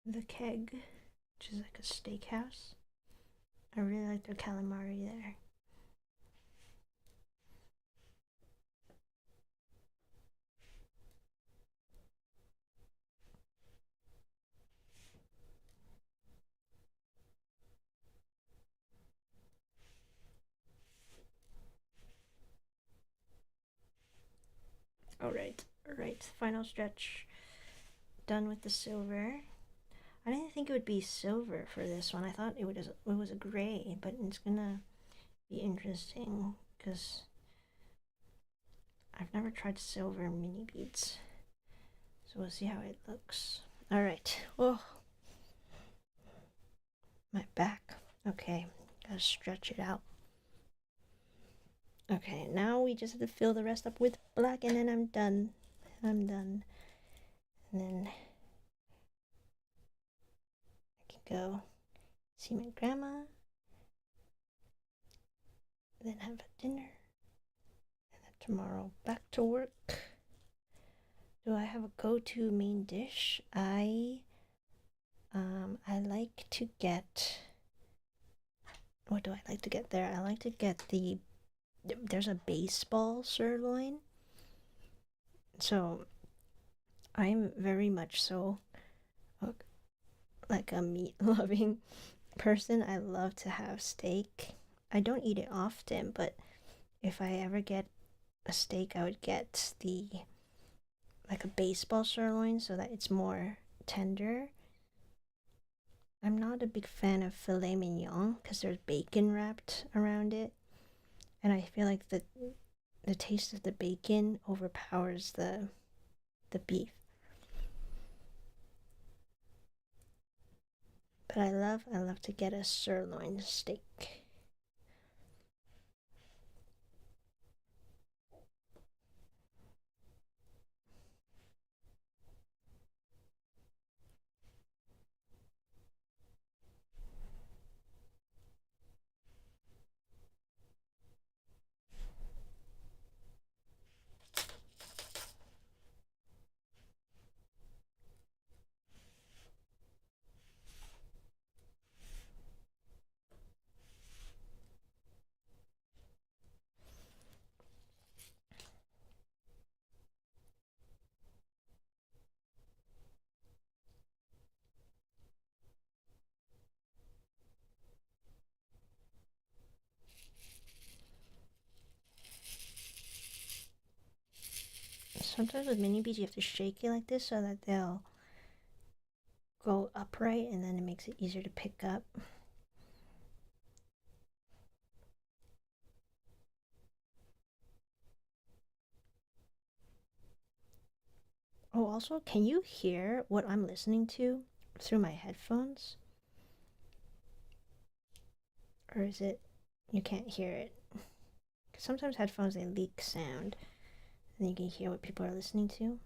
the Keg, which is like a steakhouse. I really like their calamari there. Alright, final stretch. Done with the silver. I didn't think it would be silver for this one. I thought it was a gray, but it's gonna be interesting because I've never tried silver mini beads. So we'll see how it looks. Alright. Oh, my back. Okay, gotta stretch it out. Okay, now we just have to fill the rest up with black, and then I'm done. I'm done. And then I can go see my grandma, then have a dinner, and then tomorrow back to work. Do I have a go-to main dish? I like to get. What do I like to get there? I like to get there's a baseball sirloin. So I'm very much so like a meat loving person. I love to have steak. I don't eat it often, but if I ever get a steak, I would get the like a baseball sirloin so that it's more tender. I'm not a big fan of filet mignon because there's bacon wrapped around it, and I feel like the taste of the bacon overpowers the beef. But I love to get a sirloin steak. Sometimes with mini beads you have to shake it like this so that they'll go upright, and then it makes it easier to pick up. Oh, also, can you hear what I'm listening to through my headphones? Or is it you can't hear it? Because sometimes headphones they leak sound, and you can hear what people are listening to.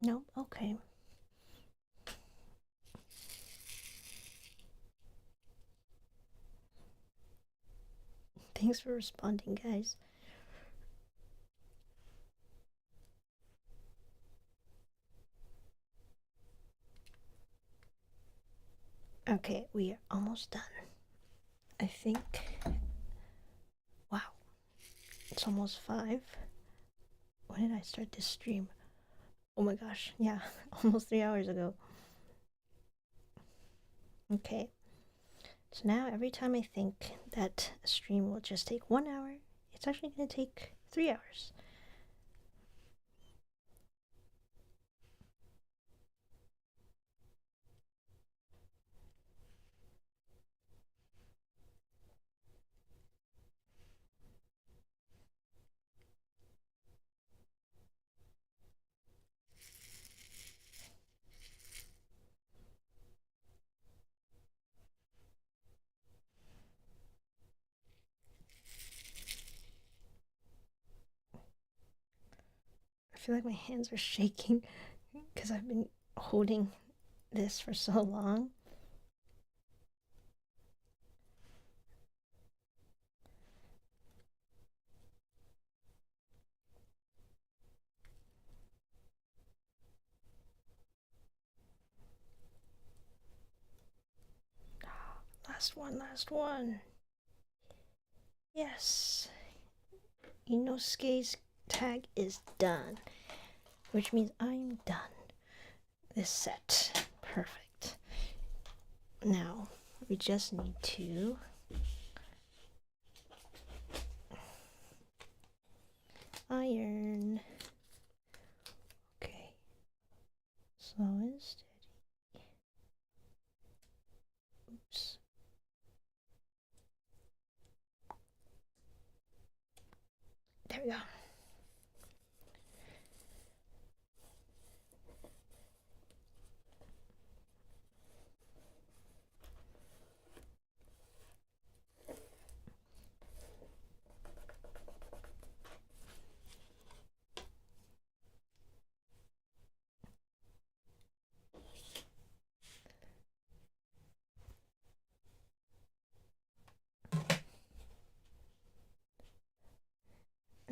No? Okay. Thanks for responding, guys. Okay, we are almost done. I think. Wow, it's almost 5. When did I start this stream? Oh my gosh, yeah, almost 3 hours ago. Okay, so now every time I think that a stream will just take 1 hour, it's actually going to take 3 hours. I feel like my hands are shaking because I've been holding this for so long. Last one, last one. Yes. Inosuke's tag is done, which means I'm done this set. Perfect. Now we just need to iron. Okay, slow and steady. Oops. There we go.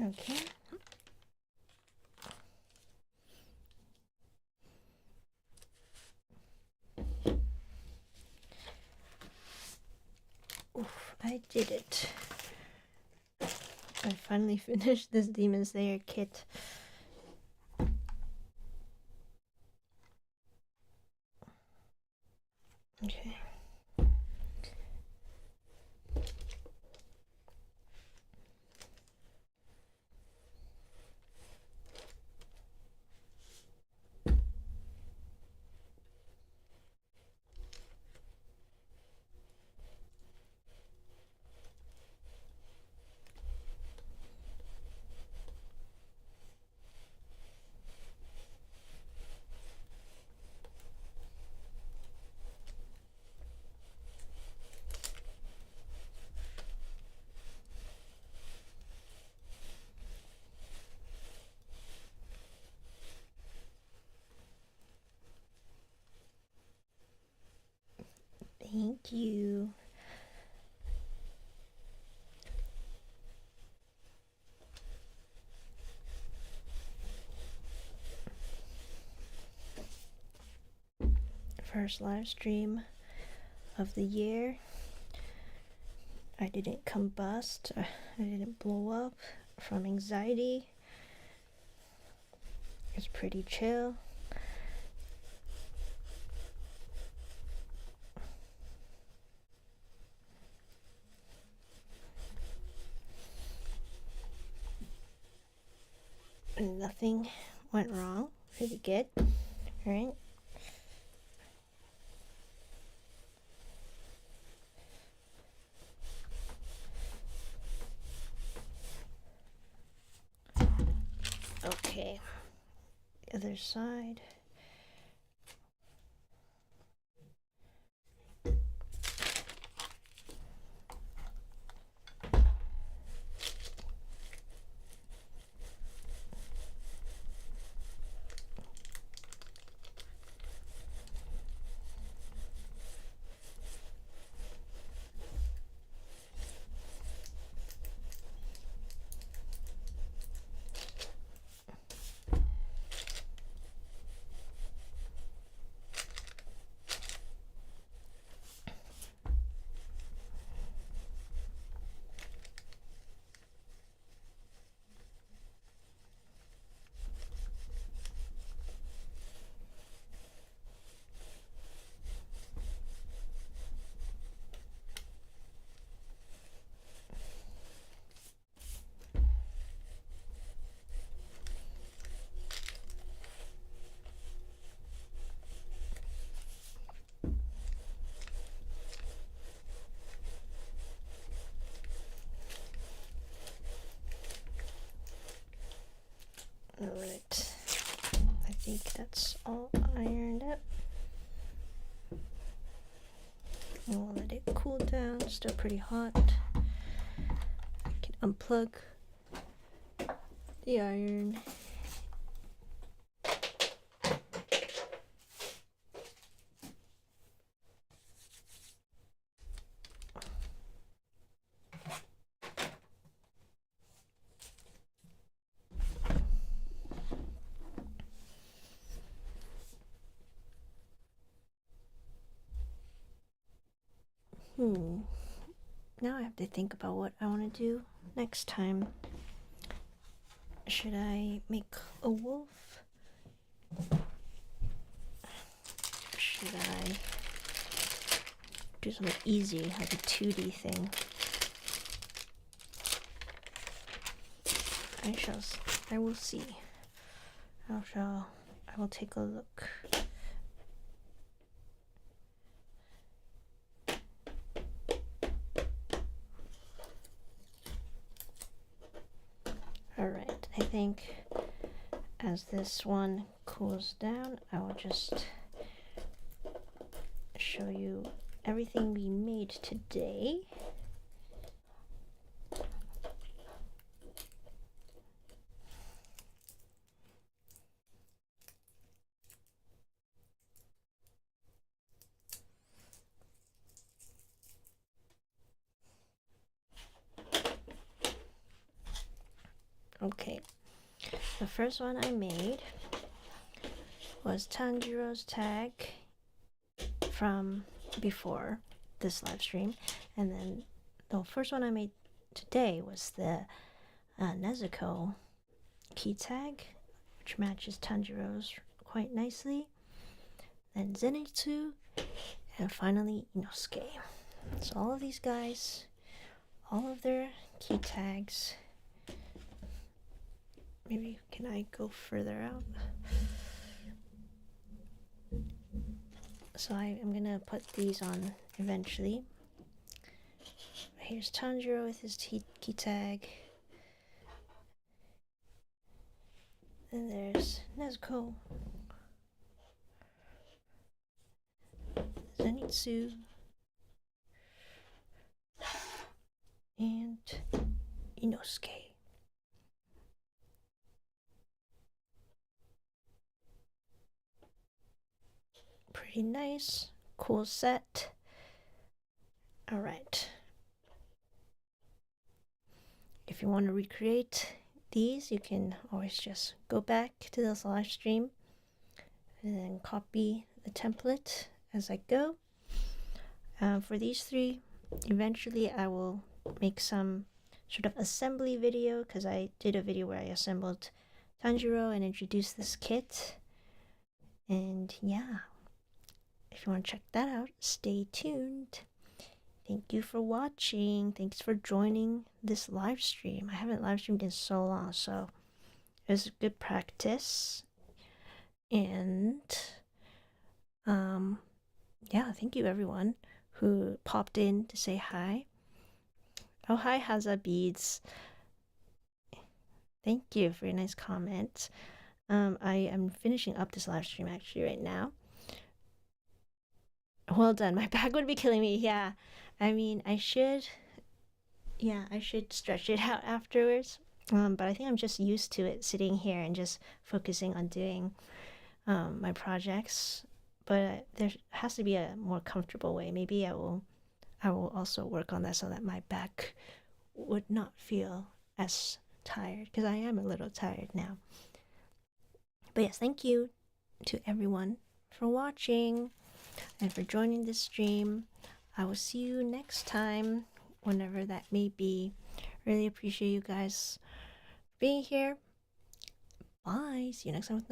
Okay. Oof, I did it. I finally finished this Demon Slayer kit. Okay. Thank you. First live stream of the year. I didn't combust. I didn't blow up from anxiety. It's pretty chill. And nothing went wrong. Pretty good. Alright. Okay. The other side. Alright. I think that's all ironed up. And we'll let it cool down. Still pretty hot. I can unplug the iron. Now I have to think about what I want to do next time. should I make a wolf? Or should I do something easy, like a 2D thing? I will see. I will take a look. Alright, I think as this one cools down, I will just show you everything we made today. Okay, the first one I made was Tanjiro's tag from before this live stream, and then the first one I made today was the Nezuko key tag, which matches Tanjiro's quite nicely. Then Zenitsu, and finally Inosuke. So all of these guys, all of their key tags. Maybe can I go further out? So I'm gonna put these on eventually. Here's Tanjiro with his key tag. And there's Nezuko, Zenitsu, and Inosuke. Pretty nice, cool set. Alright. If you want to recreate these, you can always just go back to this live stream and then copy the template as I go. For these three, eventually I will make some sort of assembly video, because I did a video where I assembled Tanjiro and introduced this kit. And yeah, if you want to check that out, stay tuned. Thank you for watching. Thanks for joining this live stream. I haven't live streamed in so long, so it was a good practice. And yeah, thank you everyone who popped in to say hi. Oh, hi Haza Beads. Thank you for your nice comment. I am finishing up this live stream actually right now. Well done. My back would be killing me. Yeah, I mean, I should stretch it out afterwards. But I think I'm just used to it sitting here and just focusing on doing my projects. But there has to be a more comfortable way. Maybe I will also work on that so that my back would not feel as tired, because I am a little tired now. But yes, thank you to everyone for watching and for joining this stream. I will see you next time, whenever that may be. Really appreciate you guys being here. Bye. See you next time with